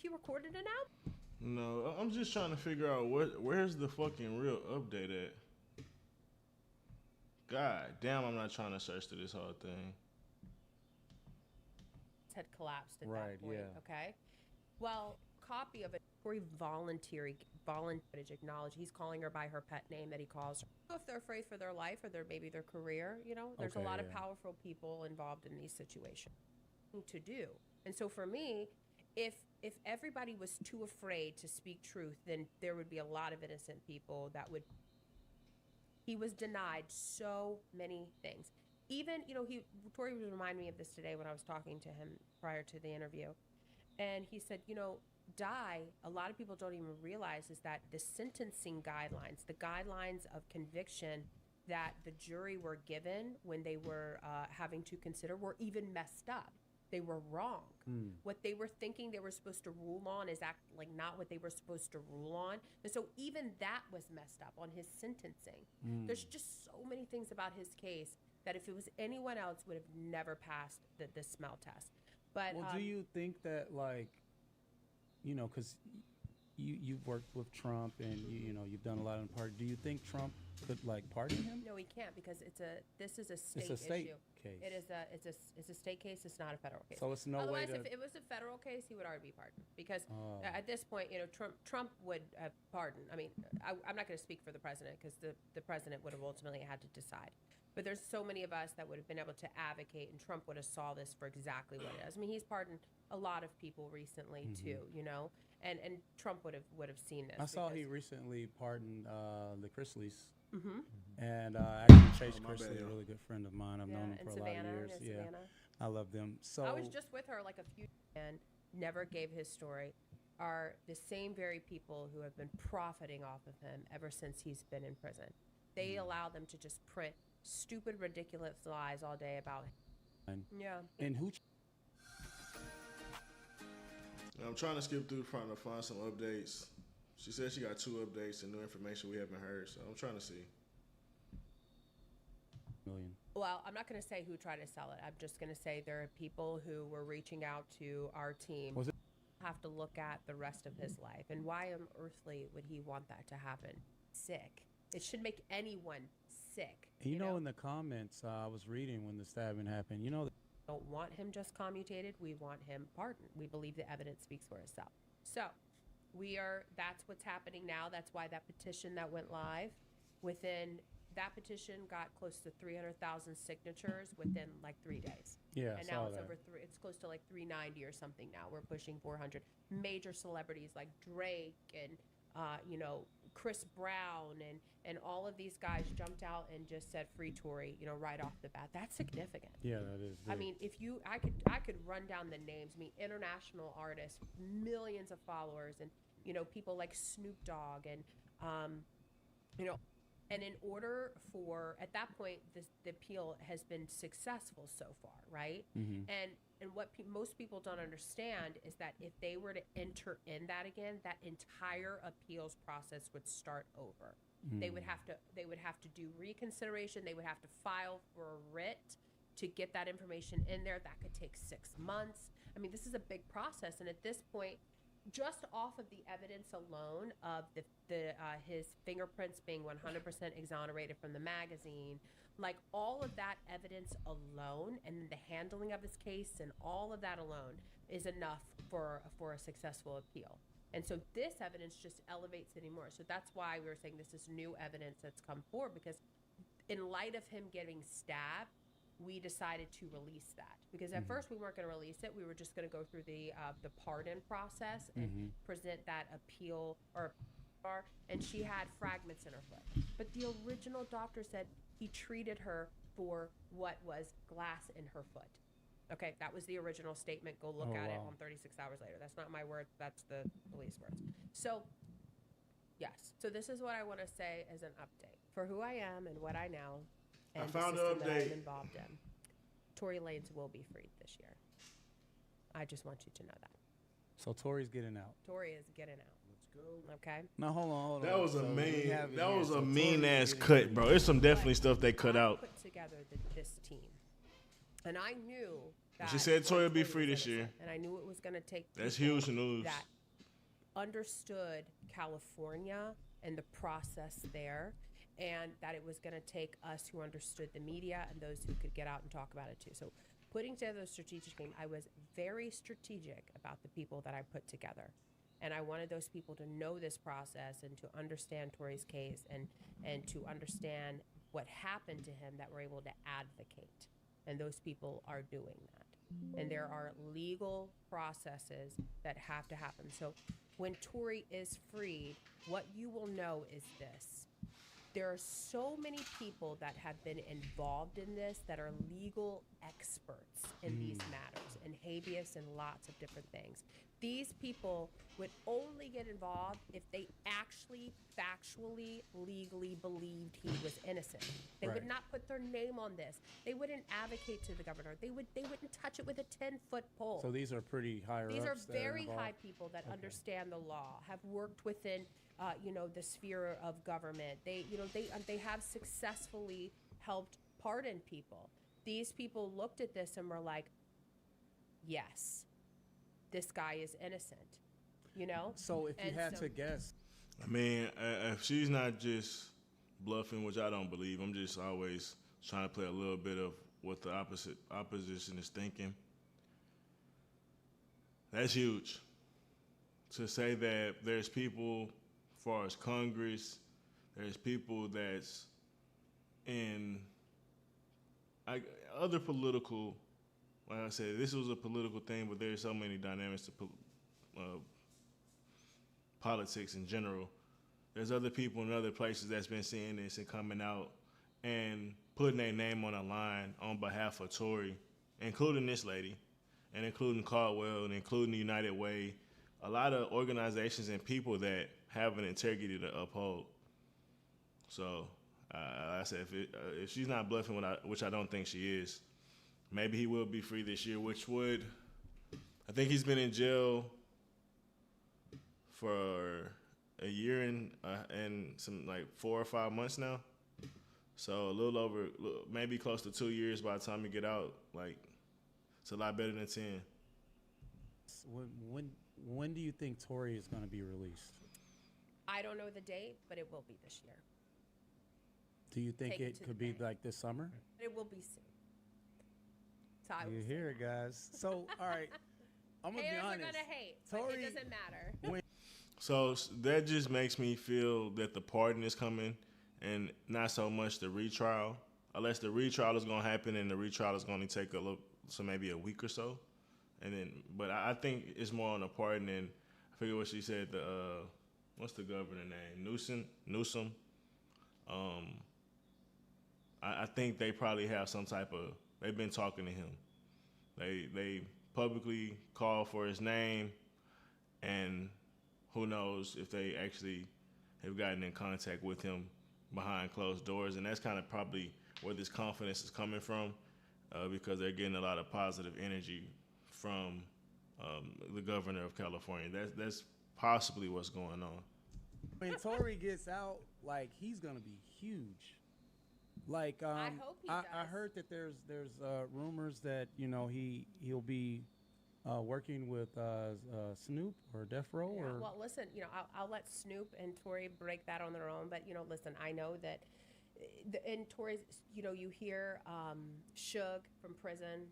S3: recorded it out.
S1: No, I'm just trying to figure out where's the fucking real update at. God damn, I'm not trying to search through this whole thing.
S3: Had collapsed at
S4: Right,
S3: that point.
S4: yeah.
S3: Okay. Well, copy of it. Tory voluntarily acknowledged. He's calling her by her pet name that he calls her. So if they're afraid for their life or maybe their career, you know, there's
S4: Okay,
S3: a lot of
S4: yeah.
S3: powerful people involved in these situations. To do. And so for me, if everybody was too afraid to speak truth, then there would be a lot of innocent people that would. He was denied so many things. Even, you know, Tory was reminding me of this today when I was talking to him prior to the interview. And he said, you know, a lot of people don't even realize is that the sentencing guidelines, the guidelines of conviction that the jury were given when they were having to consider were even messed up. They were wrong. What they were thinking they were supposed to rule on is not what they were supposed to rule on. And so even that was messed up on his sentencing. There's just so many things about his case that if it was anyone else would have never passed the smell test. But
S4: well, do you think that, like, you know, because you've worked with Trump and you know you've done a lot in the party. Do you think Trump could like pardon him?
S3: No, he can't because this is a state
S4: It's a state
S3: issue.
S4: case.
S3: It's a state case. It's not a federal case.
S4: So it's no
S3: Otherwise,
S4: way to.
S3: if it was a federal case, he would already be pardoned because at this point, you know, Trump would have pardoned. I mean, I'm not going to speak for the president because the president would have ultimately had to decide. But there's so many of us that would have been able to advocate, and Trump would have saw this for exactly what it is. I mean, he's pardoned a lot of people recently too, you know, and Trump would have seen this.
S4: I saw he recently pardoned the Chrisleys.
S3: Mm-hmm.
S4: And actually, Chase Chrisley, a really good friend of mine. I've known him for a lot of years. Yeah,
S3: Savannah.
S4: I love them. So
S3: I was just with her like a few and never gave his story. Are the same very people who have been profiting off of him ever since he's been in prison. They allow them to just print stupid, ridiculous lies all day about him. Yeah.
S4: And who?
S1: I'm trying to skip through trying to find some updates. She said she got 2 updates and new information we haven't heard, so I'm trying to see.
S4: Million.
S3: Well, I'm not going to say who tried to sell it. I'm just going to say there are people who were reaching out to our team.
S4: Was it?
S3: Have to look at the rest of his life and why on earthly would he want that to happen? Sick. It should make anyone sick.
S4: You know, in the comments I was reading when the stabbing happened, you know,
S3: don't want him just commutated. We want him pardoned. We believe the evidence speaks for itself. So that's what's happening now. That's why that petition that went live that petition got close to 300,000 signatures within like 3 days.
S4: Yeah,
S3: and now it's close to like 390 or something now. We're pushing 400. Major celebrities like Drake and you know, Chris Brown and all of these guys jumped out and just said free Tory, you know, right off the bat. That's significant.
S4: Yeah, that is big.
S3: I mean, I could run down the names. I mean, international artists, millions of followers, and you know, people like Snoop Dogg and you know, and in order for at that point the appeal has been successful so far, right?
S4: Mm-hmm.
S3: And what most people don't understand is that if they were to enter in that again, that entire appeals process would start over. They would have to do reconsideration. They would have to file for a writ to get that information in there. That could take 6 months. I mean, this is a big process. And at this point, just off of the evidence alone of his fingerprints being 100% exonerated from the magazine, like all of that evidence alone, and the handling of his case and all of that alone is enough for a successful appeal. And so this evidence just elevates it anymore. So that's why we were saying this is new evidence that's come forward, because in light of him getting stabbed, we decided to release that, because at first we weren't going to release it. We were just going to go through the pardon process and present that appeal and she had fragments in her foot. But the original doctor said he treated her for what was glass in her foot. Okay, that was the original statement. Go look at it on 36 Hours Later. That's not my word. That's the police words. So, yes. So this is what I want to say as an update for who I am and what I know. And
S1: I found
S3: the
S1: an
S3: system that I'm
S1: update.
S3: involved in. Tory Lanez will be freed this year. I just want you to know that.
S4: So Tory's getting out.
S3: Tory is getting out. Let's go. Okay.
S4: Now hold on.
S1: That was a
S4: So we have it
S1: that
S4: here.
S1: was
S4: So
S1: a
S4: Tory
S1: mean ass
S4: getting
S1: cut,
S4: out.
S1: bro. There's some definitely stuff they cut
S3: I
S1: out.
S3: put together this team, and I knew that
S1: She said Tory will be
S3: was
S1: free this
S3: innocent,
S1: year.
S3: and I knew it was going to take.
S1: That's
S3: people
S1: huge news.
S3: That understood California and the process there, and that it was going to take us who understood the media and those who could get out and talk about it too. So, putting together a strategic team, I was very strategic about the people that I put together. And I wanted those people to know this process and to understand Tory's case and to understand what happened to him, that we're able to advocate. And those people are doing that. And there are legal processes that have to happen. So when Tory is freed, what you will know is this. There are so many people that have been involved in this that are legal experts in these matters, and habeas and lots of different things. These people would only get involved if they actually, factually, legally believed he was innocent. They would not put their name on this. They wouldn't advocate to the governor. They wouldn't touch it with a 10-foot pole.
S4: So these are pretty higher ups.
S3: These are
S4: that
S3: very
S4: involved?
S3: high people that understand the law, have worked within, the sphere of government. They have successfully helped pardon people. These people looked at this and were like, yes, this guy is innocent,
S4: So if you had to guess.
S1: I mean, if she's not just bluffing, which I don't believe, I'm just always trying to play a little bit of what the opposition is thinking. That's huge. To say that there's people, as far as Congress, there's people that's in other political, like I said, this was a political thing, but there's so many dynamics to politics in general. There's other people in other places that's been seeing this and coming out and putting their name on a line on behalf of Tory, including this lady, and including Caldwell, and including the United Way. A lot of organizations and people that have an integrity to uphold. So, I said, if she's not bluffing, which I don't think she is, maybe he will be free this year, which would, I think he's been in jail for a year and some like 4 or 5 months now. So a little over, maybe close to 2 years by the time you get out. Like, it's a lot better than 10.
S4: When do you think Tory is going to be released?
S3: I don't know the date, but it will be this year.
S4: Do you think
S3: Take it
S4: it
S3: to
S4: could
S3: the
S4: be
S3: bank.
S4: like this summer?
S3: It will be soon. So I
S4: You
S3: will
S4: hear it, guys. So, all right, I'm going to be
S3: Haters
S4: honest.
S3: are going to hate,
S4: Tory,
S3: but it doesn't matter.
S1: So that just makes me feel that the pardon is coming and not so much the retrial. Unless the retrial is going to happen and the retrial is going to take maybe a week or so. But I think it's more on the pardon, and I forget what she said, what's the governor name? Newsom. I think they probably have some type of, they've been talking to him. They publicly called for his name, and who knows if they actually have gotten in contact with him behind closed doors. And that's kind of probably where this confidence is coming from, because they're getting a lot of positive energy from the governor of California. That's possibly what's going on.
S4: When Tory gets out, like, he's going to be huge. Like,
S3: I hope he does.
S4: I heard that there's rumors that, he'll be working with Snoop or Death Row?
S3: Yeah,
S4: Or
S3: well, listen, I'll let Snoop and Tory break that on their own. But, listen, I know that in Tory's, you hear Suge from prison.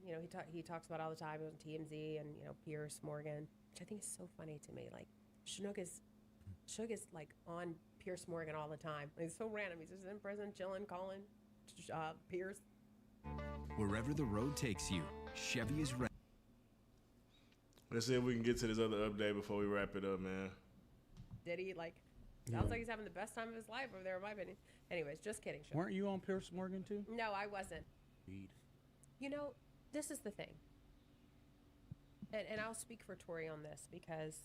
S3: He talks about all the time. He was on TMZ and, Pierce Morgan, which I think is so funny to me. Like, Suge is like on Pierce Morgan all the time. Like, it's so random. He's just in prison, chilling, calling Pierce.
S13: Wherever the road takes you, Chevy is ready.
S1: Let's see if we can get to this other update before we wrap it up, man.
S3: Did he, sounds like he's having the best time of his life over there, in my opinion. Anyways, just kidding. Sean.
S4: Weren't you on Pierce Morgan too?
S3: No, I wasn't. This is the thing. And I'll speak for Tory on this because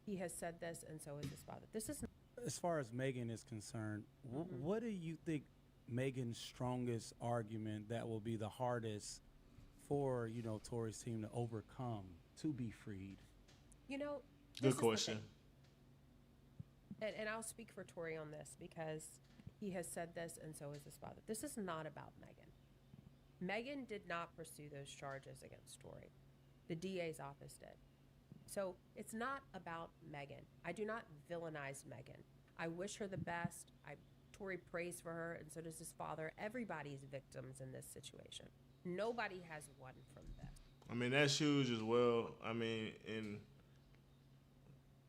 S3: he has said this, and so is his father. This is.
S4: As far as Megan is concerned, what do you think Megan's strongest argument that will be the hardest for, Tory's team to overcome to be freed?
S1: Good question.
S3: And I'll speak for Tory on this because he has said this, and so is his father. This is not about Megan. Megan did not pursue those charges against Tory. The DA's office did. So it's not about Megan. I do not villainize Megan. I wish her the best. Tory prays for her, and so does his father. Everybody's victims in this situation. Nobody has won from this.
S1: I mean, that's huge as well. I mean, and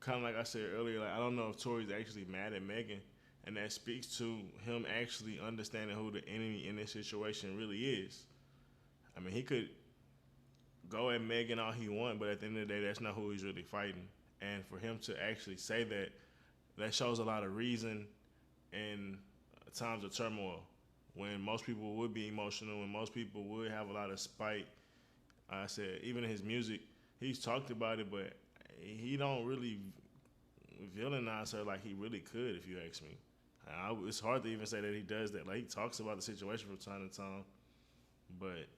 S1: kind of like I said earlier, I don't know if Tory's actually mad at Megan, and that speaks to him actually understanding who the enemy in this situation really is. I mean, he could go at Megan all he wants, but at the end of the day, that's not who he's really fighting. And for him to actually say that shows a lot of reason in times of turmoil, when most people would be emotional, when most people would have a lot of spite. I said, even in his music, he's talked about it, but he don't really villainize her like he really could, if you ask me. It's hard to even say that he does that. Like, he talks about the situation from time to time, but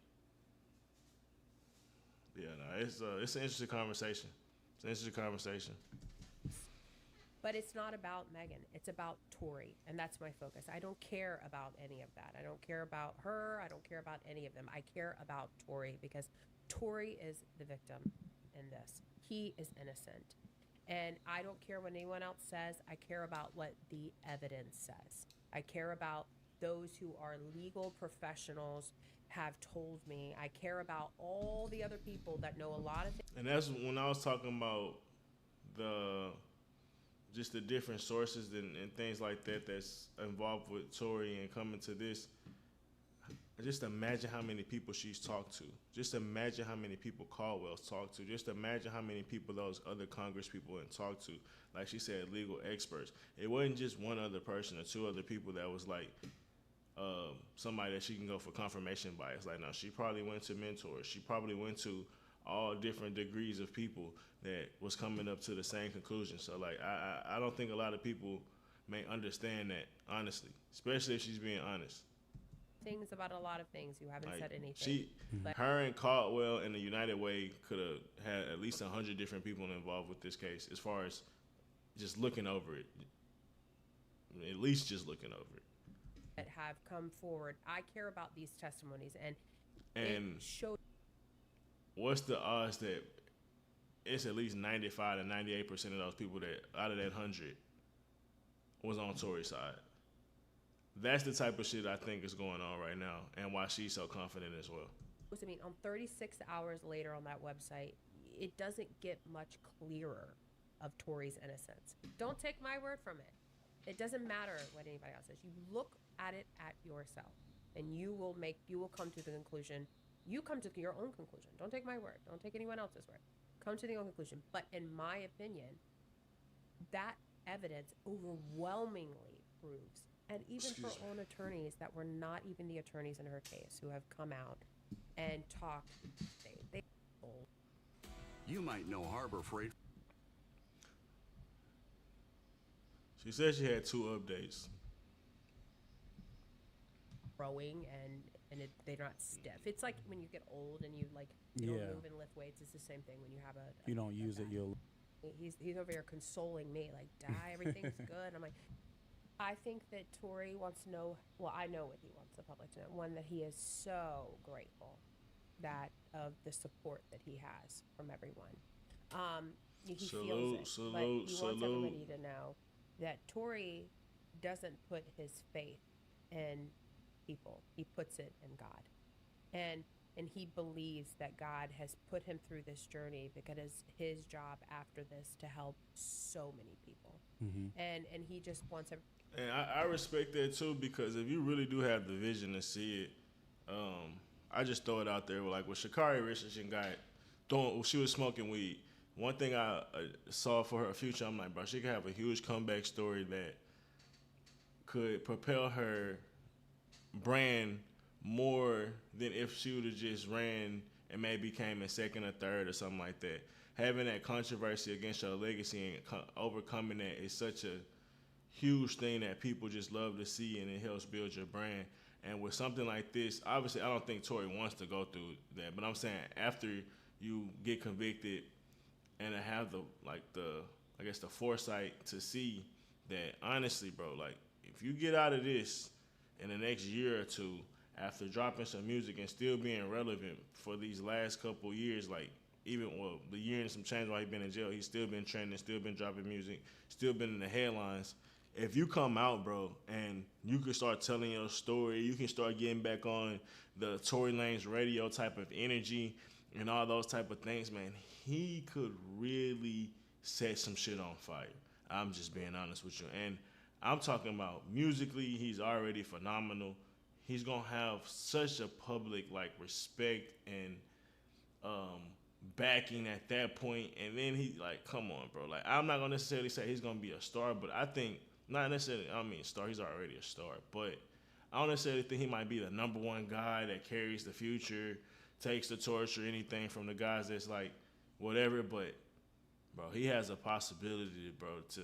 S1: yeah, no, it's an interesting conversation. It's an interesting conversation.
S3: But it's not about Megan. It's about Tory, and that's my focus. I don't care about any of that. I don't care about her. I don't care about any of them. I care about Tory because Tory is the victim in this. He is innocent. And I don't care what anyone else says. I care about what the evidence says. I care about those who are legal professionals have told me. I care about all the other people that know a lot of things.
S1: And that's when I was talking about just the different sources and things like that that's involved with Tory and coming to this. Just imagine how many people she's talked to. Just imagine how many people Caldwell's talked to. Just imagine how many people those other Congress people have talked to. Like she said, legal experts. It wasn't just one other person or two other people that was like somebody that she can go for confirmation bias. Like, no, she probably went to mentors. She probably went to all different degrees of people that was coming up to the same conclusion. So, like, I don't think a lot of people may understand that, honestly, especially if she's being honest.
S3: Things about a lot of things. You haven't said anything.
S1: Her and Caldwell and the United Way could have had at least 100 different people involved with this case as far as just looking over it. At least just looking over it.
S3: That have come forward. I care about these testimonies, and
S1: it
S3: showed.
S1: What's the odds that it's at least 95 to 98% of those people that out of that 100 was on Tory's side? That's the type of shit I think is going on right now, and why she's so confident as well.
S3: I mean, on 36 hours later on that website, it doesn't get much clearer of Tory's innocence. Don't take my word from it. It doesn't matter what anybody else says. You look at it at yourself, and you will come to the conclusion. You come to your own conclusion. Don't take my word. Don't take anyone else's word. Come to your own conclusion. But in my opinion, that evidence overwhelmingly proves, and even her own attorneys that were not even the attorneys in her case who have come out and talked, they
S14: you might know Harbor Freight.
S1: She said she had 2 updates.
S3: Growing and they're not stiff. It's like when you get old and you don't move and lift weights. It's the same thing when you have
S4: if you don't use it, you'll.
S3: He's over here consoling me like, everything's good. I'm like, I think that Tory wants to know. Well, I know what he wants the public to know. One, that he is so grateful that of the support that he has from everyone. He feels it, but he wants everybody to know that Tory doesn't put his faith in people. He puts it in God. And he believes that God has put him through this journey because it's his job after this to help so many people. And he just wants everybody.
S1: And I respect that too, because if you really do have the vision to see it, I just throw it out there. Like with Sha'Carri Richardson she was smoking weed. One thing I saw for her future, I'm like, bro, she could have a huge comeback story that could propel her brand more than if she would have just ran and maybe came in second or third or something like that. Having that controversy against your legacy and overcoming that is such a huge thing that people just love to see, and it helps build your brand. And with something like this, obviously, I don't think Tory wants to go through that, but I'm saying after you get convicted and have the foresight to see that, honestly, bro, like if you get out of this in the next year or two after dropping some music and still being relevant for these last couple years, like even the year and some change while he's been in jail, he's still been trending, still been dropping music, still been in the headlines. If you come out, bro, and you can start telling your story, you can start getting back on the Tory Lanez radio type of energy and all those type of things, man, he could really set some shit on fire. I'm just being honest with you. And I'm talking about musically, he's already phenomenal. He's going to have such a public, respect and backing at that point. And then come on, bro. I'm not going to necessarily say he's going to be a star, but I think, not necessarily, star, he's already a star. But I don't necessarily think he might be the number one guy that carries the future, takes the torch or anything from the guys that's whatever. But, bro, he has a possibility, bro, to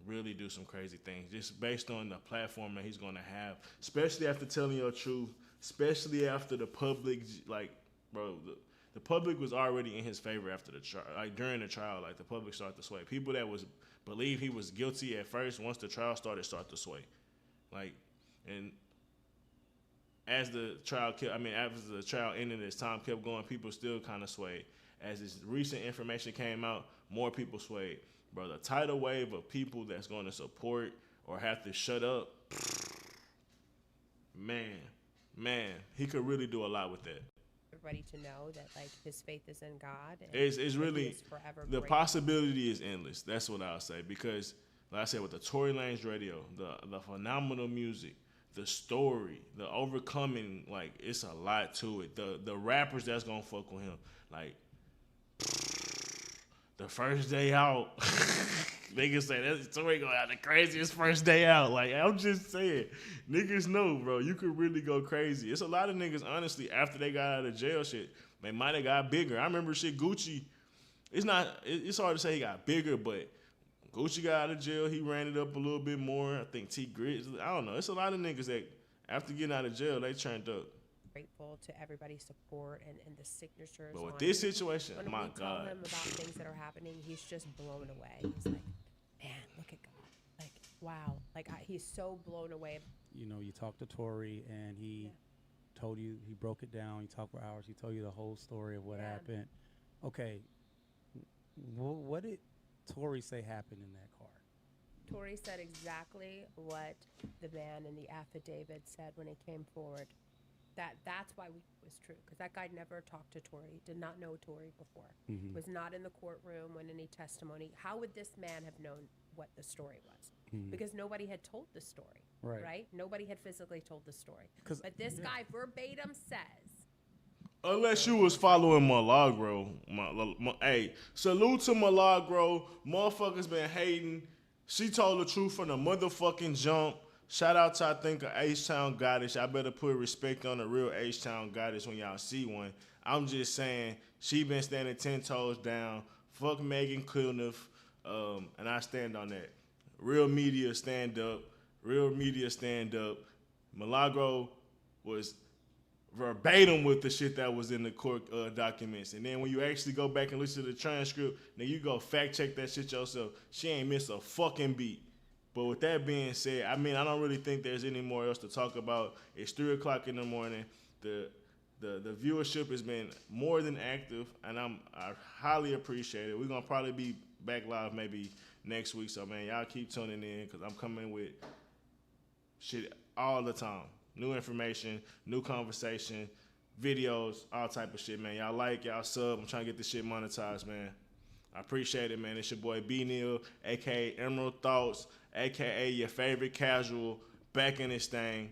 S1: really do some crazy things just based on the platform that he's going to have, especially after telling your truth, especially after the public, bro, the public was already in his favor after the trial, during the trial, the public started to sway. People that believe he was guilty at first, once the trial started, start to sway. And as the trial after the trial ended, as time kept going, people still kind of swayed. As this recent information came out, more people swayed. Bro, the tidal wave of people that's going to support or have to shut up, man, he could really do a lot with that.
S3: Everybody to know that his faith is in God. And
S1: it's really
S3: he is forever
S1: the
S3: great.
S1: Possibility is endless. That's what I'll say, because like I said, with the Tory Lanez radio, the phenomenal music, the story, the overcoming, it's a lot to it. The rappers that's gonna fuck with him, the first day out, niggas say that Tory gonna have the craziest first day out. I'm just saying, niggas know, bro, you could really go crazy. It's a lot of niggas, honestly, after they got out of jail shit, they might have got bigger. I remember Gucci, it's hard to say he got bigger, but Gucci got out of jail, he ran it up a little bit more. I think T Grit, I don't know. It's a lot of niggas that after getting out of jail, they turned up.
S3: Grateful to everybody's support and the signatures.
S1: But with this situation,
S3: when
S1: my
S3: we
S1: God.
S3: tell him about things that are happening, he's just blown away. He's like, man, look at God. Wow. He's so blown away.
S4: You talked to Tory, and he told you, he broke it down. He talked for hours. He told you the whole story of what happened. Okay. What did Tory say happened in that car?
S3: Tory said exactly what the man in the affidavit said when he came forward. That's why it was true, because that guy never talked to Tory, did not know Tory before, was not in the courtroom when any testimony. How would this man have known what the story was? Because nobody had told the story, right? Nobody had physically told the story. But this guy verbatim says,
S1: unless you was following Milagro, hey, salute to Milagro. Motherfuckers been hating. She told the truth from the motherfucking jump. Shout out to, I think, a H-Town goddess. I better put respect on a real H-Town goddess when y'all see one. I'm just saying, she been standing 10 toes down. Fuck Megan Kilniff, and I stand on that. Real media stand up. Real media stand up. Milagro was verbatim with the shit that was in the court documents. And then when you actually go back and listen to the transcript, then you go fact check that shit yourself. She ain't missed a fucking beat. But with that being said, I don't really think there's any more else to talk about. It's 3 o'clock in the morning. The The viewership has been more than active, and I highly appreciate it. We're gonna probably be back live maybe next week, so man, y'all keep tuning in because I'm coming with shit all the time. New information, new conversation, videos, all type of shit, man. Y'all like, y'all sub. I'm trying to get this shit monetized, man. I appreciate it, man. It's your boy B Neil, aka Emerald Thoughts, aka your favorite casual, back in this thing.